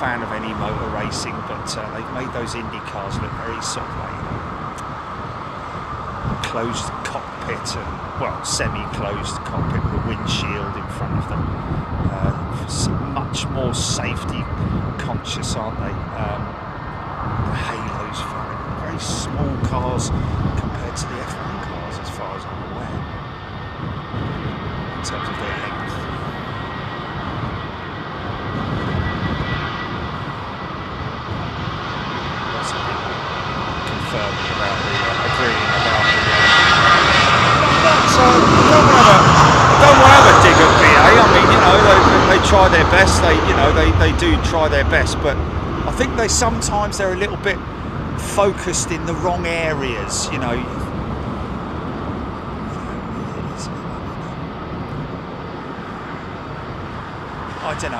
S2: fan of any motor racing, but they've made those IndyCars look very sort of like, closed cockpit and, well, semi-closed cockpit with a windshield in front of them. Much more safety conscious, aren't they? The Halo's very small cars compared to the F1 cars, as far as I'm aware, in terms of their length. Confirming about the agreeing about the. I don't want to have a dig at BA. I mean, you know, they try their best. They do try their best, but I think sometimes they're a little bit focused in the wrong areas. You know. I don't know.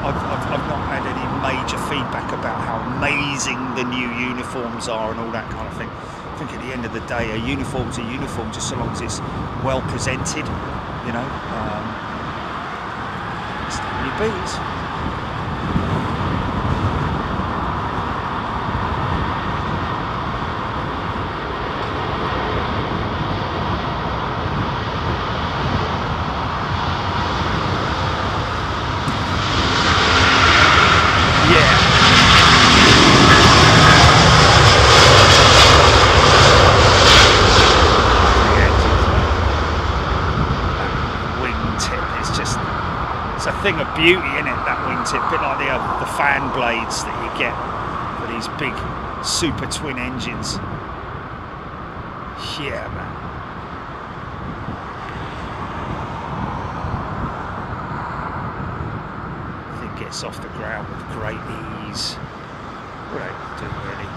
S2: I've not had any major feedback about how amazing the new uniforms are and all that kind of thing. I think at the end of the day, a uniform's a uniform, just so long as it's well presented. You know, it's WBs. Thing of beauty in it, that wingtip, a bit like the fan blades that you get for these big super twin engines. Yeah, man. Thing gets off the ground with great ease. What do they do, really?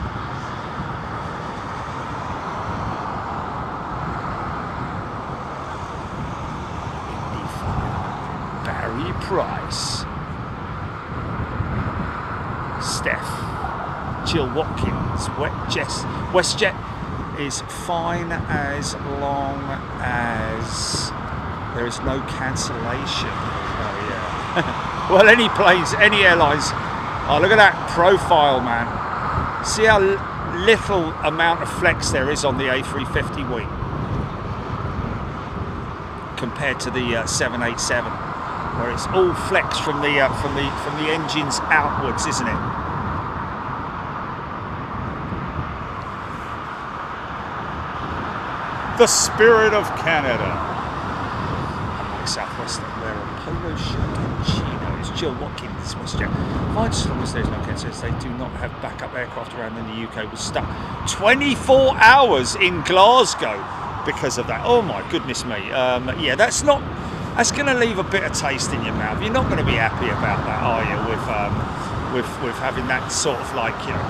S2: Price. Steph. Jill Watkins. WestJet is fine as long as there is no cancellation. Oh yeah. Well, any planes, any airlines. Oh, look at that profile, man. See how little amount of flex there is on the A350 wing compared to the 787, where it's all flex from the engines outwards, isn't it? The spirit of Canada. Unlike Southwest, they wear a polo shirt and chinos. Jill Watkins, WestJet. Fine, as long as there's no cancellation, they do not have backup aircraft around in the UK. Was stuck 24 hours in Glasgow because of that. Oh my goodness me. Yeah, that's going to leave a bitter taste in your mouth. You're not going to be happy about that, are you? With having that sort of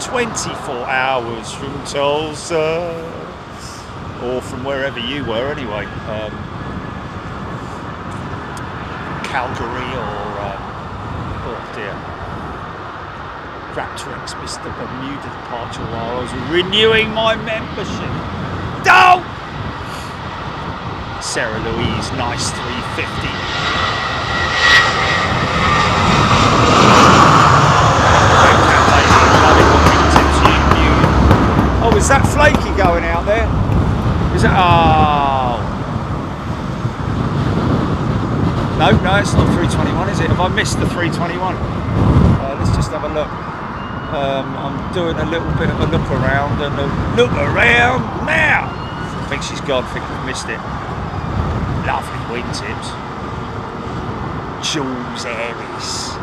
S2: 24 hours from Tulsa. Or from wherever you were anyway, Calgary oh dear, Raptorx missed the Bermuda departure while I was renewing my membership. No! Sarah Louise, nice 350. Oh, is that Flaky going out there? Is it? Oh. No, it's not 321, is it? Have I missed the 321? Let's just have a look. I'm doing a little bit of a look around and a look around now. I think she's gone. I think I've missed it. Lovely wingtips. Jules Aries.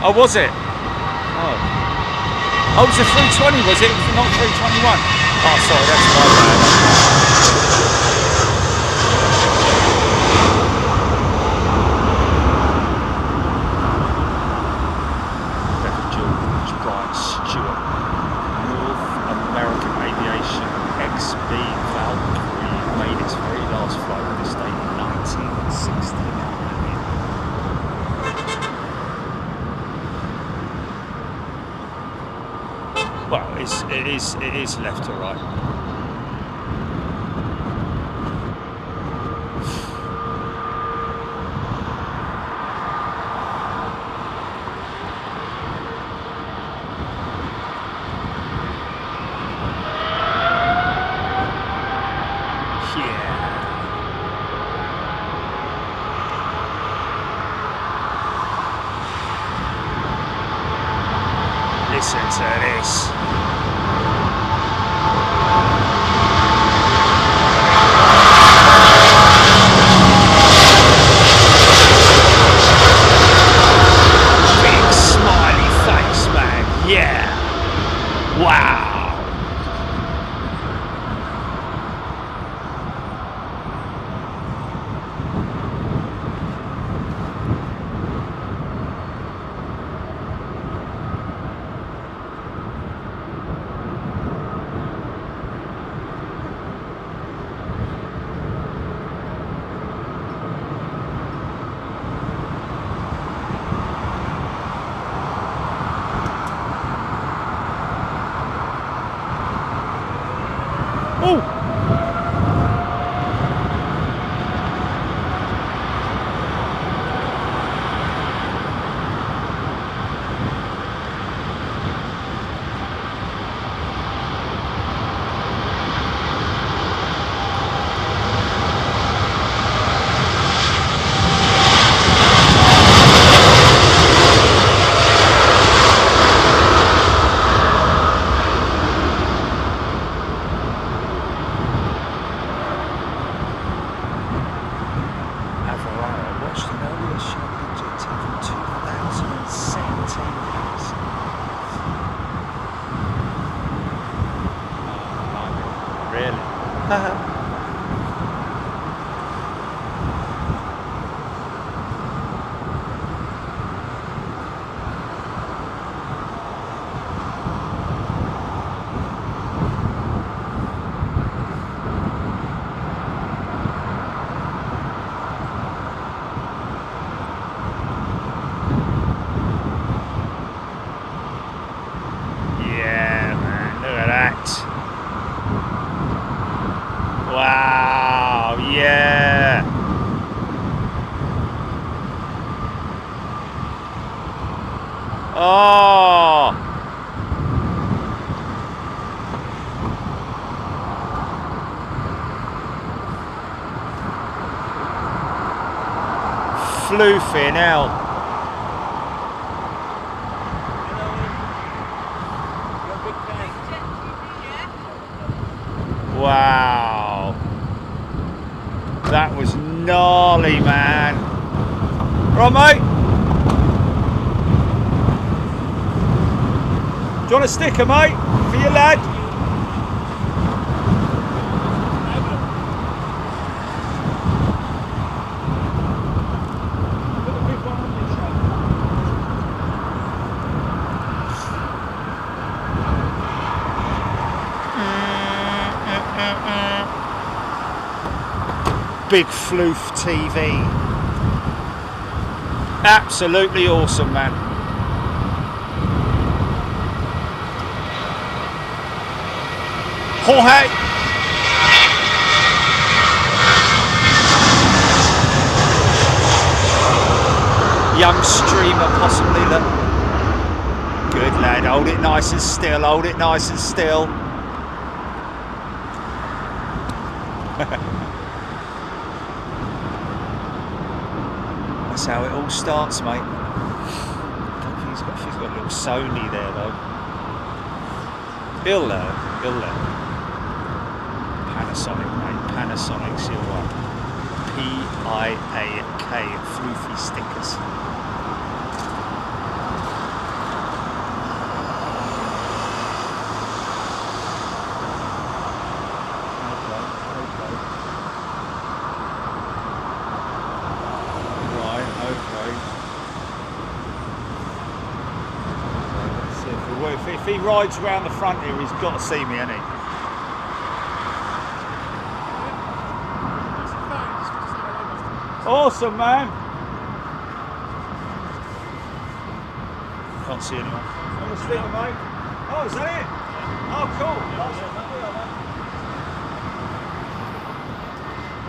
S2: Oh, was it? Oh, it was a 320, was it? It was not 321. Oh, sorry, that's my bad. Reverend George Brian Stewart, North American Aviation XB Valkyrie, made its very last flight on this date in 1969. Well, it is left to right. Listen to this. Big smiley face, man. Yeah. Wow. Oh. Floofing hell. Wow. That was gnarly, man. Right, mate? Do you want a sticker, mate? For your lad? Big floof TV. Absolutely awesome, man. Jorge. Young streamer, possibly. Look. Good lad. Hold it nice and still. Hold it nice and still. That's how it all starts, mate. She's got a little Sony there, though. He'll learn. He'll learn. Panasonic, mate. Panasonic silver. P-I-A-K. Floofy stickers. If he rides around the front here, he's got to see me, hasn't he? Awesome, man. Can't see anyone. On the sticker, mate. Oh, is that it? Oh, cool. Oh,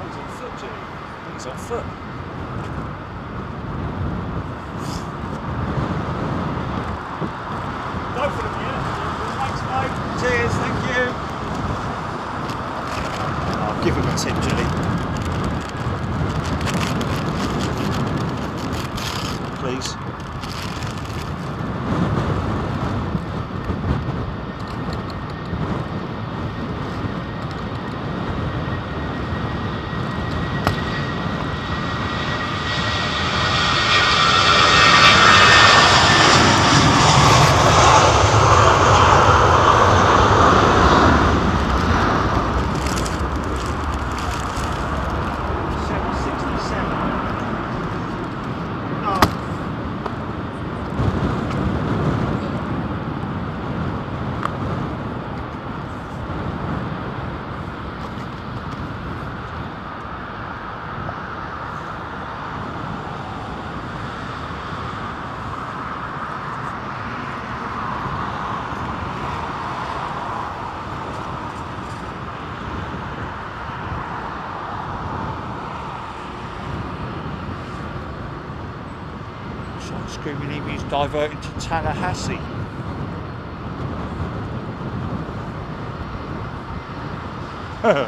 S2: he's on foot, Jimmy. I think he's on foot. Go for them, yeah? Thanks, mate. Cheers, thank you. I'll give him a tip, Jilly. Please. Screaming he's diverting to Tallahassee. Wow.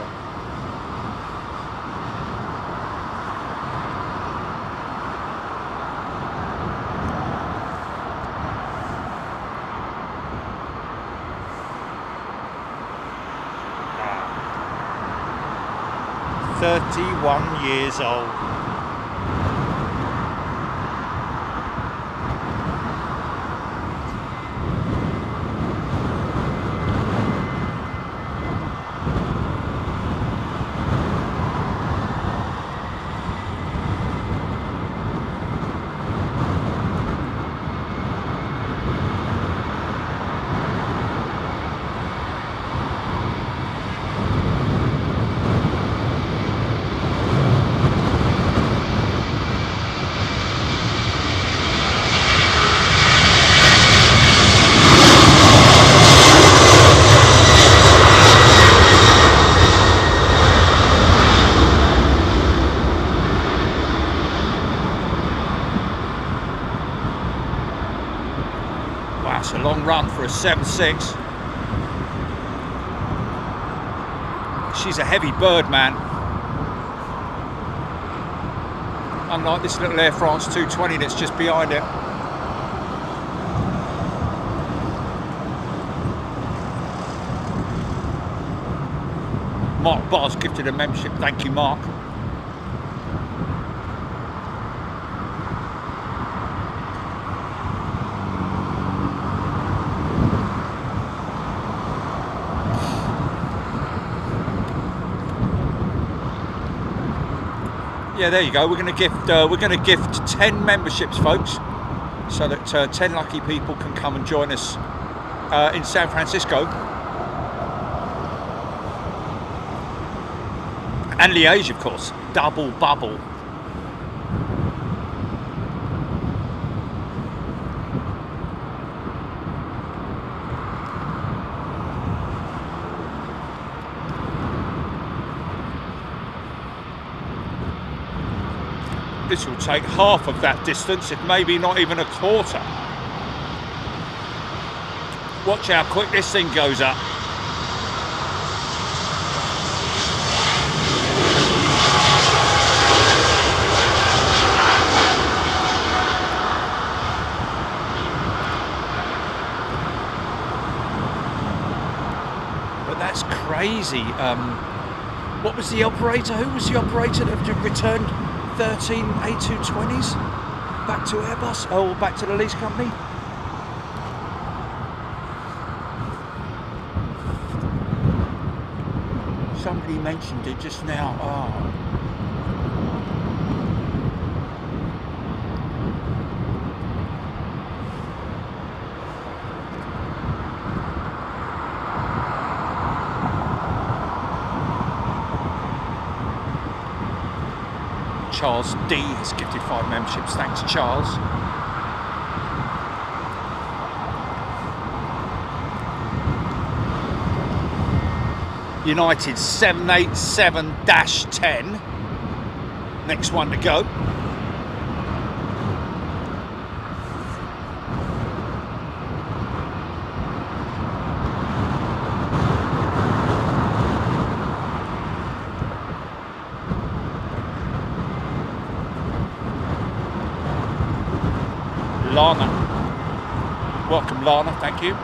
S2: 31 years old. That's a long run for a 7.6. She's a heavy bird, man. Unlike this little Air France 220 that's just behind it. Mark Bar's gifted a membership. Thank you, Mark. Yeah, there you go. We're going to gift 10 memberships, folks, so that 10 lucky people can come and join us in San Francisco and Liège, of course. Double bubble. This will take half of that distance, if maybe not even a quarter. Watch how quick this thing goes up. But that's crazy. What was the operator? Who was the operator that returned 13 A220s back to Airbus, or back to the lease company? Somebody mentioned it just now. Oh. Charles D has gifted 5 memberships. Thanks, Charles. United 787-10. Next one to go. Lana. Welcome, Lana. Thank you.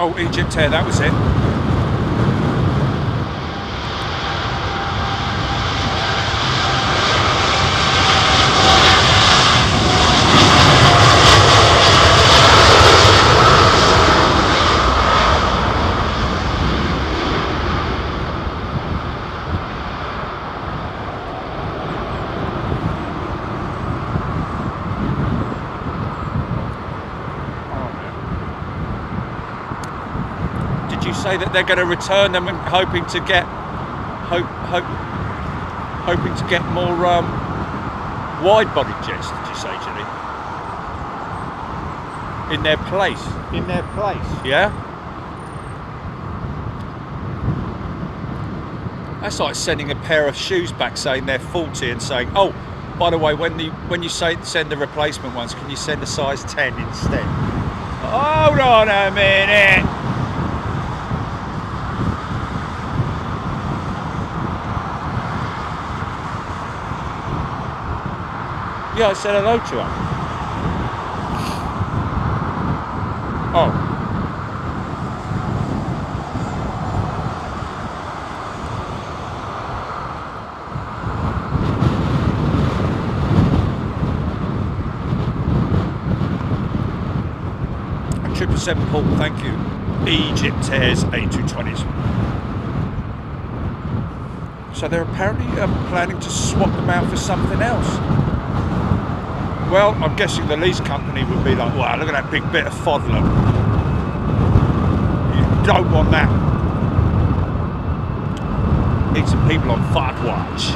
S2: Oh, Egypt Air, that was it. Say that they're going to return them and hoping to get more wide-body jets. Did you say, Jenny? In their place. In their place. Yeah. That's like sending a pair of shoes back, saying they're faulty, and saying, "Oh, by the way, when you send the replacement ones, can you send a size 10 instead?" Hold on a minute. Yeah, I said hello to her. Oh. A 777 Paul, thank you. Egypt Airs A220s. So they're apparently planning to swap them out for something else. Well, I'm guessing the lease company would be like, wow, look at that big bit of fodder. You don't want that. Need some people on fire watch.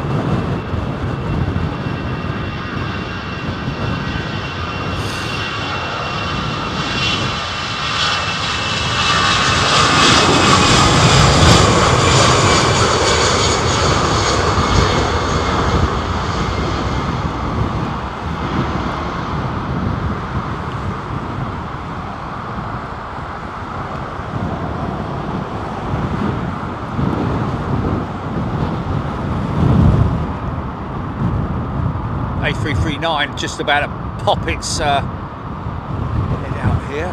S2: A339 just about to pop its head out here.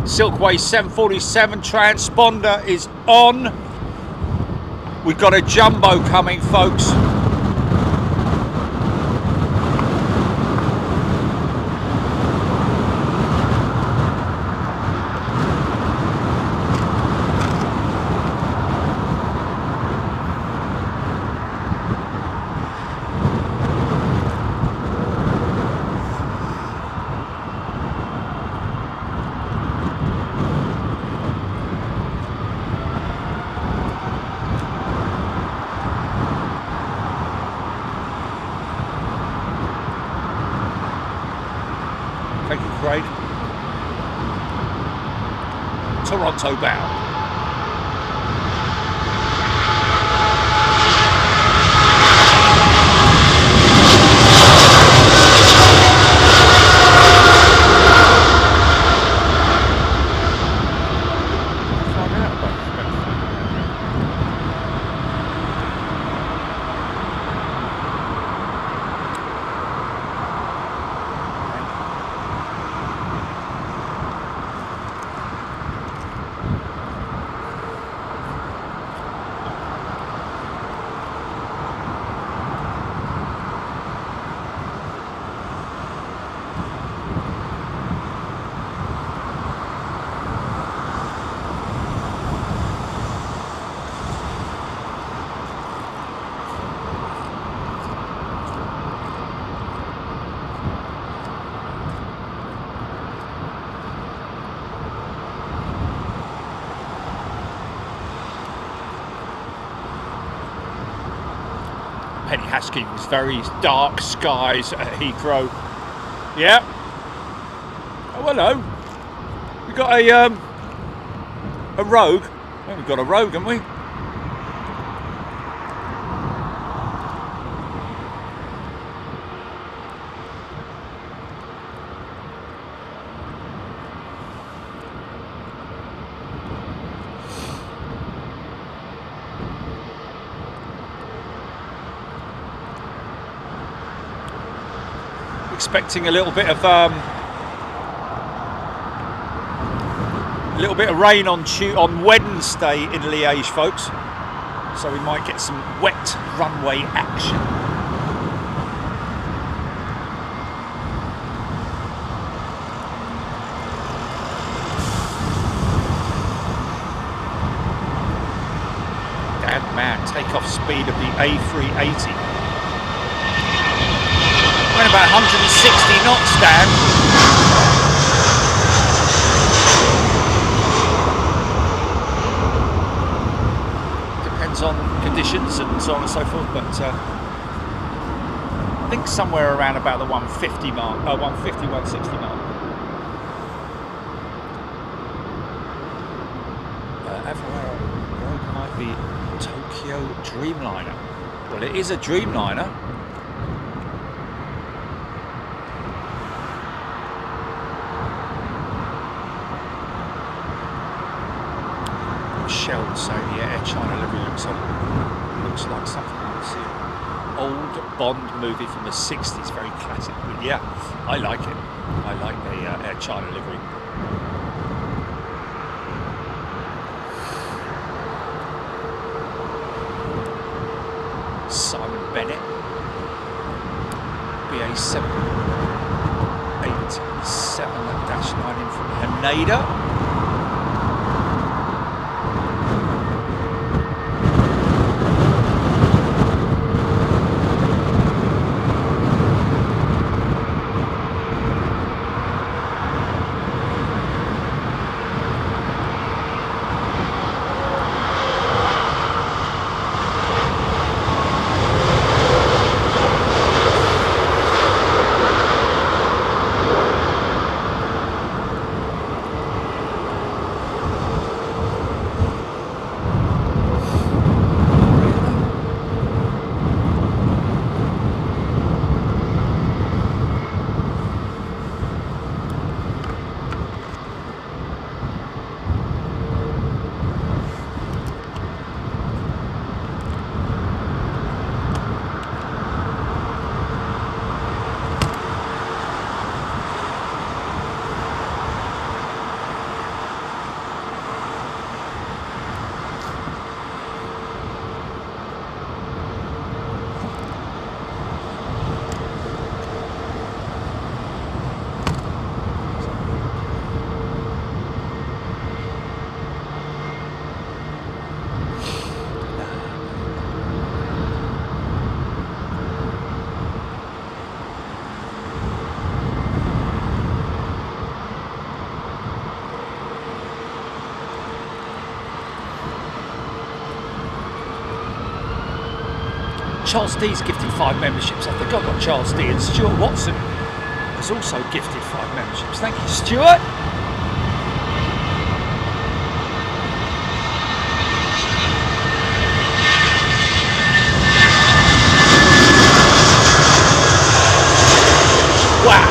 S2: Silkway 747 transponder is on. We've got a jumbo coming, folks. Thank you, Craig. Toronto bound. Penny Haskins, very dark skies at Heathrow. Yeah. Oh, hello. We got a rogue. Well, we've got a rogue, haven't we? Expecting a little bit of rain on Wednesday in Liège, folks. So we might get some wet runway action. Damn man, takeoff speed of the A380. Went about 160 knots, Dan. Depends on conditions and so on and so forth, but I think somewhere around about the 150 mark, 150, 160 mark. Everywhere rogue might be Tokyo Dreamliner. Well, it is a Dreamliner. Shell saying the Air China livery looks like something you would see an old Bond movie from the 60s, very classic. But yeah, I like it. I like the Air China livery. Simon Bennett, BA 787-9 in from Haneda. Charles D's gifted 5 memberships. I think I've got Charles D, and Stuart Watson has also gifted 5 memberships. Thank you, Stuart. Wow.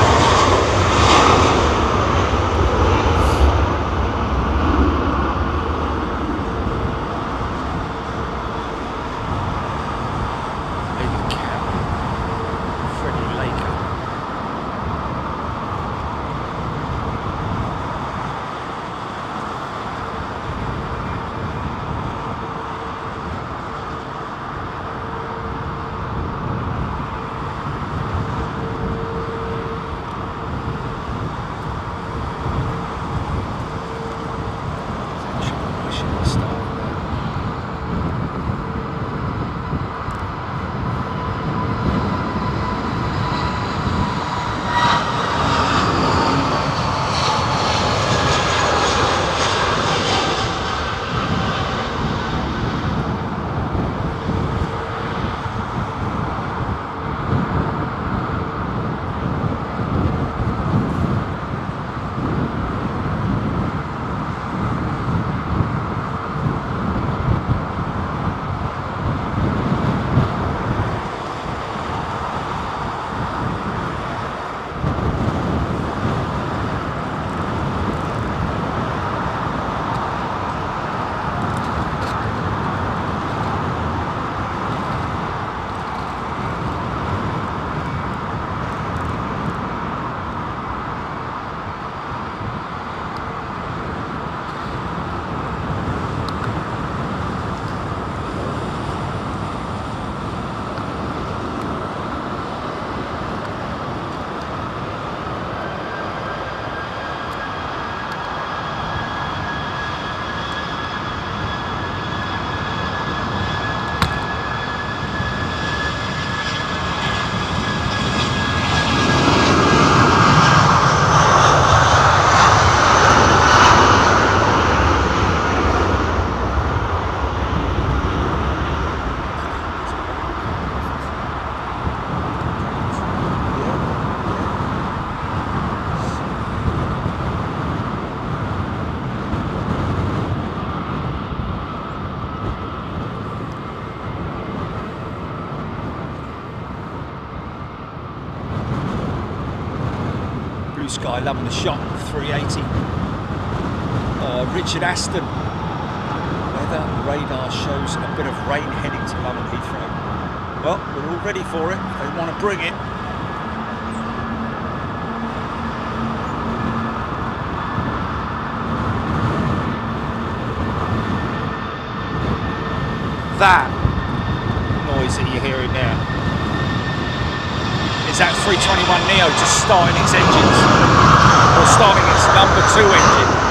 S2: Sky, loving the shot, 380. Richard Aston. Weather radar shows a bit of rain heading to London Heathrow. Well, we're all ready for it. They want to bring it. That noise that you're hearing now is that 321neo just starting its engines, or starting its number 2 engine.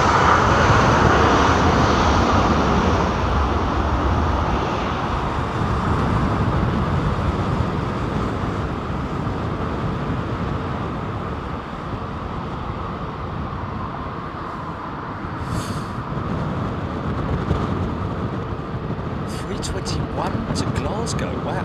S2: To Glasgow, wow.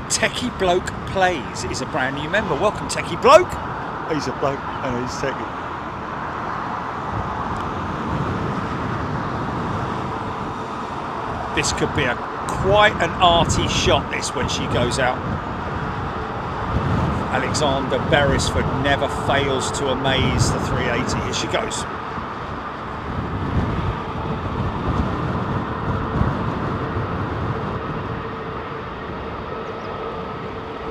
S2: Techie Bloke Plays is a brand new member. Welcome, Techie Bloke. He's a bloke and he's techie. This could be quite an arty shot, this, when she goes out. Alexander Beresford never fails to amaze the 380. Here she goes.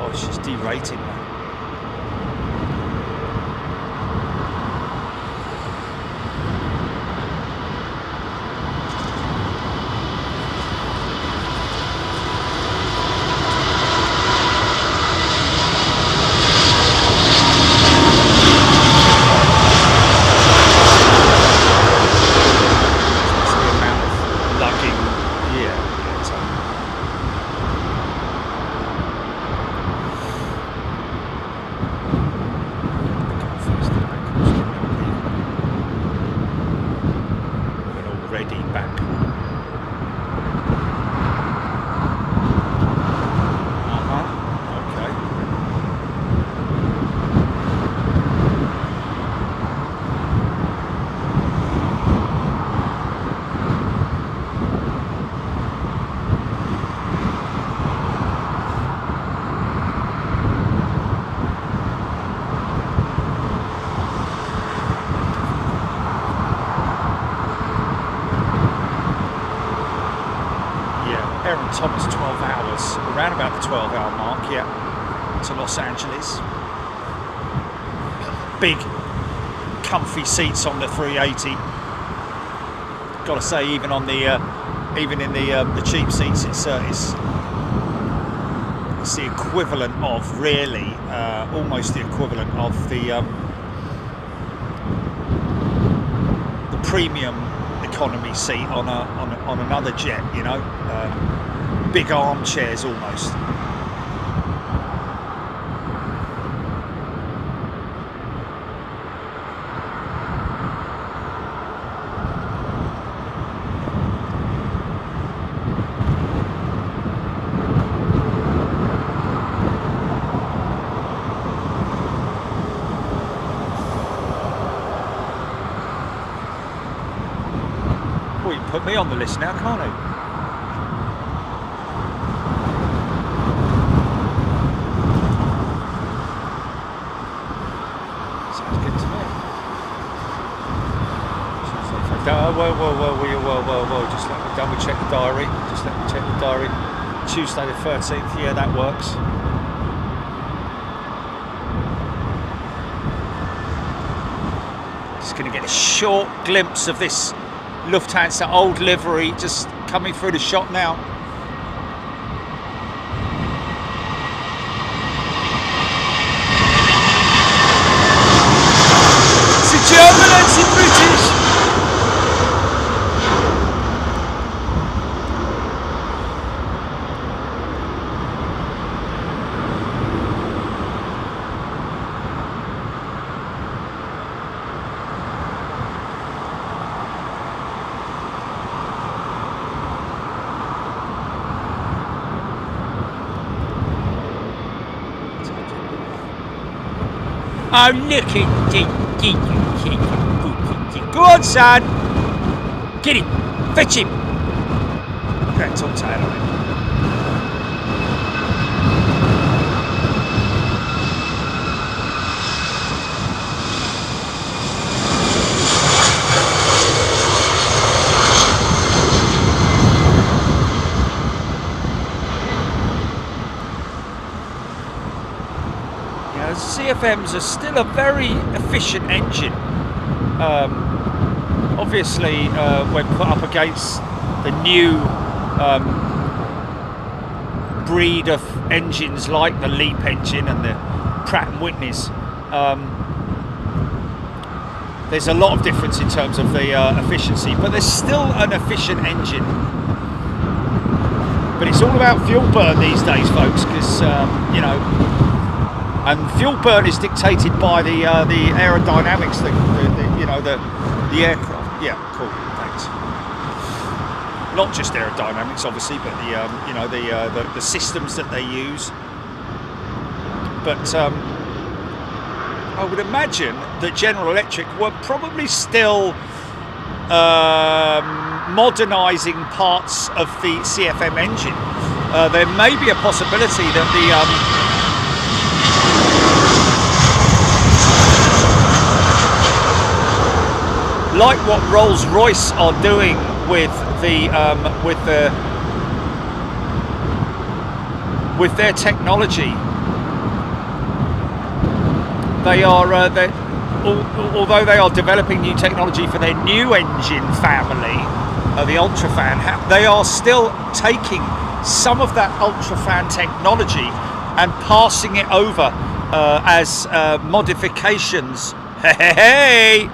S2: Oh, it's just derated, man. Thomas 12 hours, around about the 12-hour mark, yeah, to Los Angeles. Big, comfy seats on the 380. Got to say, even on the, even in the cheap seats, it's the equivalent of really, almost the equivalent of the premium economy seat on another jet, you know. Big armchairs almost. Well, you can put me on the list now, can't you? Whoa, just let me double check the diary. Just let me check the diary. Tuesday the 13th, yeah, that works. Just going to get a short glimpse of this Lufthansa old livery just coming through the shot now. It's a German and it's a British. Oh, look at you. Go on, son. Get him. Fetch him. Okay, talk to Airline. CFMs are still a very efficient engine. Obviously, when put up against the new breed of engines like the LEAP engine and the Pratt & Whitneys, there's a lot of difference in terms of the efficiency, but there's still an efficient engine. But it's all about fuel burn these days, folks, because you know. And fuel burn is dictated by the aerodynamics, the aircraft. Yeah, cool. Thanks. Not just aerodynamics, obviously, but the systems that they use. But I would imagine that General Electric were probably still modernising parts of the CFM engine. There may be a possibility that like what Rolls-Royce are doing with their technology, They are, although they are developing new technology for their new engine family, the Ultrafan, they are still taking some of that Ultrafan technology and passing it over as modifications. Hey!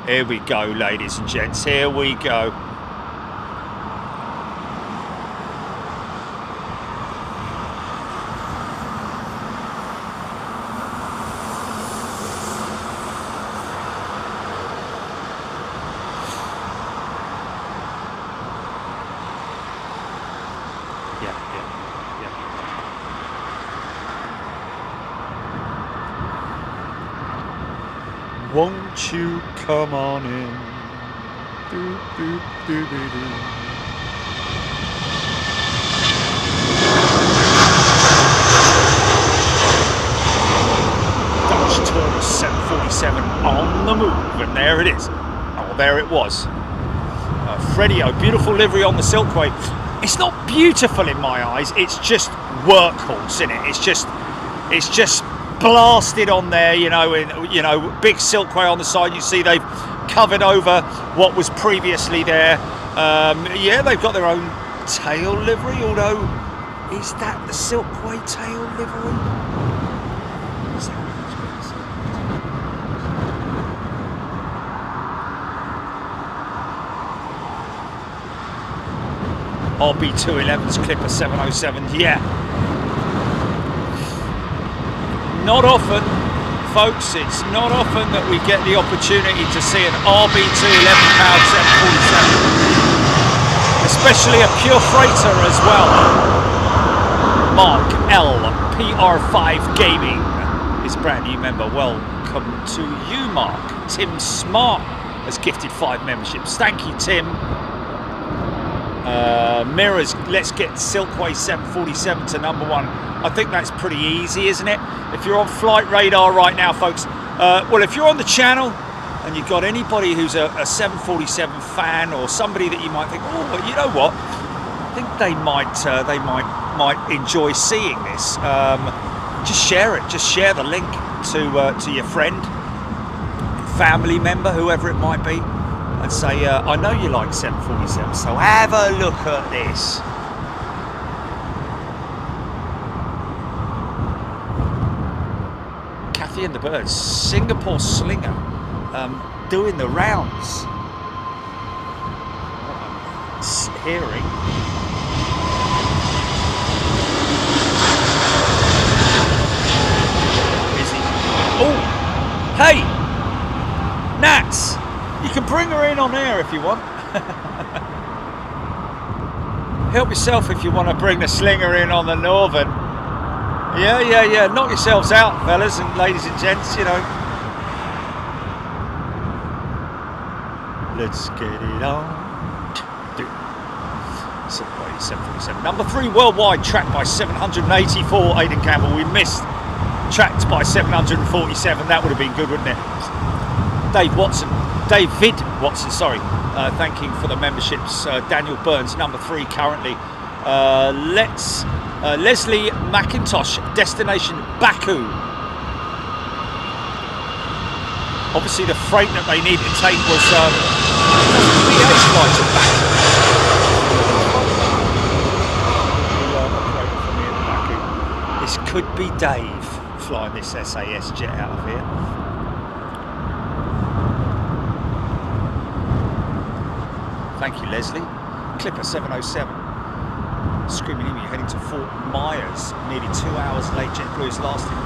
S2: Here we go, ladies and gents. Here we go. Won't you come on in? Doop, doop, doop, doop, doop. Dutch Taurus 747 on the move, and there it is. Oh, there it was. Freddie-O, beautiful livery on the Silkway. It's not beautiful in my eyes. It's just workhorse, isn't it? It's just blasted on there, you know, big Silkway on the side. You see they've covered over what was previously there. Yeah, they've got their own tail livery, although is that the Silkway tail livery? RB211's Clipper 707, yeah. Not often, folks, it's not often that we get the opportunity to see an RB211 powered 747, especially a pure freighter as well. Mark L, PR5 Gaming is brand new member. Welcome to you, Mark. Tim Smart has gifted 5 memberships. Thank you, Tim. Mirrors, let's get Silkway 747 to #1. I think that's pretty easy, isn't it? If you're on Flight Radar right now, folks, well, if you're on the channel and you've got anybody who's a 747 fan or somebody that you might think, oh, you know what, I think they might enjoy seeing this. Just share it. Just share the link to your friend, family member, whoever it might be, and say, I know you like 747, so have a look at this. Kathy and the Birds, Singapore Slinger, doing the rounds. Hearing. Busy. Oh, hey, Nats, you can bring her in on air if you want. Help yourself if you want to bring the Slinger in on the Northern. Yeah. Knock yourselves out, fellas and ladies and gents, you know. Let's get it on. 747. Number 3 worldwide, tracked by 784. Aidan Campbell, we missed tracked by 747. That would have been good, wouldn't it? David Watson, sorry. Thanking for the memberships. Daniel Burns, number 3 currently. Leslie McIntosh, destination Baku. Obviously the freight that they needed to take was BA flight to Baku. This could be Dave flying this SAS jet out of here. Thank you, Leslie. Clipper 707. Screaming Emu heading to Fort Myers. Nearly 2 hours late. JetBlue is lasting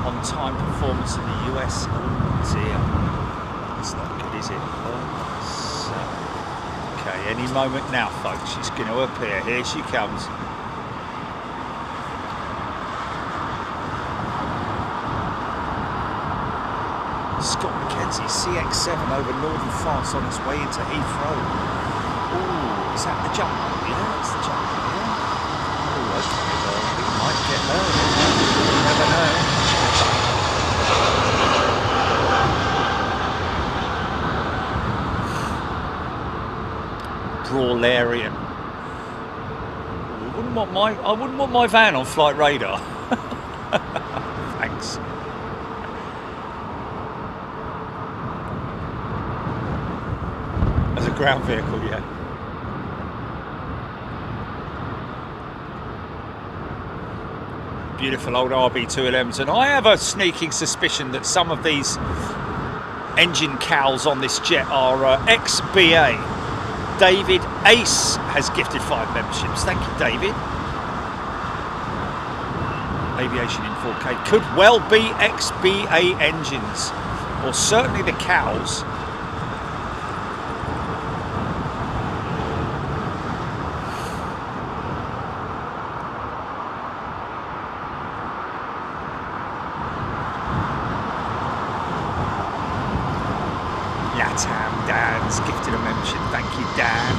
S2: on-time performance in the US. Oh dear. It's not good, is it? Okay, any moment now, folks. She's going to appear. Here she comes. Scott McKenzie, CX-7 over northern France on its way into Heathrow. Ooh, is that the jump? Yeah, it's the jump. Yeah. Oh, okay, well, we might get there. You never know. Brawlarian. I wouldn't want my van on Flight Radar. thanks. As a ground vehicle, yeah. Beautiful old RB211s, and I have a sneaking suspicion that some of these engine cowls on this jet are ex-BA. David Ace has gifted 5 memberships. Thank you, David. Aviation in 4K could well be ex-BA engines, or certainly the cowls. Dan's gifted a membership. Thank you, Dan.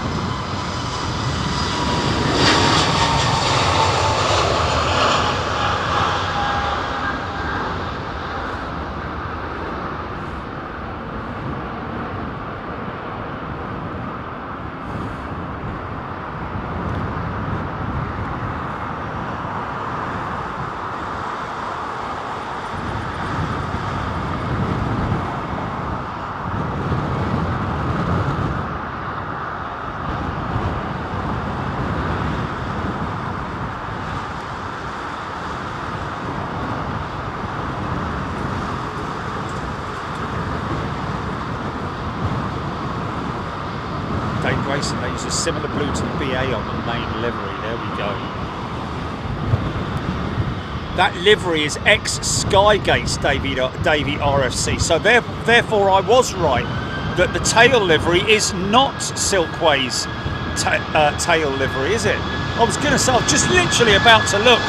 S2: And they use a similar blue to the BA on the main livery. There we go. That livery is ex-Skygate's Davy RFC. So therefore I was right that the tail livery is not Silkway's tail livery, is it? I was going to say, I was just literally about to look,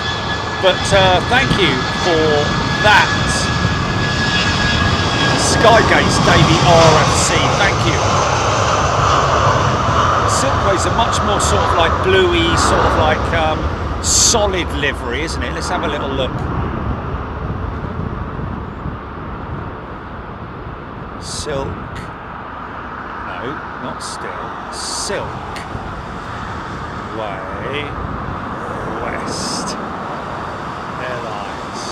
S2: but thank you for that. Skygate's Davy RFC, thank you. Silkway's a much more sort of like bluey, sort of like solid livery, isn't it? Let's have a little look. Silk. No, not still. Silk. Way. West. Airlines.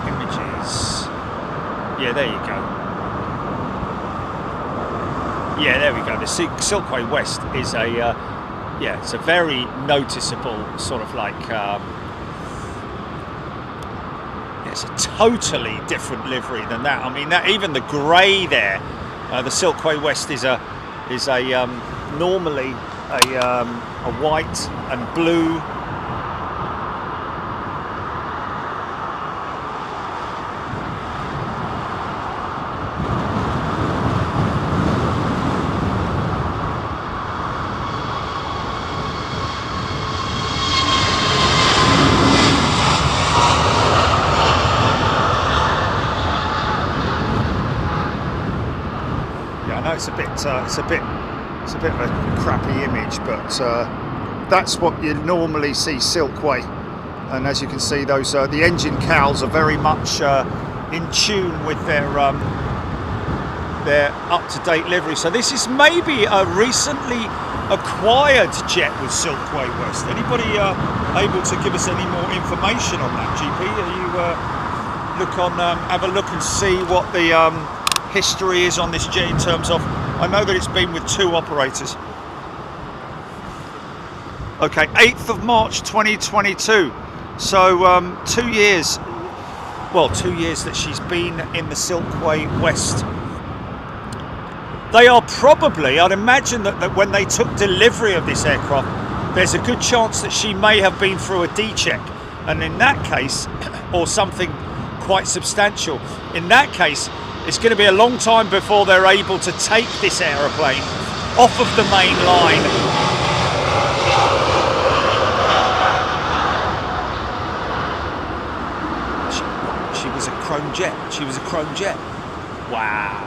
S2: Images. Yeah, there you go. Yeah, there we go. The Silkway West is a, yeah, it's a very noticeable sort of like, it's a totally different livery than that. I mean, that even the grey there, the Silkway West is a normally a white and blue. It's a bit of a crappy image, but that's what you normally see Silkway. And as you can see, those the engine cowls are very much in tune with their up-to-date livery. So this is maybe a recently acquired jet with Silkway West. Anybody able to give us any more information on that, GP? Have a look and see what the history is on this jet in terms of. I know that it's been with 2 operators. Okay, 8th of March 2022. So 2 years. Well, 2 years that she's been in the Silkway West. They are probably, I'd imagine that when they took delivery of this aircraft, there's a good chance that she may have been through a D-check. And in that case, or something quite substantial, in that case, it's going to be a long time before they're able to take this aeroplane off of the main line. She was a chrome jet. She was a chrome jet. Wow.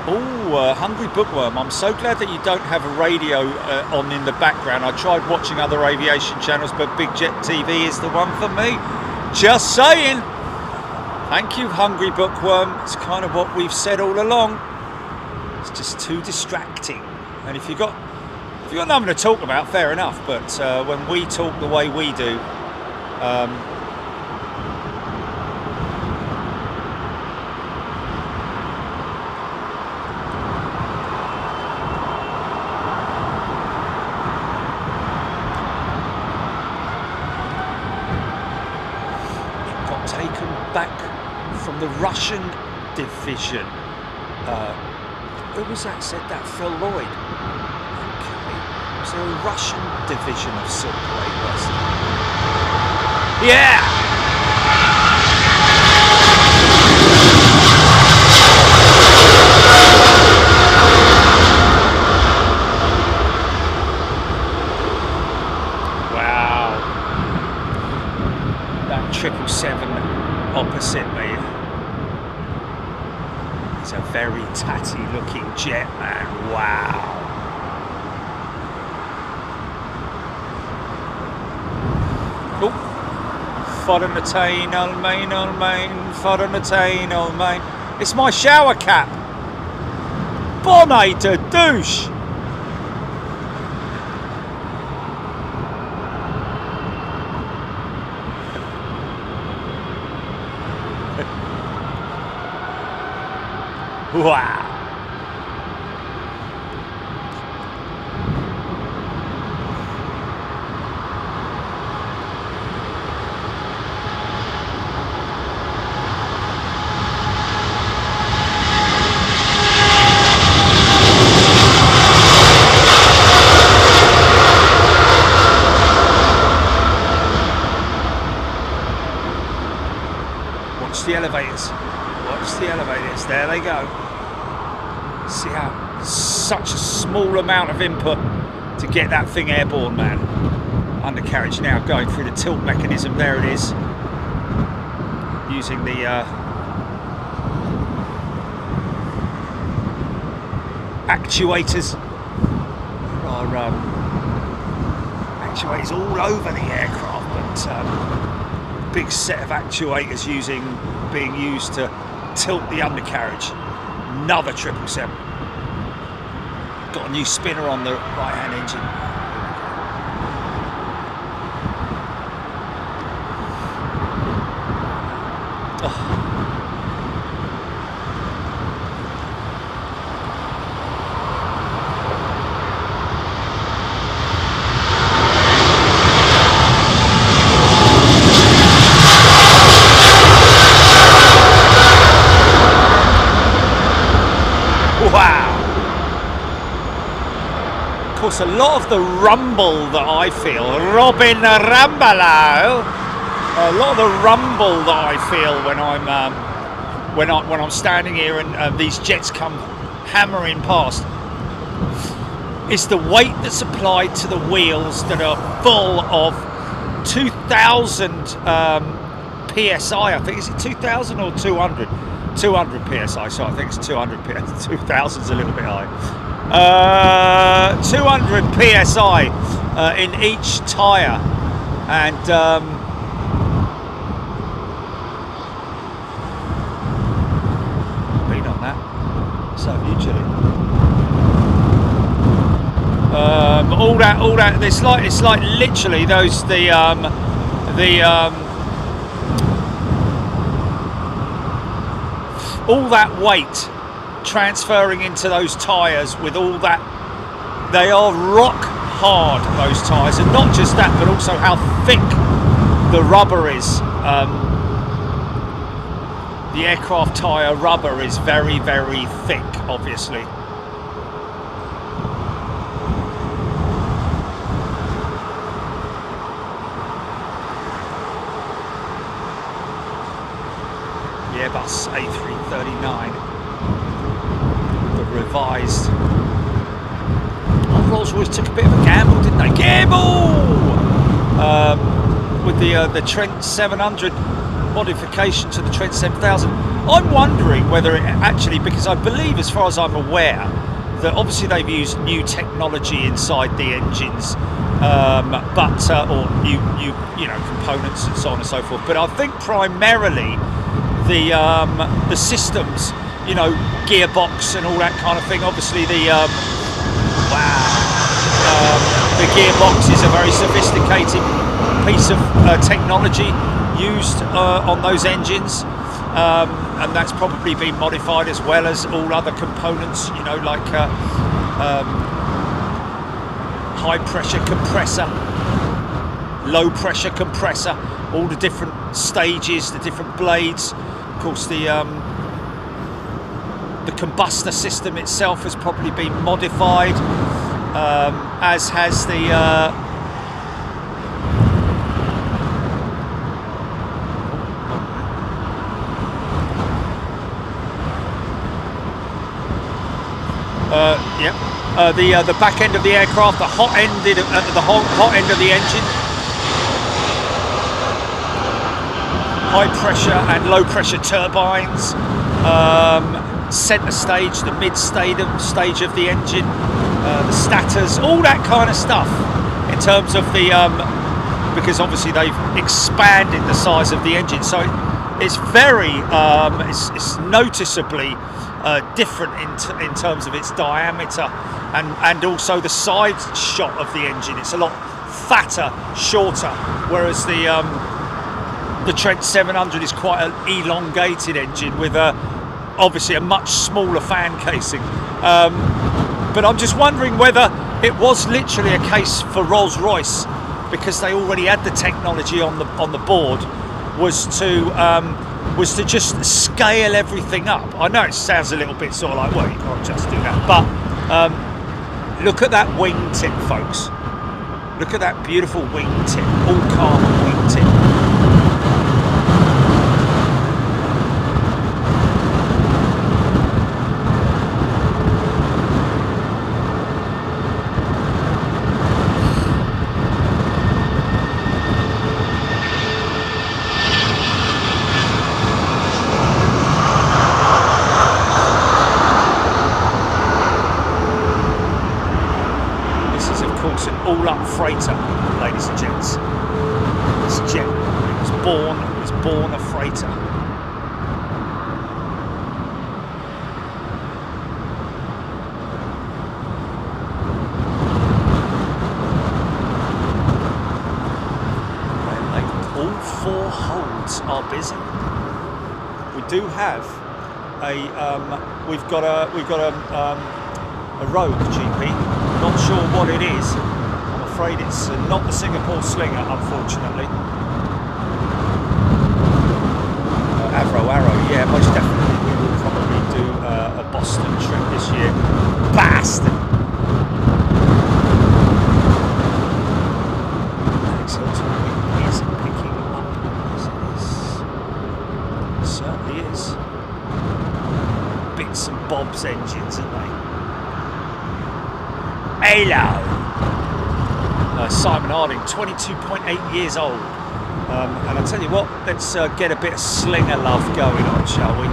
S2: Oh, Hungry Bookworm. I'm so glad that you don't have a radio on in the background. I tried watching other aviation channels, but Big Jet TV is the one for me. Just saying. Thank you, Hungry Bookworm. It's kind of what we've said all along. It's just too distracting. And if you've got nothing to talk about, fair enough. But when we talk the way we do, Got taken back from the Russian division. Who was that said that? Phil Lloyd. Okay. Was there a Russian division of Silkway West? Yeah! Wow. That 777 opposite me. It's a very tatty looking jet, man. Wow. Oh, Foreign old main, foreign old main. It's my shower cap. Bonnet de douche. Wow. Watch the elevators. Watch the elevators. There they go. See how such a small amount of input to get that thing airborne, man. Undercarriage now going through the tilt mechanism. There it is. Using the actuators. Actuators all over the aircraft, but big set of actuators being used to tilt the undercarriage. Another 777. Got a new spinner on the right-hand engine. Oh. Wow. Of course, a lot of the rumble that I feel, Robin Rambalo, a lot of the rumble that I feel when I'm standing here and these jets come hammering past, is the weight that's applied to the wheels that are full of 2,000 psi. I think, is it 2,000 or 200? 200 psi, so I think it's 200 psi. 2,000's a little bit high. 200 psi in each tyre, and been on that. So usually, all that. It's like literally those all that weight transferring into those tyres with all that. They are rock hard, those tyres, and not just that, but also how thick the rubber is. The aircraft tyre rubber is very, very thick, obviously. The Airbus A339, the revised. Rolls-Royce took a bit of a gamble, didn't they? Gamble! With the Trent 700 modification to the Trent 7000. I'm wondering whether it actually, because I believe, as far as I'm aware, that obviously they've used new technology inside the engines, or new components and so on and so forth. But I think primarily the systems, gearbox and all that kind of thing. Obviously the gearbox is a very sophisticated piece of technology used on those engines, and that's probably been modified as well as all other components, you know, like high pressure compressor, low pressure compressor, all the different stages, the different blades. Of course, the combustor system itself has probably been modified, as has the the back end of the aircraft, the hot end of the engine, high pressure and low pressure turbines, center stage, the mid stage of the engine, the stators, all that kind of stuff. In terms of the because obviously they've expanded the size of the engine, so it's very it's noticeably different in terms of its diameter and also the side shot of the engine. It's a lot fatter, shorter, whereas the Trent 700 is quite an elongated engine with obviously a much smaller fan casing. But I'm just wondering whether it was literally a case for Rolls-Royce, because they already had the technology on the board, was to just scale everything up. I know it sounds a little bit sort of like, well, you can't just do that, but look at that wingtip, folks. Look at that beautiful wingtip, all carbon wingtip. All-up freighter, ladies and gents. This jet was born a freighter. All four holds are busy. We do have we've got a Rogue GP. Not sure what it is. I'm afraid it's not the Singapore Slinger, unfortunately. Avro Arrow, yeah, most definitely. We will probably do a Boston trip this year. Bastard! Excellent. Is picking up. Yes, it certainly is. Bits and bobs engines, aren't they? Hello! Simon Harding, 22.8 years old. And I'll tell you what, let's get a bit of Slinger love going on, shall we?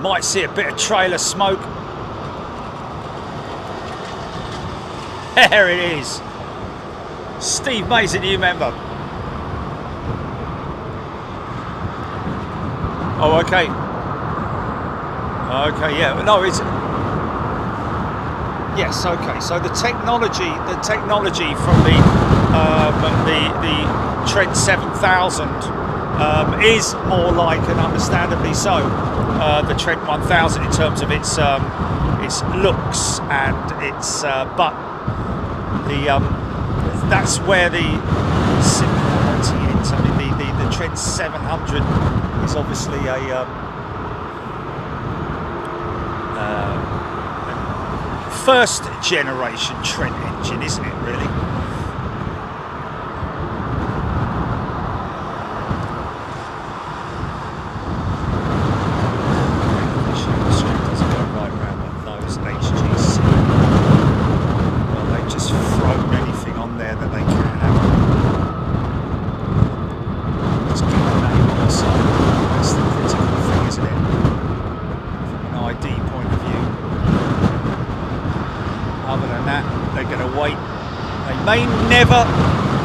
S2: Might see a bit of trailer smoke. There it is. Steve May's a new member. Oh, okay. Okay, yeah. No, it's... Yes, okay. So the technology from the Trent 7000 is more like, and understandably so, the Trent 1000 in terms of its looks and its but the that's where the similarity ends. I mean, the Trent 700 is obviously a first generation Trent engine, isn't it, really?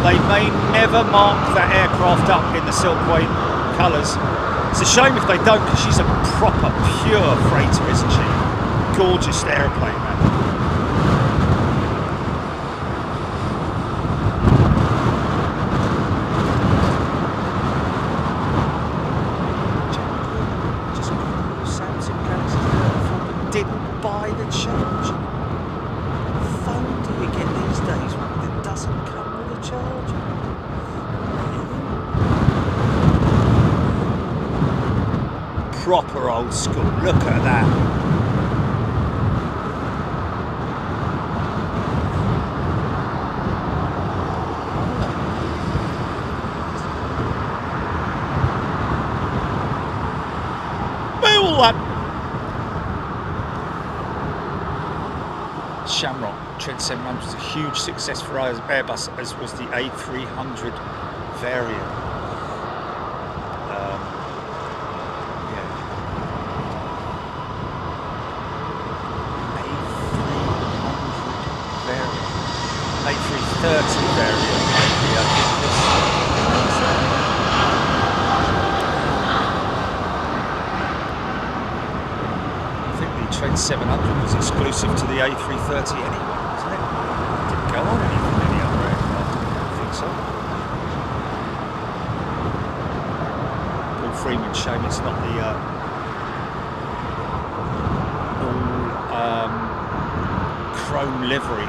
S2: They may never mark that aircraft up in the Silkway colours. It's a shame if they don't, because she's a proper pure freighter, isn't she? Gorgeous aeroplane, man. Samsung Galaxy didn't buy the charge. Phone do you get these days that doesn't come with a charger? Proper old school. Look at that. All that Shamrock Trent 700 was a huge success for Airbus, as was the A300 variant. A330 variant. I think the Trent 700 was exclusive to the A330 anyway, wasn't it? Didn't go on any other aircraft. I don't think so. Paul Freeman, shame it's not the all chrome livery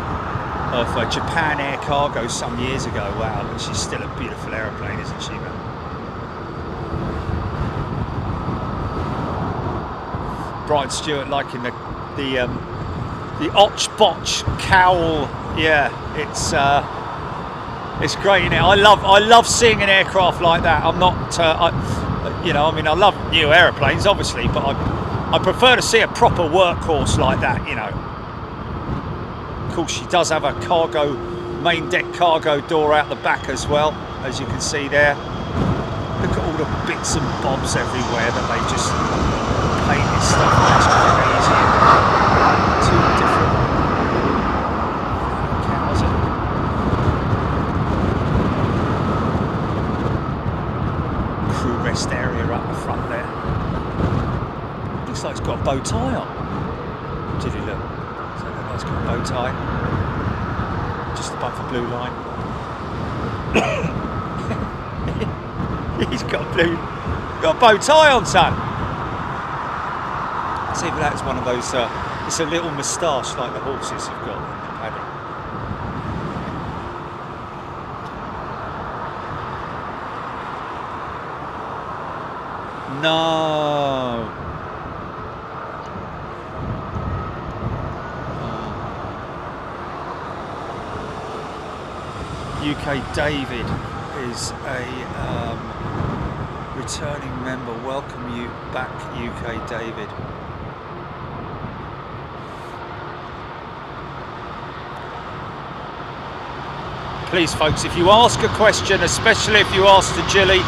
S2: of Japan Air Cargo some years ago. Wow, but she's still a beautiful aeroplane, isn't she, man? Brian Stewart liking the Otch Botch cowl. Yeah, it's great, isn't it? I love seeing an aircraft like that. I'm not, I love new aeroplanes, obviously, but I prefer to see a proper workhorse like that, you know. Of course, she does have a cargo, main deck cargo door out the back as well, as you can see there. Look at all the bits and bobs everywhere that they just painted stuff. That's crazy. Two different cows. Crew rest area up the front there. Looks like it's got a bow tie on. Did you look? It's got a bow tie just above the blue line. He's got a bow tie on, son. See if that's one of those. It's a little moustache like the horses have got in the paddock. No. UK David is a returning member. Welcome you back, UK David. Please, folks, if you ask a question, especially if you ask to Jilly,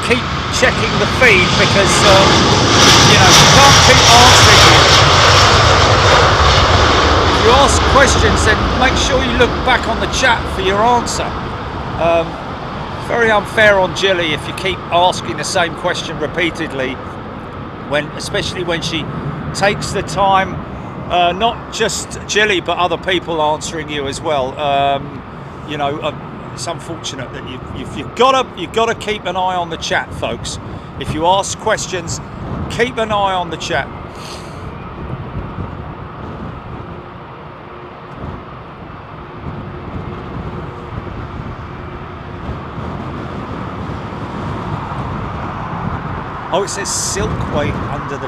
S2: keep checking the feed, because you can't keep answering. If you ask questions, then make sure you look back on the chat for your answer. Very unfair on Jilly if you keep asking the same question repeatedly, especially when she takes the time, not just Jilly but other people answering you as well. It's unfortunate that you've got to keep an eye on the chat, folks. If you ask questions, keep an eye on the chat. Oh, it says Silkway under the...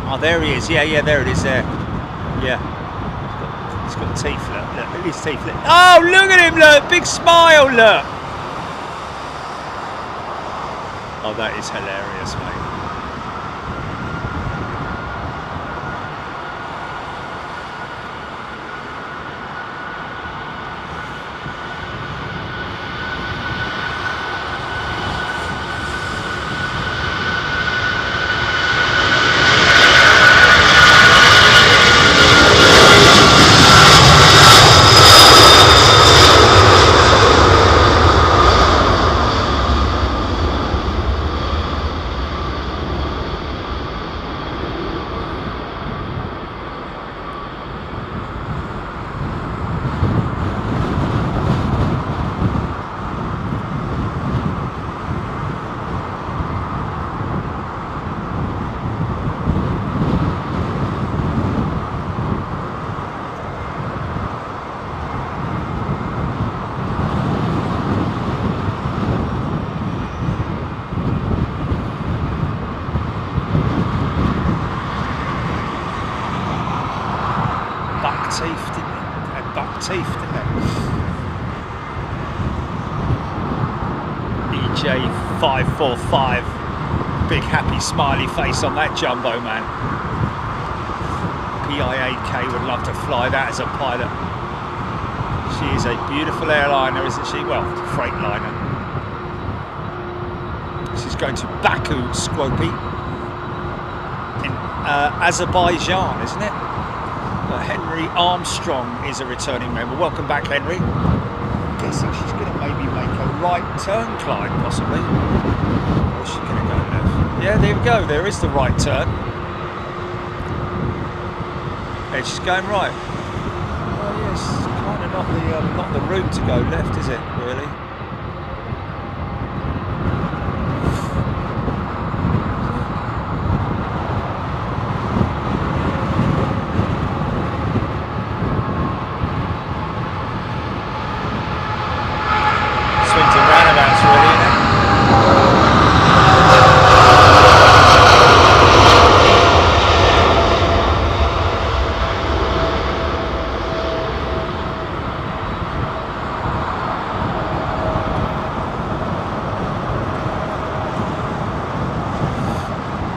S2: Oh, there he is. Yeah, there it is there. Yeah. got teeth, look, look at his teeth, look. Oh, look at him, look, big smile, look. Oh, that is hilarious, mate. Teeth, didn't it? EJ545, big happy smiley face on that jumbo, man. PIAK would love to fly that as a pilot. She is a beautiful airliner, isn't she? Well, freight liner. She's going to Baku, Skopje, in Azerbaijan, isn't it? Henry Armstrong is a returning member. Welcome back, Henry. I'm guessing she's going to maybe make a right turn, Clyde, possibly. Or is she going to go left? Yeah, there we go. There is the right turn. Yeah, she's going right. Oh, yes, kind of not the route to go left, is it? Really?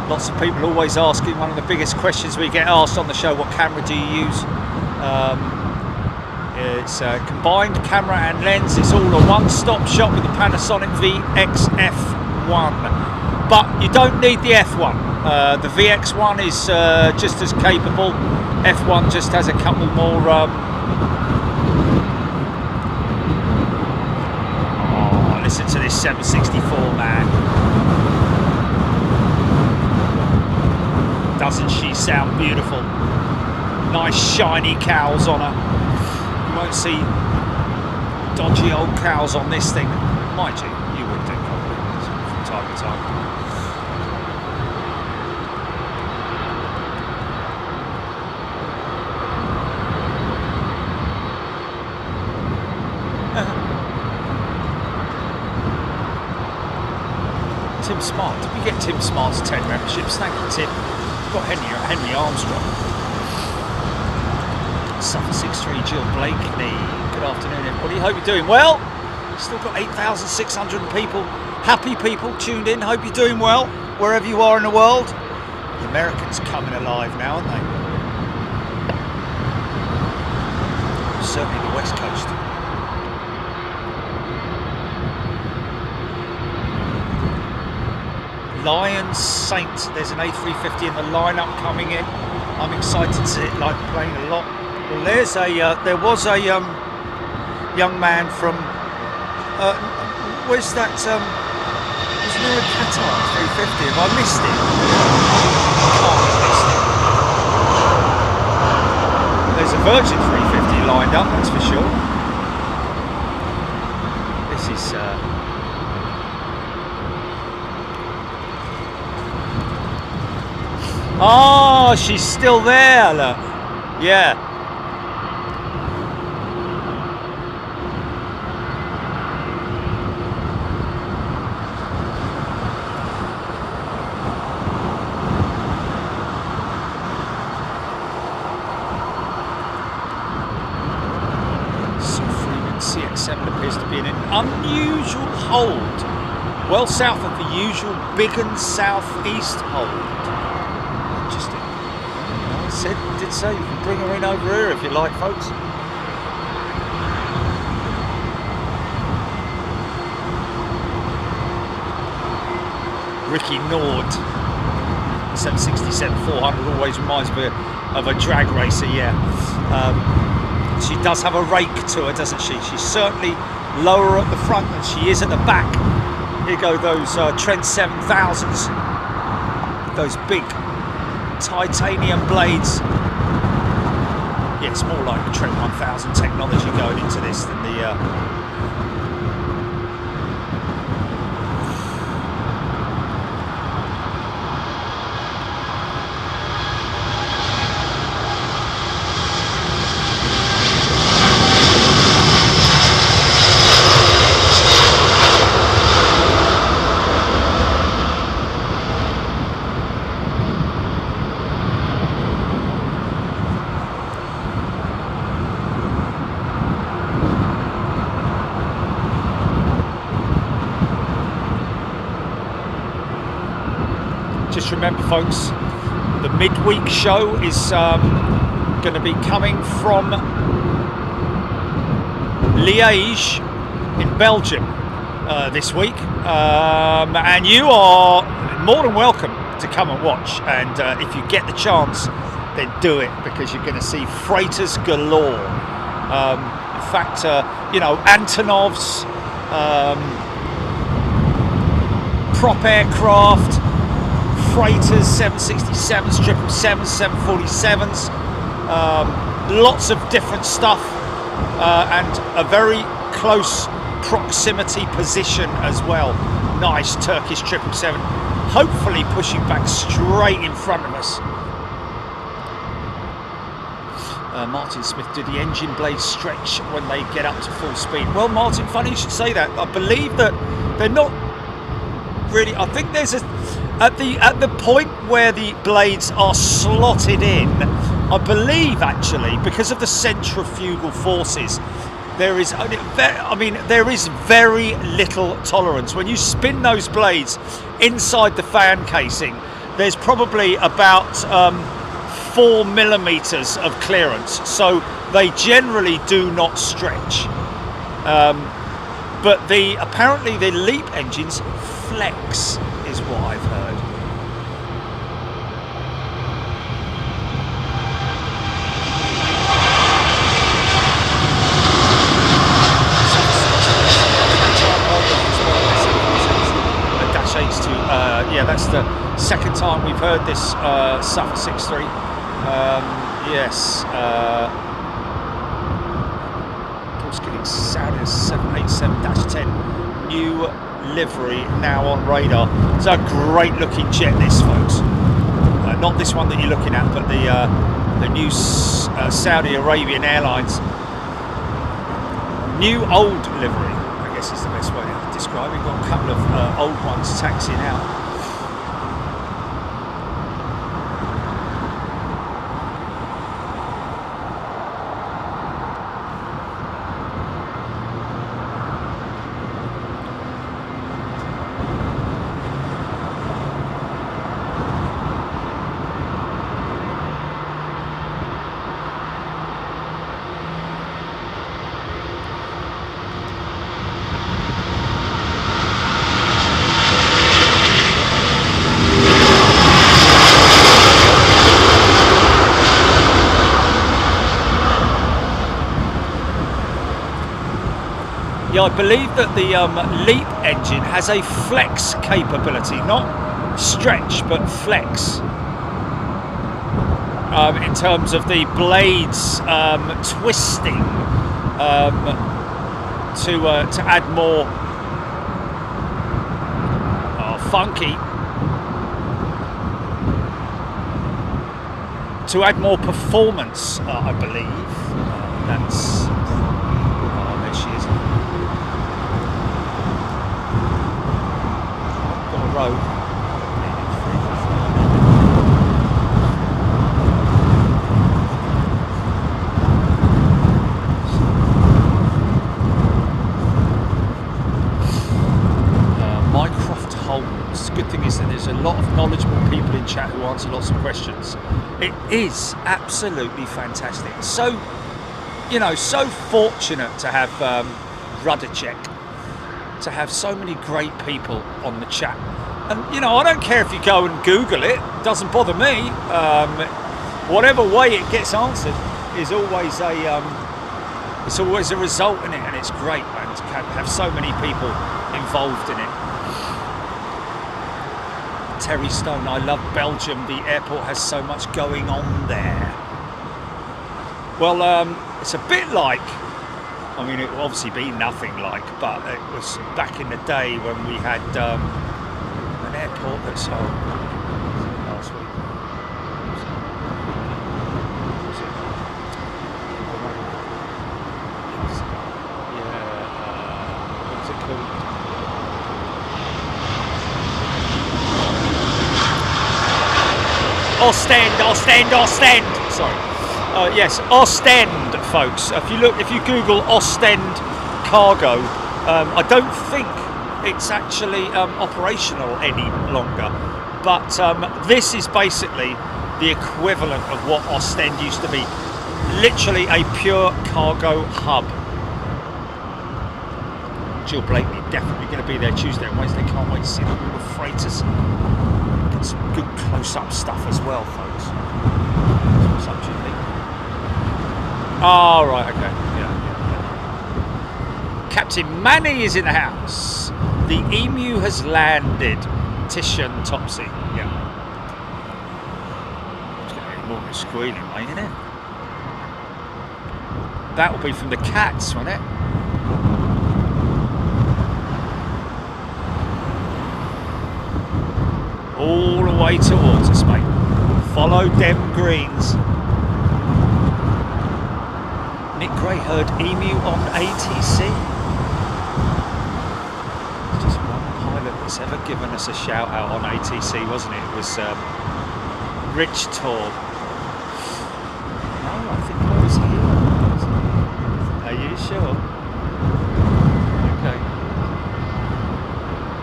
S2: Lots of people always asking, one of the biggest questions we get asked on the show, what camera do you use? It's a combined camera and lens. It's all a one-stop shop with the Panasonic VX-F1. But you don't need the F1. The VX1 is just as capable. F1 just has a couple more... Oh, listen to this 764, man. Doesn't she sound beautiful? Nice shiny cowls on her. You won't see dodgy old cowls on this thing. Mind you, you would do probably from time to time. Tim Smart. Did we get Tim Smart's 10 memberships? Thank you, Tim. Got Henry Armstrong. Suffer 6-3, Jill Blakeney. Good afternoon, everybody. Hope you're doing well. Still got 8,600 people, happy people tuned in. Hope you're doing well wherever you are in the world. The Americans coming alive now, aren't they? Certainly the West Coast. Lions Saint, there's an A350 in the lineup coming in. I'm excited to see it like plane a lot. Well, there's there was a young man from where's that? Was there a Qatar 350? Have I missed it? Oh, I missed it. There's a Virgin 350 lined up, that's for sure. This is. Oh, she's still there, look. Yeah. unusual hold, well south of the usual Biggin southeast hold. Interesting. I did say you can bring her in over here if you like, folks. Ricky Nord, 767-400, always reminds me of a drag racer, yeah. She does have a rake to her, doesn't she? She's certainly lower at the front than she is at the back. Here go those Trent 7000s, those big titanium blades. Yeah, it's more like the Trent 1000 technology going into this than the Just remember, folks, the midweek show is going to be coming from Liège in Belgium this week, and you are more than welcome to come and watch. And if you get the chance, then do it, because you're going to see freighters galore. In fact, you know, Antonovs, prop aircraft, freighters, 767s, 777s, 747s, lots of different stuff, and a very close proximity position as well. Nice Turkish 777, hopefully pushing back straight in front of us. Martin Smith, do the engine blades stretch when they get up to full speed? Well, Martin, funny you should say that. I believe that they're not really. I think there's at the point where the blades are slotted in, I believe actually, because of the centrifugal forces, there is very little tolerance. When you spin those blades inside the fan casing, there's probably about 4 millimeters of clearance, so they generally do not stretch. But apparently the LEAP engines flex, is what I've heard. Yeah, that's the second time we've heard this Suffer 63. Yes. Paul's getting Saudi 787-10. New livery now on radar. It's a great looking jet, this, folks. Not this one that you're looking at, but the new Saudi Arabian Airlines new old livery, I guess is the best way to describe it. We've got a couple of old ones taxiing out. Yeah, I believe that the LEAP engine has a flex capability, not stretch, but flex. In terms of the blades twisting to add more funky, to add more performance, I believe. That's there she is. Road. chat who answer lots of questions. It is absolutely fantastic. So, you know, so fortunate to have Ruddercheck, to have so many great people on the chat. And, you know, I don't care if you go and Google it, doesn't bother me. Whatever way it gets answered is always it's always a result in it, and it's great, man, to have so many people involved in it. Terry Stone, I love Belgium. The airport has so much going on there. Well, it's a bit like, I mean, it will obviously be nothing like, but it was back in the day when we had an airport that's last week. What was it called? Ostend. Sorry. Yes, Ostend, folks. If you Google Ostend cargo, I don't think it's actually operational any longer. But this is basically the equivalent of what Ostend used to be. Literally a pure cargo hub. Jill Blakely definitely going to be there Tuesday and Wednesday. Can't wait to see all the freighters. Get some good close-up stuff as well, folks. What's up, Jimmy? Oh, right, okay. Yeah. Captain Manny is in the house. The Emu has landed. Titian Topsy. Yeah. It's going to be more than squealing, mate, isn't it? That will be from the cats, won't it? All the way towards us, mate. Follow them greens. Nick Gray heard Emu on ATC. Just one pilot that's ever given us a shout out on ATC, wasn't it? It was Rich Tor. No, I think I was here. Are you sure? Okay.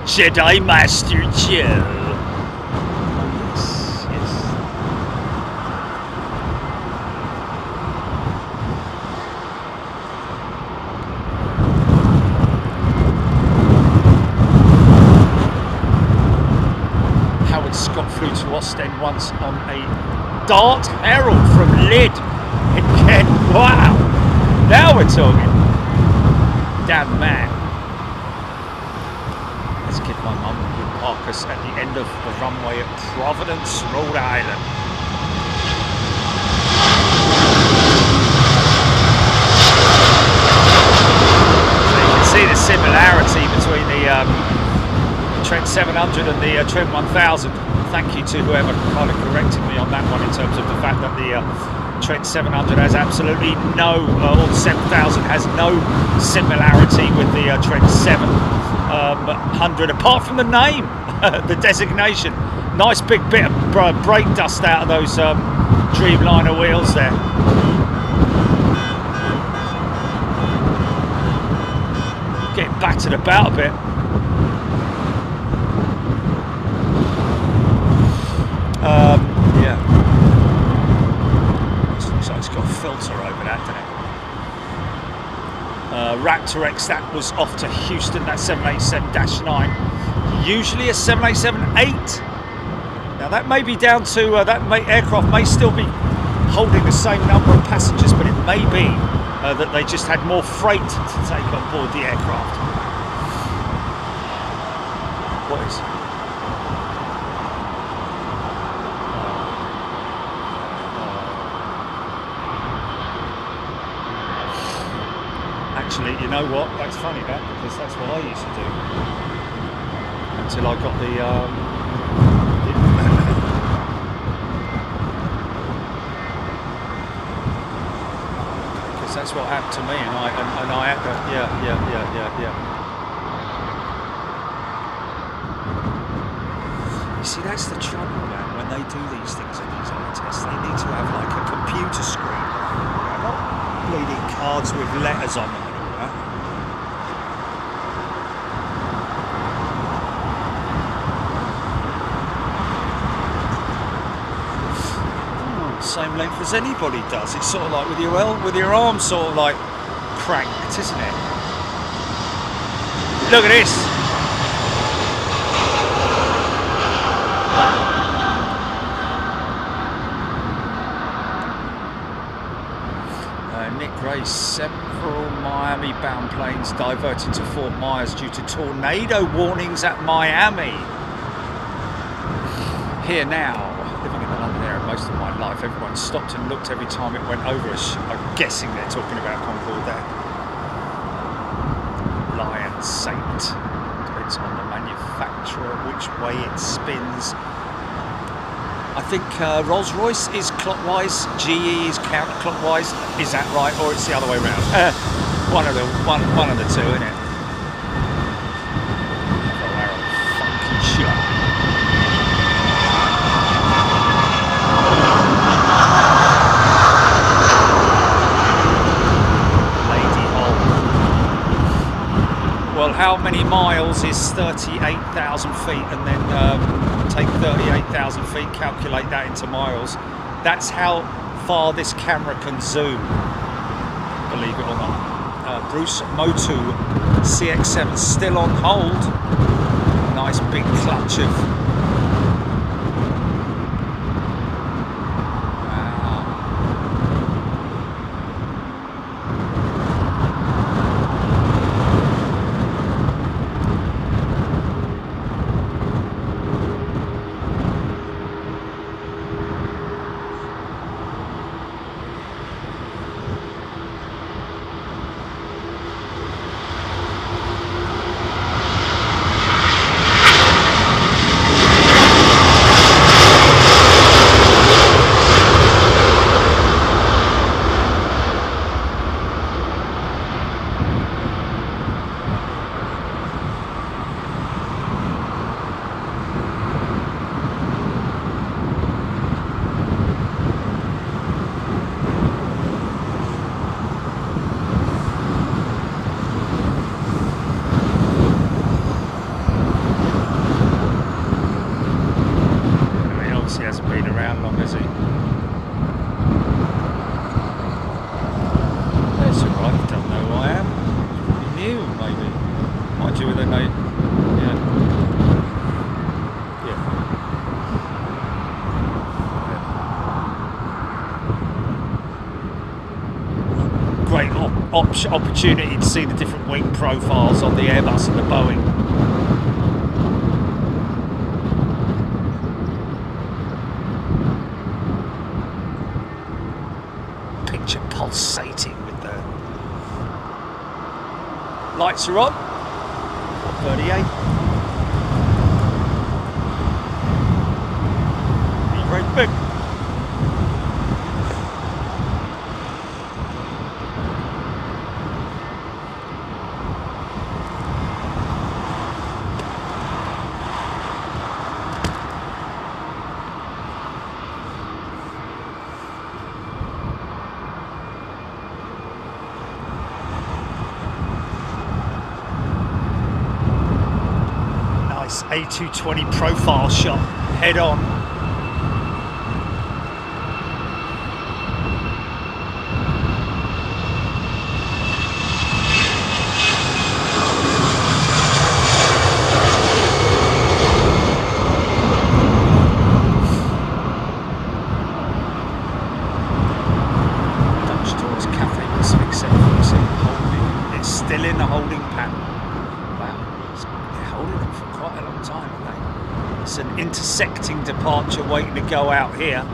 S2: Jedi Master Chill. To Ostend once on a Dart Herald from Lyd in Kent. Wow, now we're talking. Damn man. Let's give my mum would park us at the end of the runway at Providence, Rhode Island. So you can see the similarity between the Trent 700 and the Trent 1000. Thank you to whoever kind of corrected me on that one in terms of the fact that the Trent 700 has absolutely no, or the 7000 has no similarity with the Trent 700, apart from the name, the designation. Nice big bit of brake dust out of those Dreamliner wheels there. Getting battered about a bit. Yeah. Looks like it's got a filter over that, doesn't it? Raptor X, that was off to Houston, that 787-9. Usually a 787-8. Now that may be down to, aircraft may still be holding the same number of passengers, but it may be that they just had more freight to take on board the aircraft. What is it? Actually, you know what? That's funny, that, because that's what I used to do until I got because that's what happened to me, and I had to, yeah. You see, that's the trouble, man. When they do these things in these eye tests, they need to have like a computer screen, not bleeding cards with letters on them. same length as anybody does. It's sort of like with your arm sort of like cranked, isn't it? Look at this. Nick Gray, several Miami-bound planes diverted to Fort Myers due to tornado warnings at Miami. Here now, living in the London area most of my life, everyone stopped and looked every time it went over us. I'm guessing they're talking about Concorde there. Lion Saint. Depends on the manufacturer, which way it spins. I think Rolls-Royce is clockwise, GE is counterclockwise. Is that right, or it's the other way around? One of the two, isn't it? Funky shot. Lady Hole. Well, how many miles is 38,000 feet, and then take 38,000 feet, calculate that into miles. That's how far this camera can zoom, believe it or not. Bruce Motu CX-7 still on hold. Nice big clutch of... opportunity to see the different wing profiles on the Airbus and the Boeing. Picture pulsating with the lights are on. 38. Very big. A220 profile shot, head on. Dutch Tours Cafe Pacific 746 holding. It's still in the holding pattern. Quite a long time, haven't they? It's an intersecting departure waiting to go out here.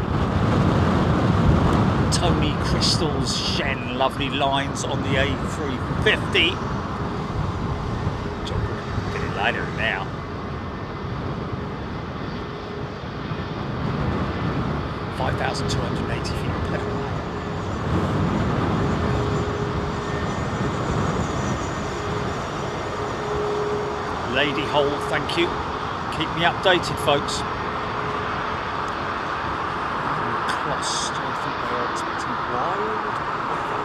S2: Tony Crystal's Shen, lovely lines on the A350. Getting lighter now. (5,280 feet of pedal. Lady Hole, thank you. Keep me updated, folks. Clost, I think they are expecting wild weather.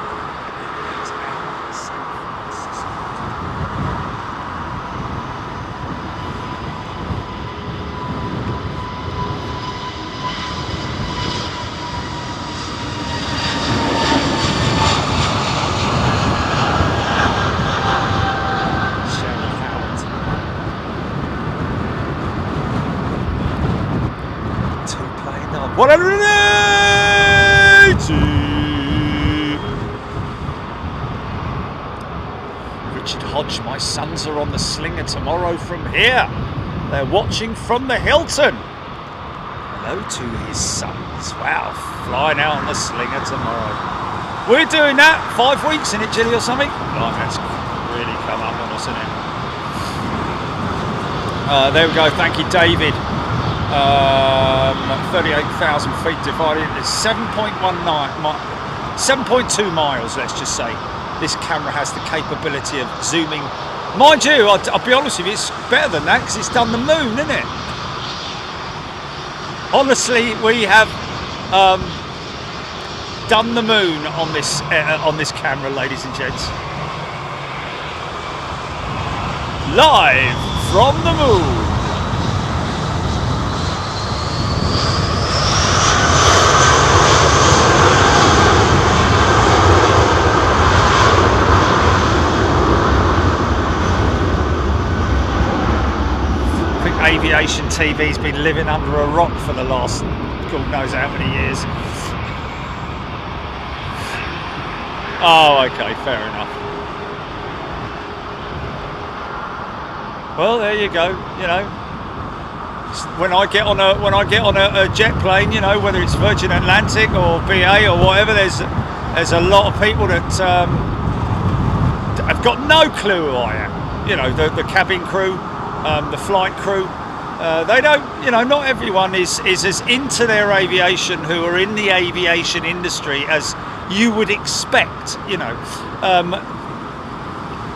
S2: It's out of San Francisco. 180. Richard Hodge, my sons are on the Slinger tomorrow from here. They're watching from the Hilton. Hello to his sons. Wow, flying out on the Slinger tomorrow. We're doing that 5 weeks in it, Jilly, or something. Oh, that's really come up on us, isn't it? There we go. Thank you, David. 38,000 feet divided into 7.2 miles, let's just say. This camera has the capability of zooming. Mind you, I'll be honest with you, it's better than that because it's done the moon, isn't it? Honestly, we have done the moon on this camera, ladies and gents. Live from the moon. Aviation TV's been living under a rock for the last God knows how many years. Oh, okay, fair enough. Well, there you go. You know, when I get on a jet plane, you know, whether it's Virgin Atlantic or BA or whatever, there's a lot of people that have got no clue who I am. You know, the cabin crew. The flight crew, they don't, you know, not everyone is as into their aviation who are in the aviation industry as you would expect, you know.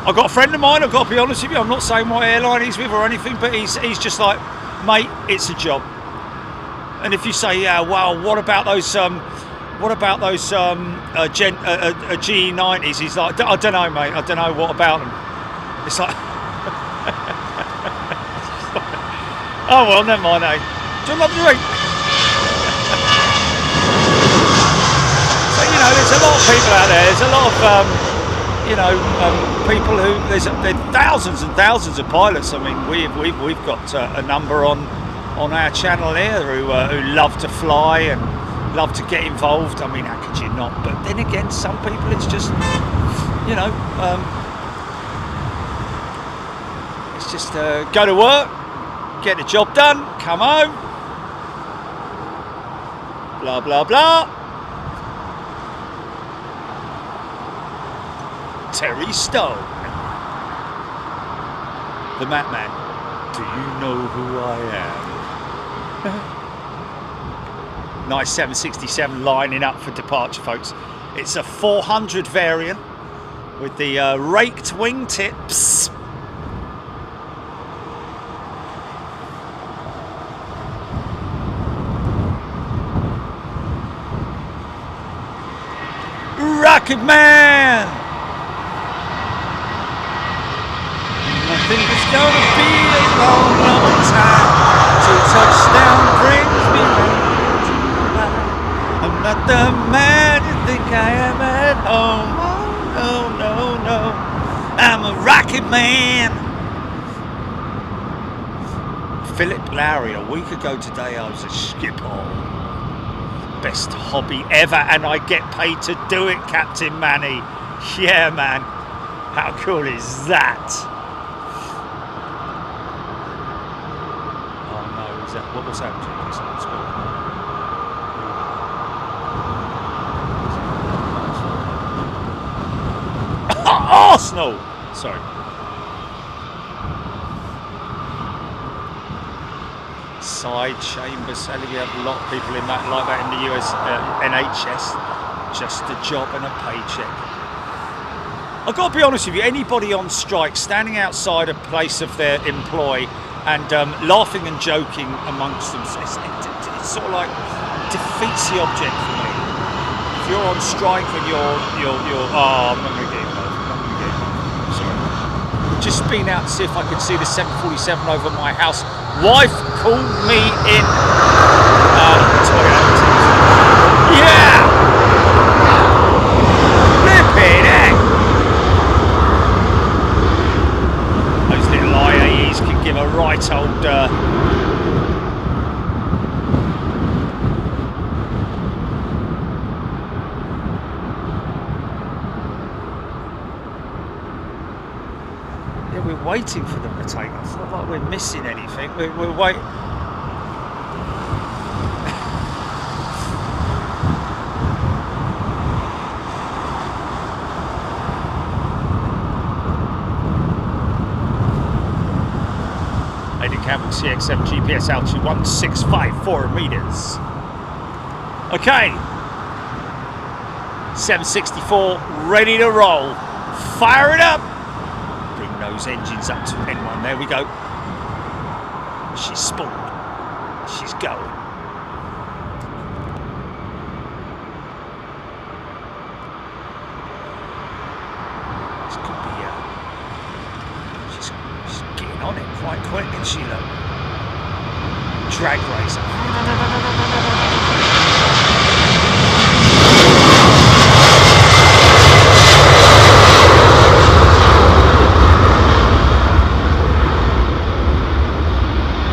S2: I've got a friend of mine, I've got to be honest with you, I'm not saying what airline he's with or anything, but he's just like, mate, it's a job. And if you say, yeah, well, what about those GE90s? He's like, I don't know, mate, I don't know what about them. It's like, oh well, never mind, eh? Do you love the drink? So, you know, there's a lot of people out there. There's a lot of, people who there's thousands and thousands of pilots. I mean, we've got a number on our channel here who love to fly and love to get involved. I mean, how could you not? But then again, some people, it's just, you know, it's just go to work. Get the job done, come home, blah, blah, blah. Terry Stone, the Map Man. Do you know who I am? Nice 767 lining up for departure, folks. It's a 400 variant with the raked wingtips. Rocket Man! I think it's gonna be a long, long time till touchdown brings me back to life. I'm not the man you think I am at home. Oh, no, no, no. I'm a rocket man. Philip Lowry, a week ago today I was a skipper. Best hobby ever, and I get paid to do it, Captain Manny. Yeah, man. How cool is that? Oh no, is that what was happening? Arsenal! Sorry. Side chamber selling. You have a lot of people in that like that in the US NHS. Just a job and a paycheck. I've got to be honest with you, anybody on strike standing outside a place of their employ and laughing and joking amongst them, it's sort of like defeats the object for me. If you're on strike and you're I'm not going to get involved. Sorry. Just been out to see if I could see the 747 over my house. Wife called me in. Yeah! Flippin' heck! Those little IAEs can give a right old waiting for them to take off. It's not like we're missing anything. We're waiting. Campbell CX7 GPS altitude 1654 meters. Okay, 764 ready to roll. Fire it up. Bring those engines up to N1. There we go. She's spawned. She's going. This could be she's getting on it quite quick, isn't she, look? Drag racer.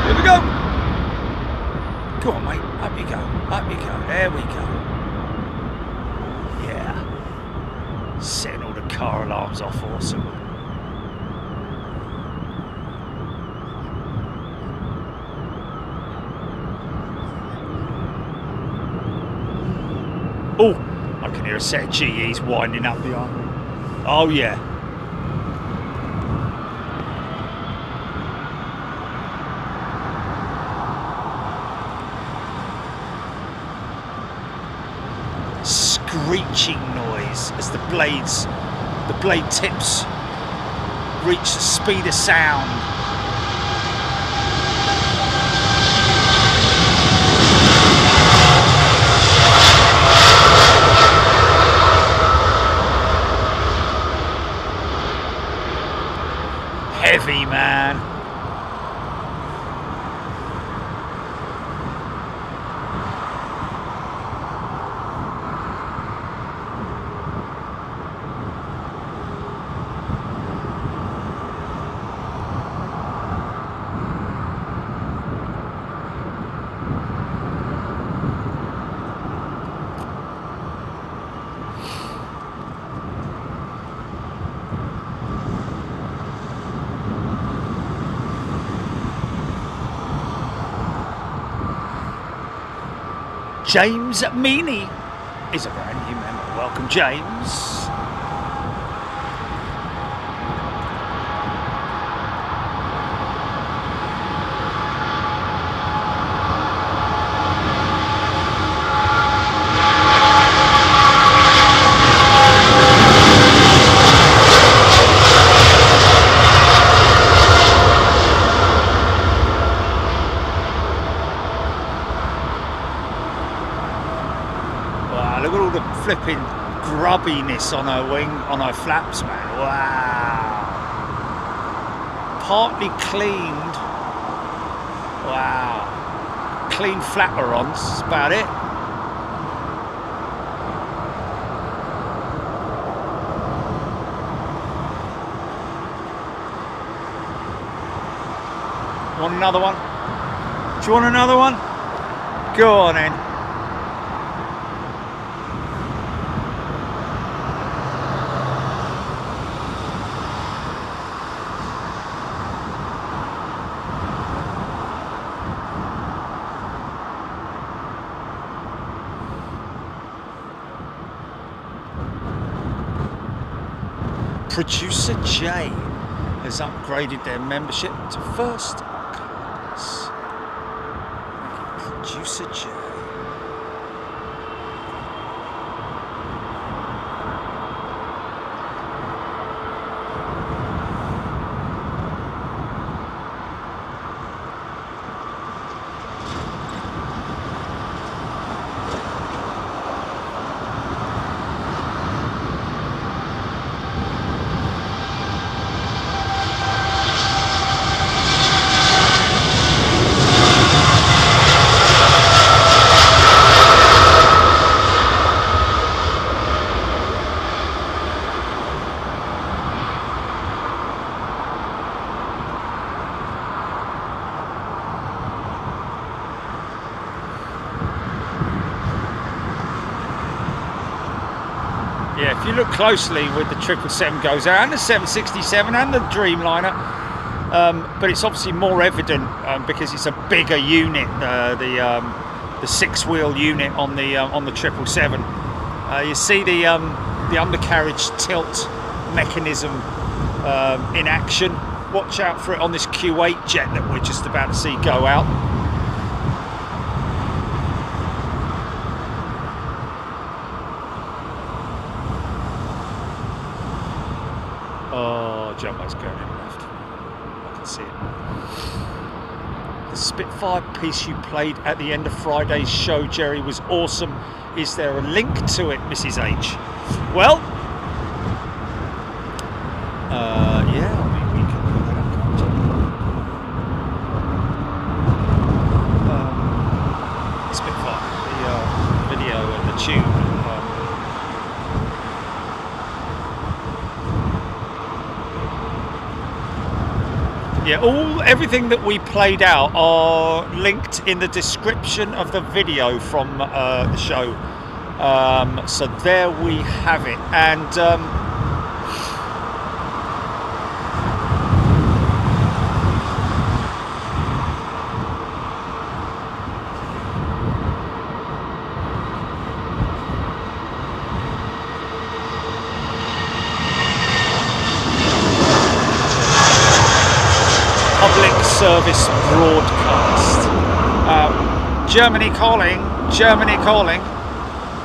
S2: Here we go. Go on, mate. Up you go. Up you go. There we go. Yeah. Setting all the car alarms off. Awesome. Oh, I can hear a set of GEs winding up behind me. Oh yeah. Screeching noise as the blade tips reach the speed of sound. Heavy, man. James Meany is a brand new member. Welcome, James. Flipping grubbiness on her wing, on her flaps, man. Wow. Partly cleaned. Wow. Clean flaperons, that's about it. Want another one? Do you want another one? Go on then. Producer J has upgraded their membership to first class. Producer J. Yeah, if you look closely with the 777 goes out and the 767 and the Dreamliner, but it's obviously more evident because it's a bigger unit, the six-wheel unit on the 777. You see the undercarriage tilt mechanism in action. Watch out for it on this Q8 jet that we're just about to see go out. Oh, jumbo's going in left. I can see it. The Spitfire piece you played at the end of Friday's show, Jerry, was awesome. Is there a link to it, Mrs. H? Well, yeah, I mean, we can put that up, can't we? Spitfire, the video and the tune. Yeah, everything that we played out are linked in the description of the video from the show. So there we have it. And public service broadcast. Germany calling, Germany calling.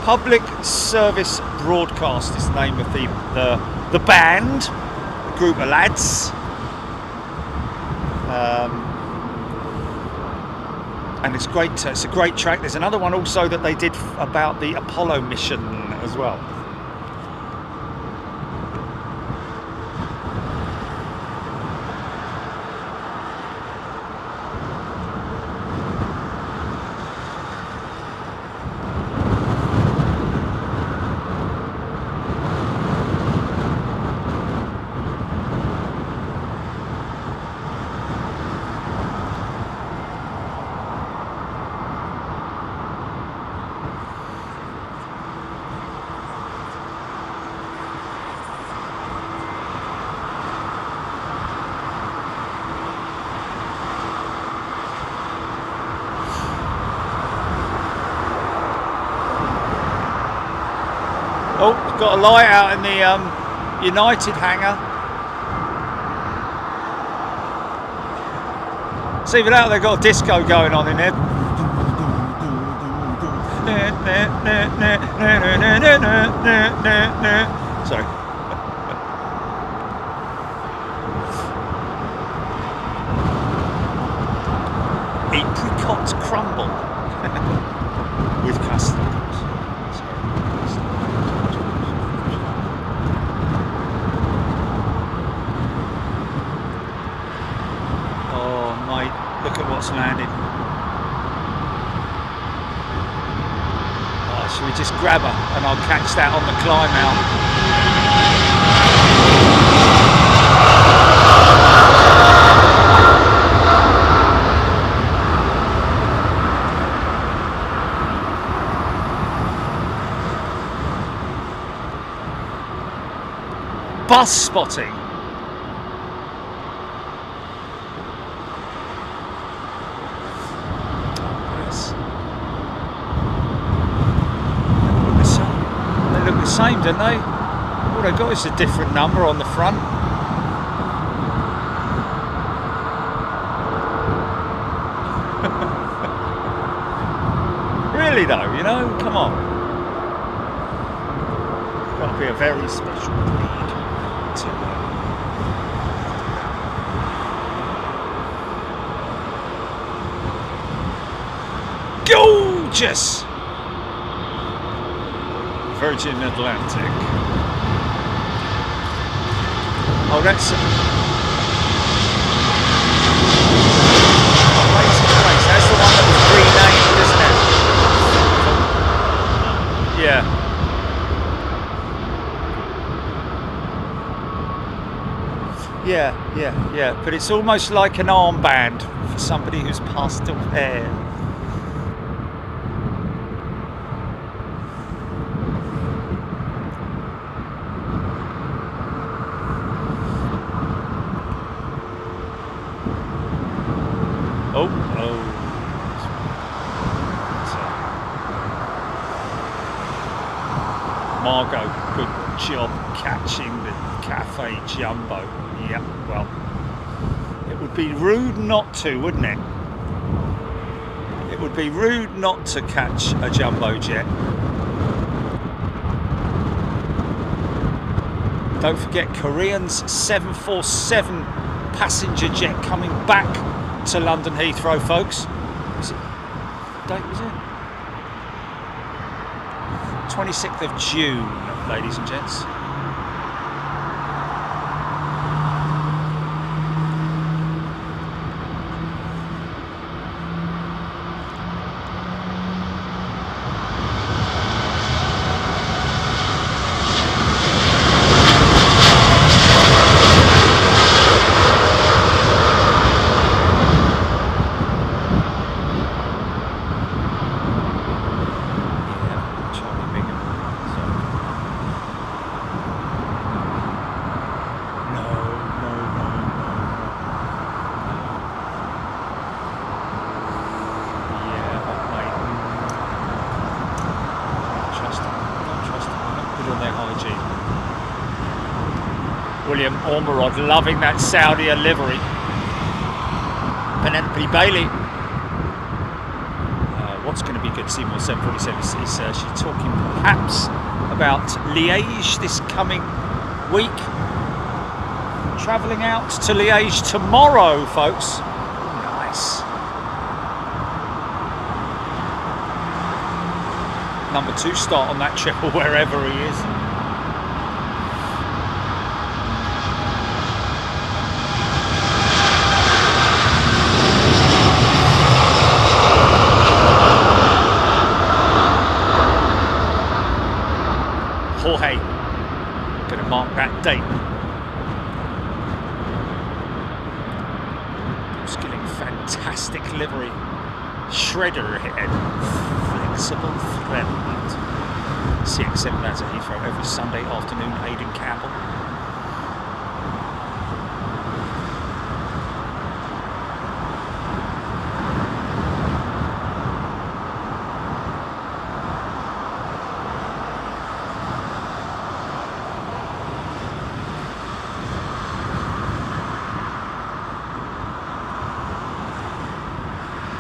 S2: Public service broadcast is the name of the band, the group of lads. And it's great. It's a great track. There's another one also that they did about the Apollo mission as well. Oh, got a light out in the United hangar. So even out they've got a disco going on in there. Sorry. Apricot crumble with custard. Look at what's landed. Oh, should we just grab her and I'll catch that on the climb out? Bus spotting. Same, don't they? All they've got is a different number on the front. Really though, you know, come on. It's got to be a very special breed to gorgeous! Virgin Atlantic. Oh, that's amazing place. That's the one that was renamed, isn't it? Yeah. Yeah. But it's almost like an armband for somebody who's passed away. Margot, good job catching the Cafe Jumbo. Yeah, well, it would be rude not to, wouldn't it? It would be rude not to catch a jumbo jet. Don't forget Korean's 747 passenger jet coming back to London Heathrow, folks. Was it? Date was it? 26th of June, ladies and gents. William Ormerod loving that Saudi livery. Penelope Bailey. What's going to be good to see more 747s is she's talking perhaps about Liège this coming week. Travelling out to Liège tomorrow, folks. Nice. Number 2 start on that trip or wherever he is. Jorge, going to mark that date. Skilling, fantastic livery. Shredder head, flexible thread. CX7 that's at Heathrow every Sunday afternoon, Aidan Campbell.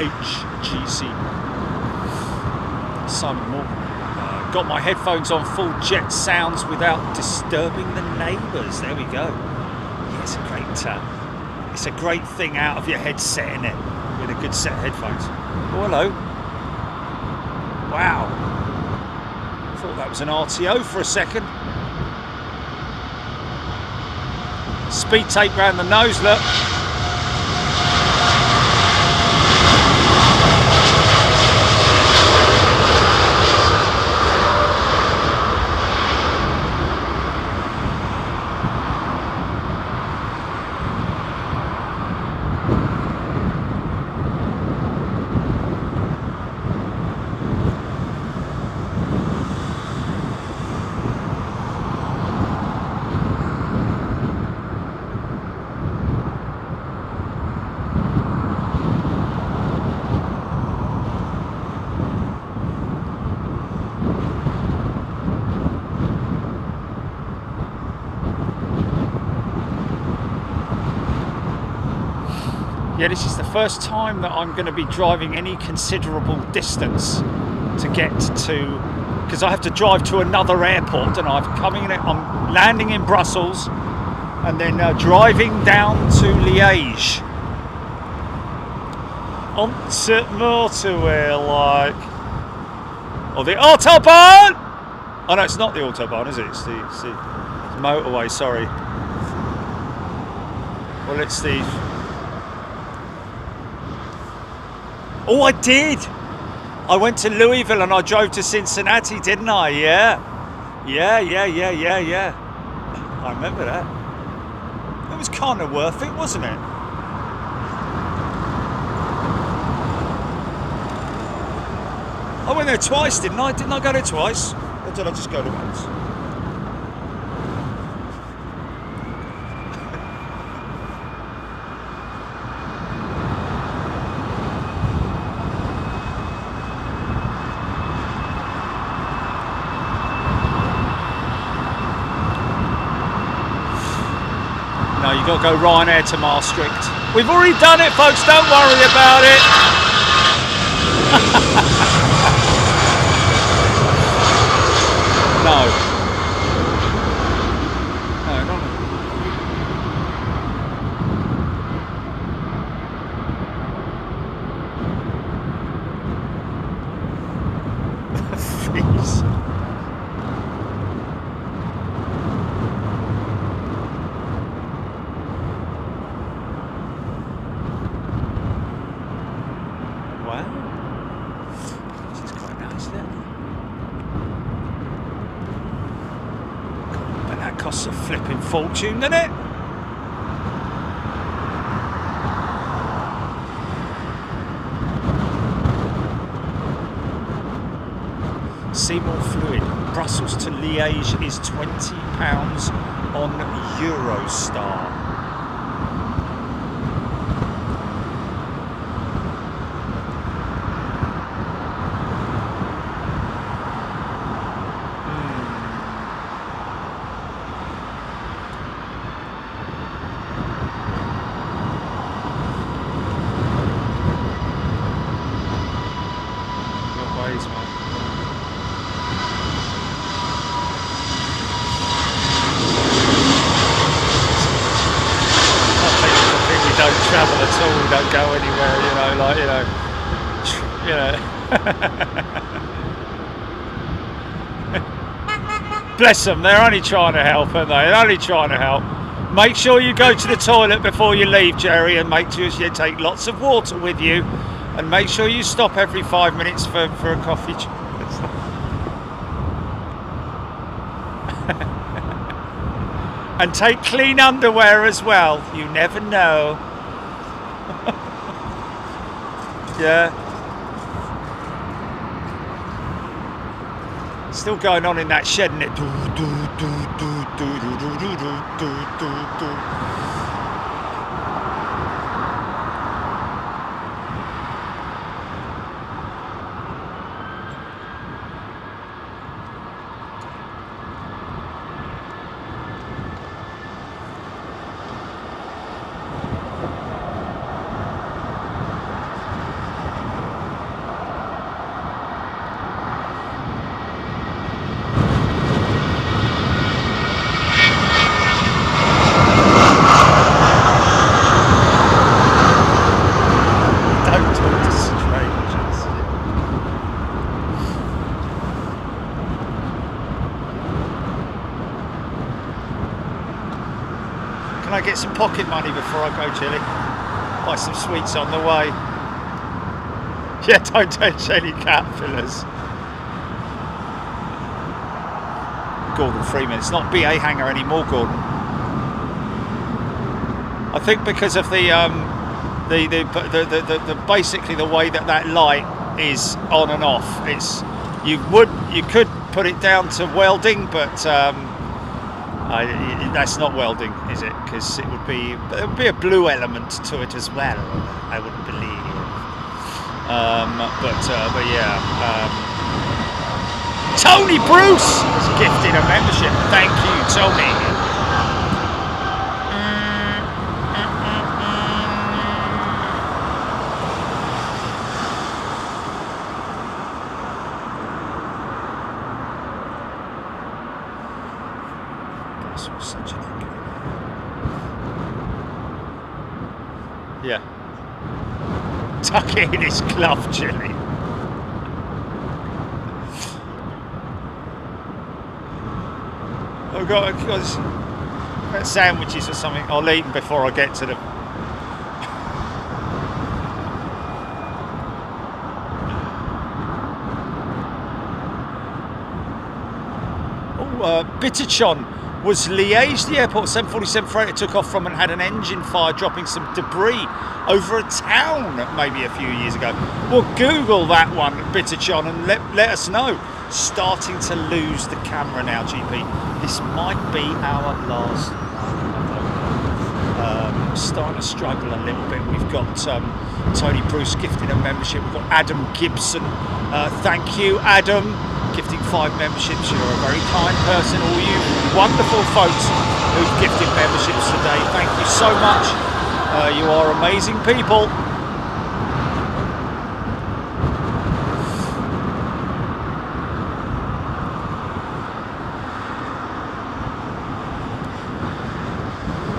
S2: HGC. Simon Morgan. Got my headphones on full jet sounds without disturbing the neighbours. There we go. Yeah, it's a great thing out of your headset, isn't it? With a good set of headphones. Oh, hello. Wow. Thought that was an RTO for a second. Speed tape round the nose, look. Yeah, this is the first time that I'm going to be driving any considerable distance to get to, because I have to drive to another airport, and I'm landing in Brussels and then driving down to Liège. Onto motorway, like, or the Autobahn. Oh no, it's not the Autobahn, is it? It's the motorway. Sorry. Well, it's the. Oh, I did! I went to Louisville and I drove to Cincinnati, didn't I? Yeah. I remember that. It was kind of worth it, wasn't it? I went there twice, didn't I? Didn't I go there twice? Or did I just go there once? got to go Ryanair to Maastricht. We've already done it, folks. Don't worry about it. No. No, not. Fees. Costs a flipping fortune, doesn't it? Seymour Fluid, Brussels to Liège is £20 on Eurostar. Travel at all, don't go anywhere, Bless them, they're only trying to help, aren't they? They're only trying to help. Make sure you go to the toilet before you leave, Jerry, and make sure you take lots of water with you, and make sure you stop every 5 minutes for a coffee. And take clean underwear as well, you never know. Yeah. Still going on in that shed, isn't it? Can I get some pocket money before I go, Chilly? Buy some sweets on the way. Yeah, don't touch any caterpillars. Gordon Freeman. It's not BA Hangar anymore, Gordon. I think because of the basically the way that light is on and off. It's you could put it down to welding, but that's not welding, is it? Because there would be a blue element to it as well, I would believe. But yeah. Tony Bruce has gifted a membership. Thank you, Tony. Yeah. Tuck it in his glove, Chilly. I've got sandwiches or something. I'll eat them before I get to them. Oh, Bitterchon. Was Liège the airport 747 freighter took off from and had an engine fire, dropping some debris over a town maybe a few years ago? Well, Google that one, Bitterchon, and let us know. Starting to lose the camera now, GP. This might be our last one. Starting to struggle a little bit. We've got Tony Bruce gifting a membership. We've got Adam Gibson. Thank you, Adam. Gifting 5 memberships. You're a very kind person, all you wonderful folks. who've gifted memberships today. Thank you so much. You are amazing people.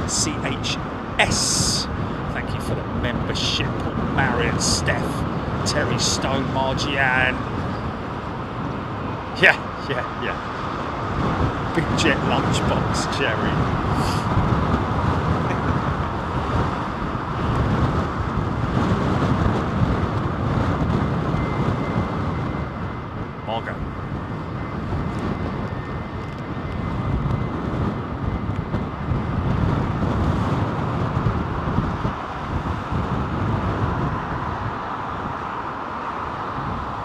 S2: CHS. Thank you for the membership. Marion, Steph, Terry Stone, Margie-Ann. Yeah. Big Jet Lunchbox, Jerry. Margot.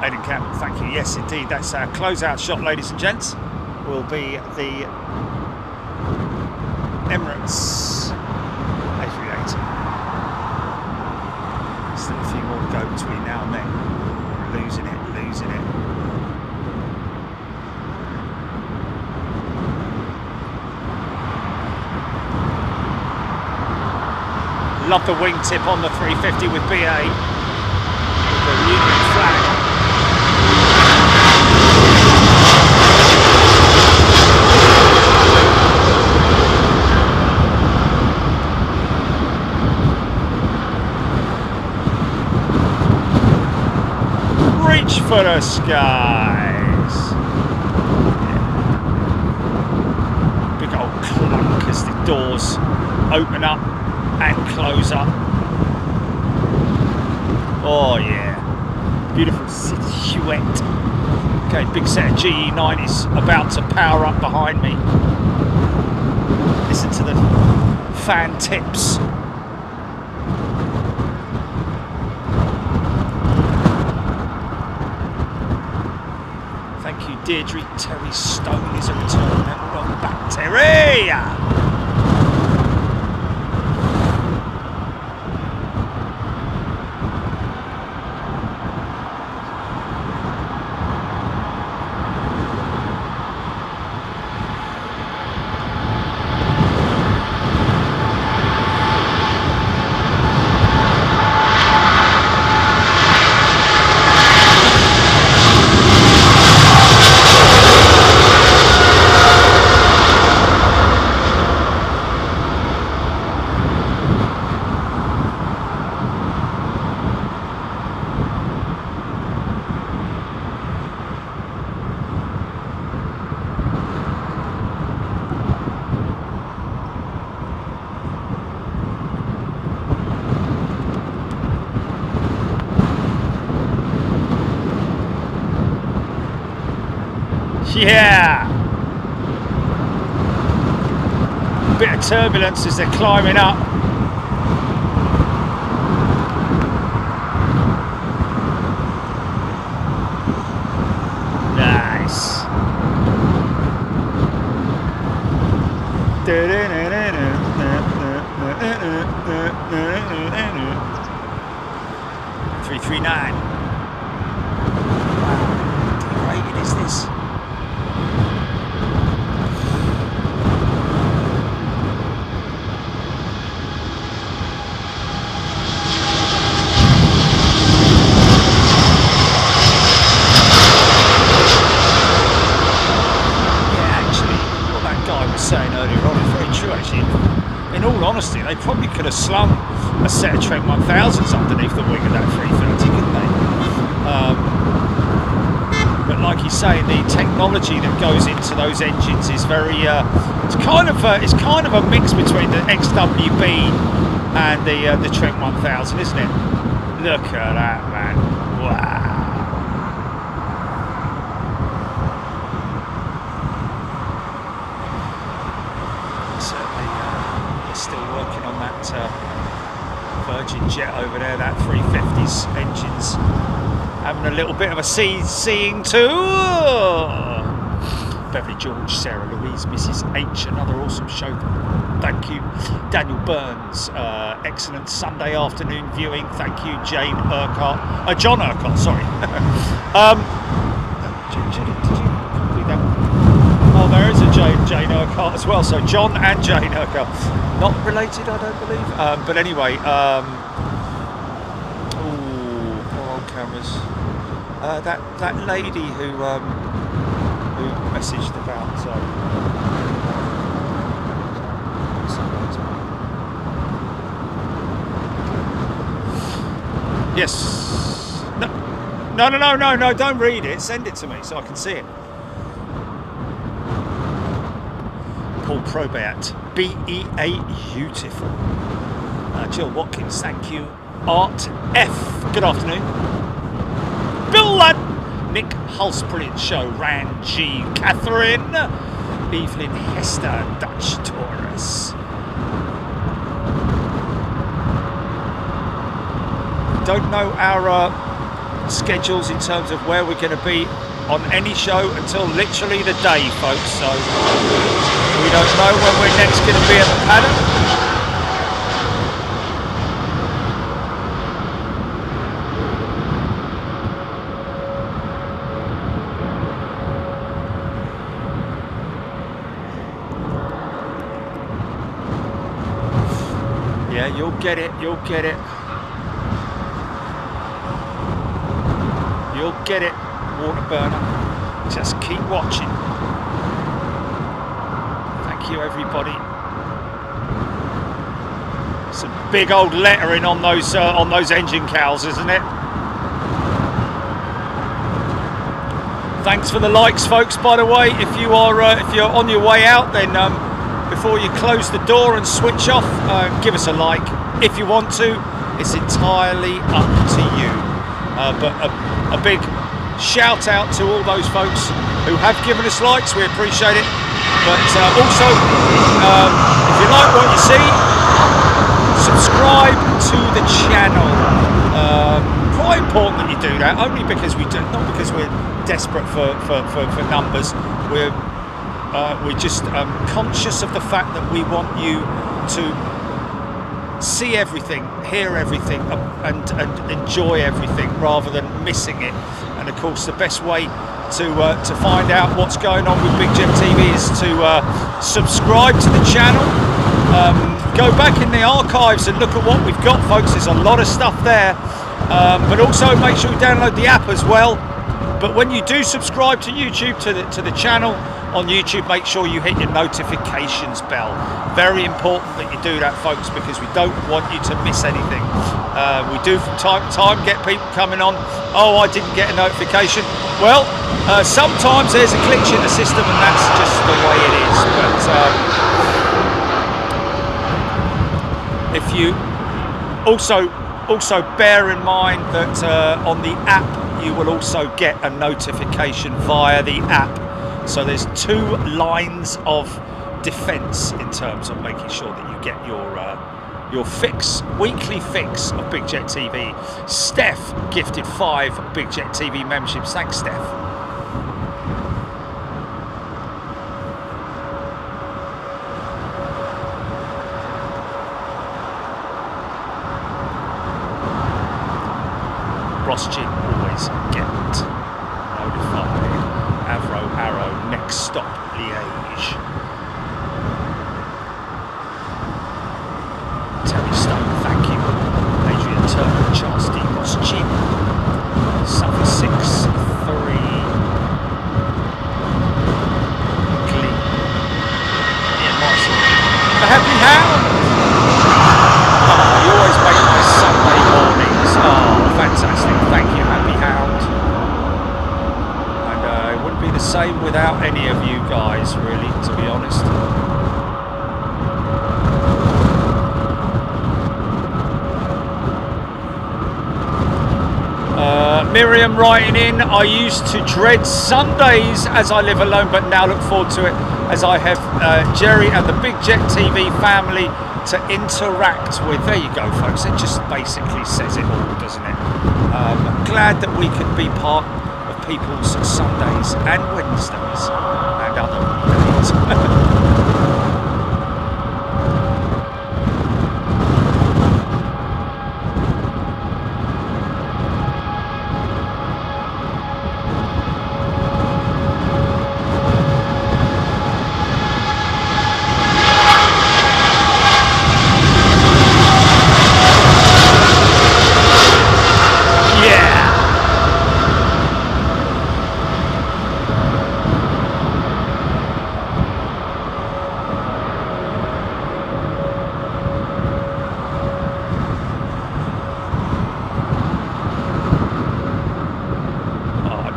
S2: Aidan Campbell, thank you. Yes, indeed, that's our closeout shot, ladies and gents. Will be the Emirates A380. Still a few more to go between now and then. Losing it. Love the wingtip on the 350 with BA. With the Union flag. Reach for the skies. Big old clunk as the doors open up and close up. Oh yeah, beautiful silhouette. Okay, big set of GE90s about to power up behind me. Listen to the fan tips. Thank you, Deirdre. Terry Stone is a return member. Welcome back, Terry. Yeah! Bit of turbulence as they're climbing up. Nice. 339. Wow, degraded is this? Saying earlier on is very true actually. In all honesty, they probably could have slung a set of Trent 1000s underneath the wing of that 330, couldn't they? But like you say, the technology that goes into those engines is very it's kind of a mix between the XWB and the Trent 1000, isn't it? Look at that, man. Wow. Virgin jet over there, that 350's engines having a little bit of a seeing too. Beverly George, Sarah Louise, Mrs. H, another awesome show. Thank you. Daniel Burns, excellent Sunday afternoon viewing. Thank you, Jane Urquhart. John Urquhart, sorry. Did you copy that? Oh, there is a J Jane Urquhart as well. So John and Jane Urquhart, not related, I don't believe. But anyway, poor old cameras. That lady who messaged about. Yes. No, don't read it. Send it to me so I can see it. Paul Probat. BEA beautiful. Jill Watkins, thank you. Art F. Good afternoon. Bill Ladd. Nick Hulse, brilliant show. Rand G. Catherine. Evelyn Hester. Dutch Taurus. Don't know our schedules in terms of where we're going to be on any show until literally the day, folks, so we don't know when we're next going to be at the paddock. Yeah, you'll get it. You'll get it, water burner. Just keep watching. Thank you, everybody. Some big old lettering on those engine cowls, isn't it? Thanks for the likes, folks. By the way, if you're on your way out, then before you close the door and switch off, give us a like if you want to. It's entirely up to you. But a big shout out to all those folks who have given us likes. We appreciate it. But also, if you like what you see, subscribe to the channel. Quite important that you do that. Only because we do, not because we're desperate for numbers. We're just conscious of the fact that we want you to see everything, hear everything, and enjoy everything rather than missing it. And of course, the best way to find out what's going on with Big Jet TV is to subscribe to the channel. Go back in the archives and look at what we've got, folks. There's a lot of stuff there, but also make sure you download the app as well. But when you do subscribe to YouTube, to the channel on YouTube, make sure you hit your notifications bell. Very important that you do that, folks, because we don't want you to miss anything. We do from time to time get people coming on, oh, I didn't get a notification. Well, sometimes there's a glitch in the system, and that's just the way it is. But if you also bear in mind that on the app you will also get a notification via the app. So there's two lines of defense in terms of making sure that you get your weekly fix of Big Jet TV. Steph gifted 5 Big Jet TV memberships. Thanks, Steph. Ross Jim always get notified. Arrow, next stop, Liège. Terry Stone, thank you. Adrian Turner, Charles D. Ross Jim. Suffer 6-3. Glee. Ian Morrison. The Happy Hound. Oh, you always make my Sunday mornings. Oh, fantastic. Thank you, Happy Hound. And it wouldn't be the same without any of you guys, really, to be honest. Miriam writing in, I used to dread Sundays as I live alone, but now look forward to it as I have Jerry and the Big Jet TV family to interact with. There you go, folks. It just basically says it all, doesn't it? Glad that we can be part of people's Sundays and Wednesdays and other days.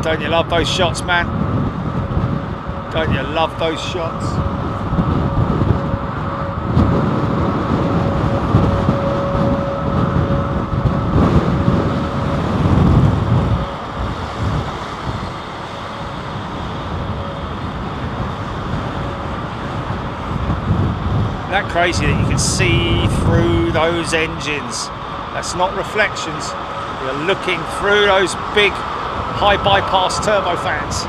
S2: Don't you love those shots, man? Don't you love those shots? Isn't that crazy that you can see through those engines? That's not reflections. You're looking through those big high bypass turbofans.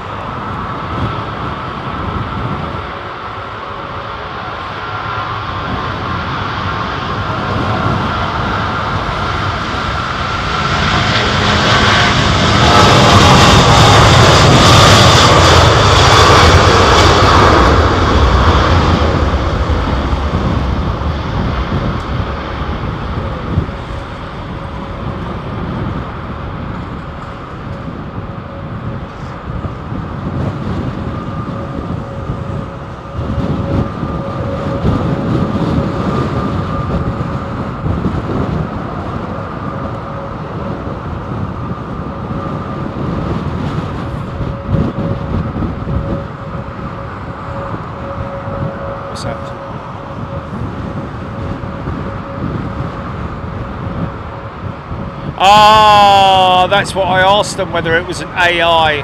S2: Ah, that's what I asked them, whether it was an AI.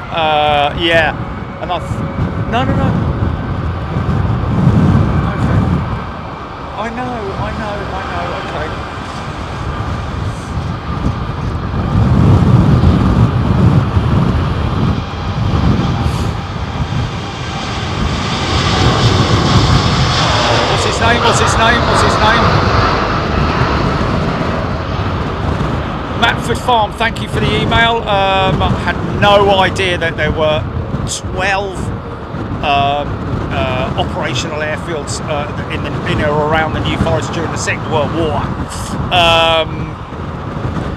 S2: Yeah, and no. Okay. I know. Okay. What's his name? Matford Farm, thank you for the email. I had no idea that there were 12 operational airfields in or around the New Forest during the Second World War.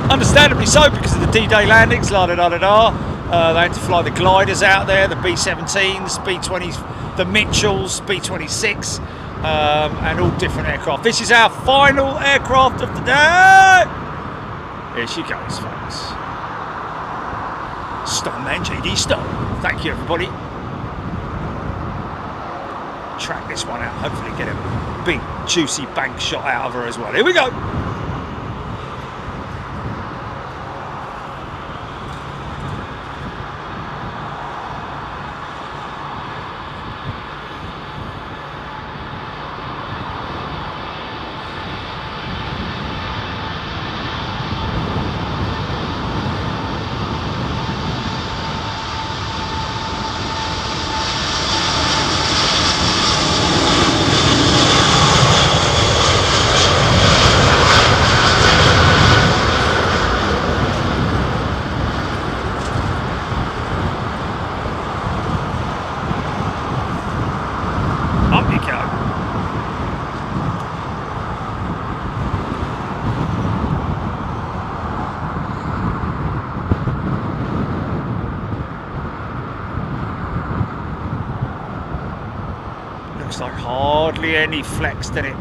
S2: Understandably so, because of the D-Day landings, They had to fly the gliders out there, the B-17s, B-20s, the Mitchells, B-26, and all different aircraft. This is our final aircraft of the day. Here she goes, folks. Stop, man, JD, stop. Thank you, everybody. Track this one out. Hopefully get a big, juicy bank shot out of her as well. Here we go. Like hardly any flex in it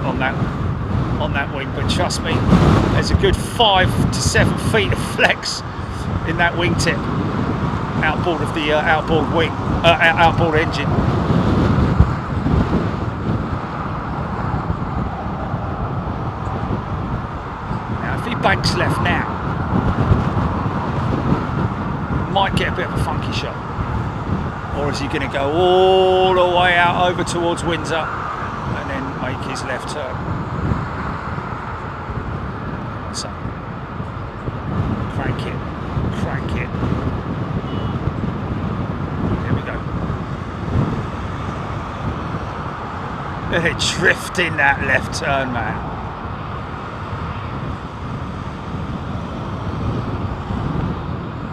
S2: on that wing, but trust me, there's a good 5 to 7 feet of flex in that wingtip outboard of the outboard wing, outboard engine. Now, if he banks left now, might get a bit of a funky shot. Or is he going to go all the way out over towards Windsor and then make his left turn? So, crank it. Here we go. They're drifting that left turn, man.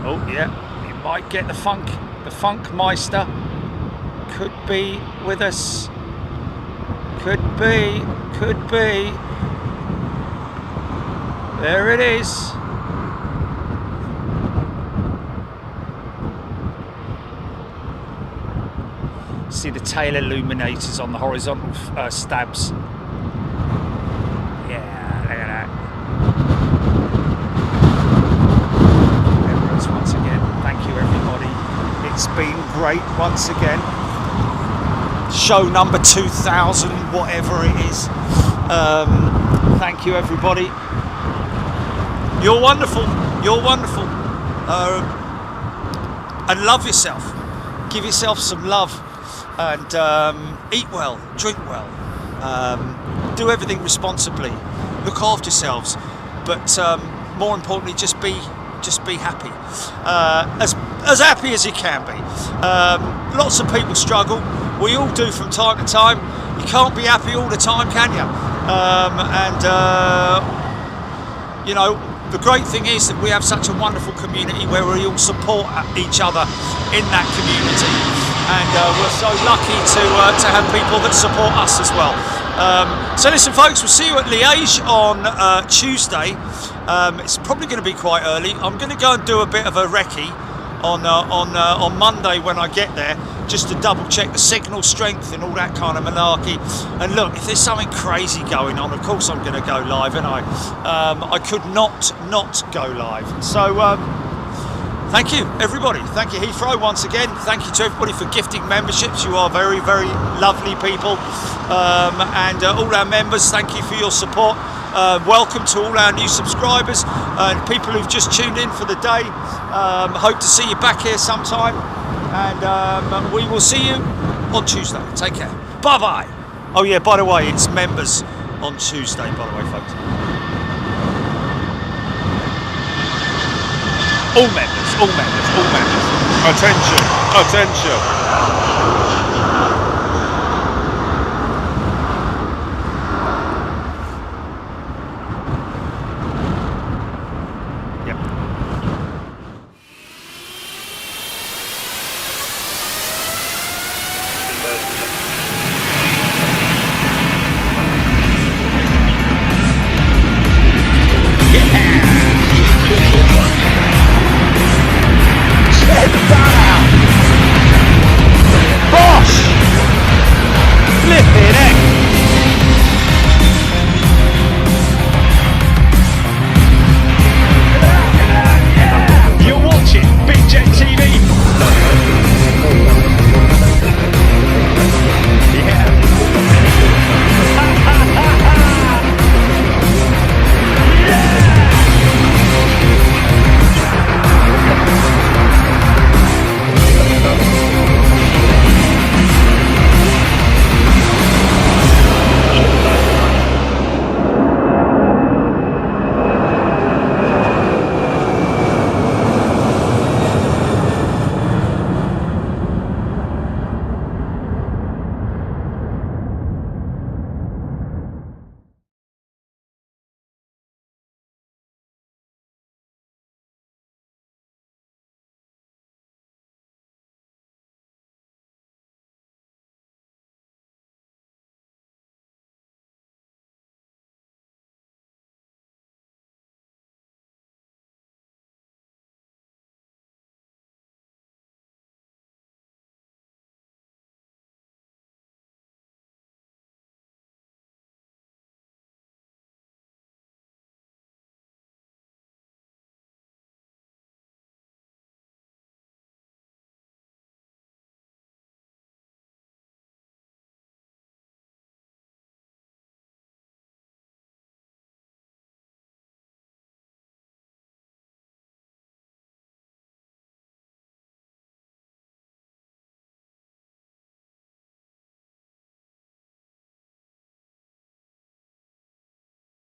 S2: Oh, yeah, he might get the funk. The Funkmeister could be with us. Could be. There it is. See the tail illuminators on the horizontal stabs. Yeah, look at that. There it is once again. Thank you, everybody. great once again. Show number 2000, whatever it is. Thank you, everybody. You're wonderful. You're wonderful. And love yourself. Give yourself some love. And eat well, drink well. Do everything responsibly. Look after yourselves. But more importantly, just be happy. As happy as you can be. Lots of people struggle. We all do from time to time. You can't be happy all the time, can you? You know, the great thing is that we have such a wonderful community where we all support each other in that community, and we're so lucky to have people that support us as well. So listen, folks, we'll see you at Liège on Tuesday. It's probably going to be quite early. I'm going to go and do a bit of a recce on Monday when I get there, just to double check the signal strength and all that kind of malarkey. And look, if there's something crazy going on, of course I'm going to go live, and I could not go live. So thank you, everybody. Thank you, Heathrow, once again. Thank you to everybody for gifting memberships. You are very, very lovely people. And all our members, thank you for your support. Welcome to all our new subscribers and people who've just tuned in for the day. Hope to see you back here sometime, and we will see you on Tuesday. Take care. Bye bye. Oh yeah, by the way, it's members on Tuesday, by the way, folks. All members. Attention.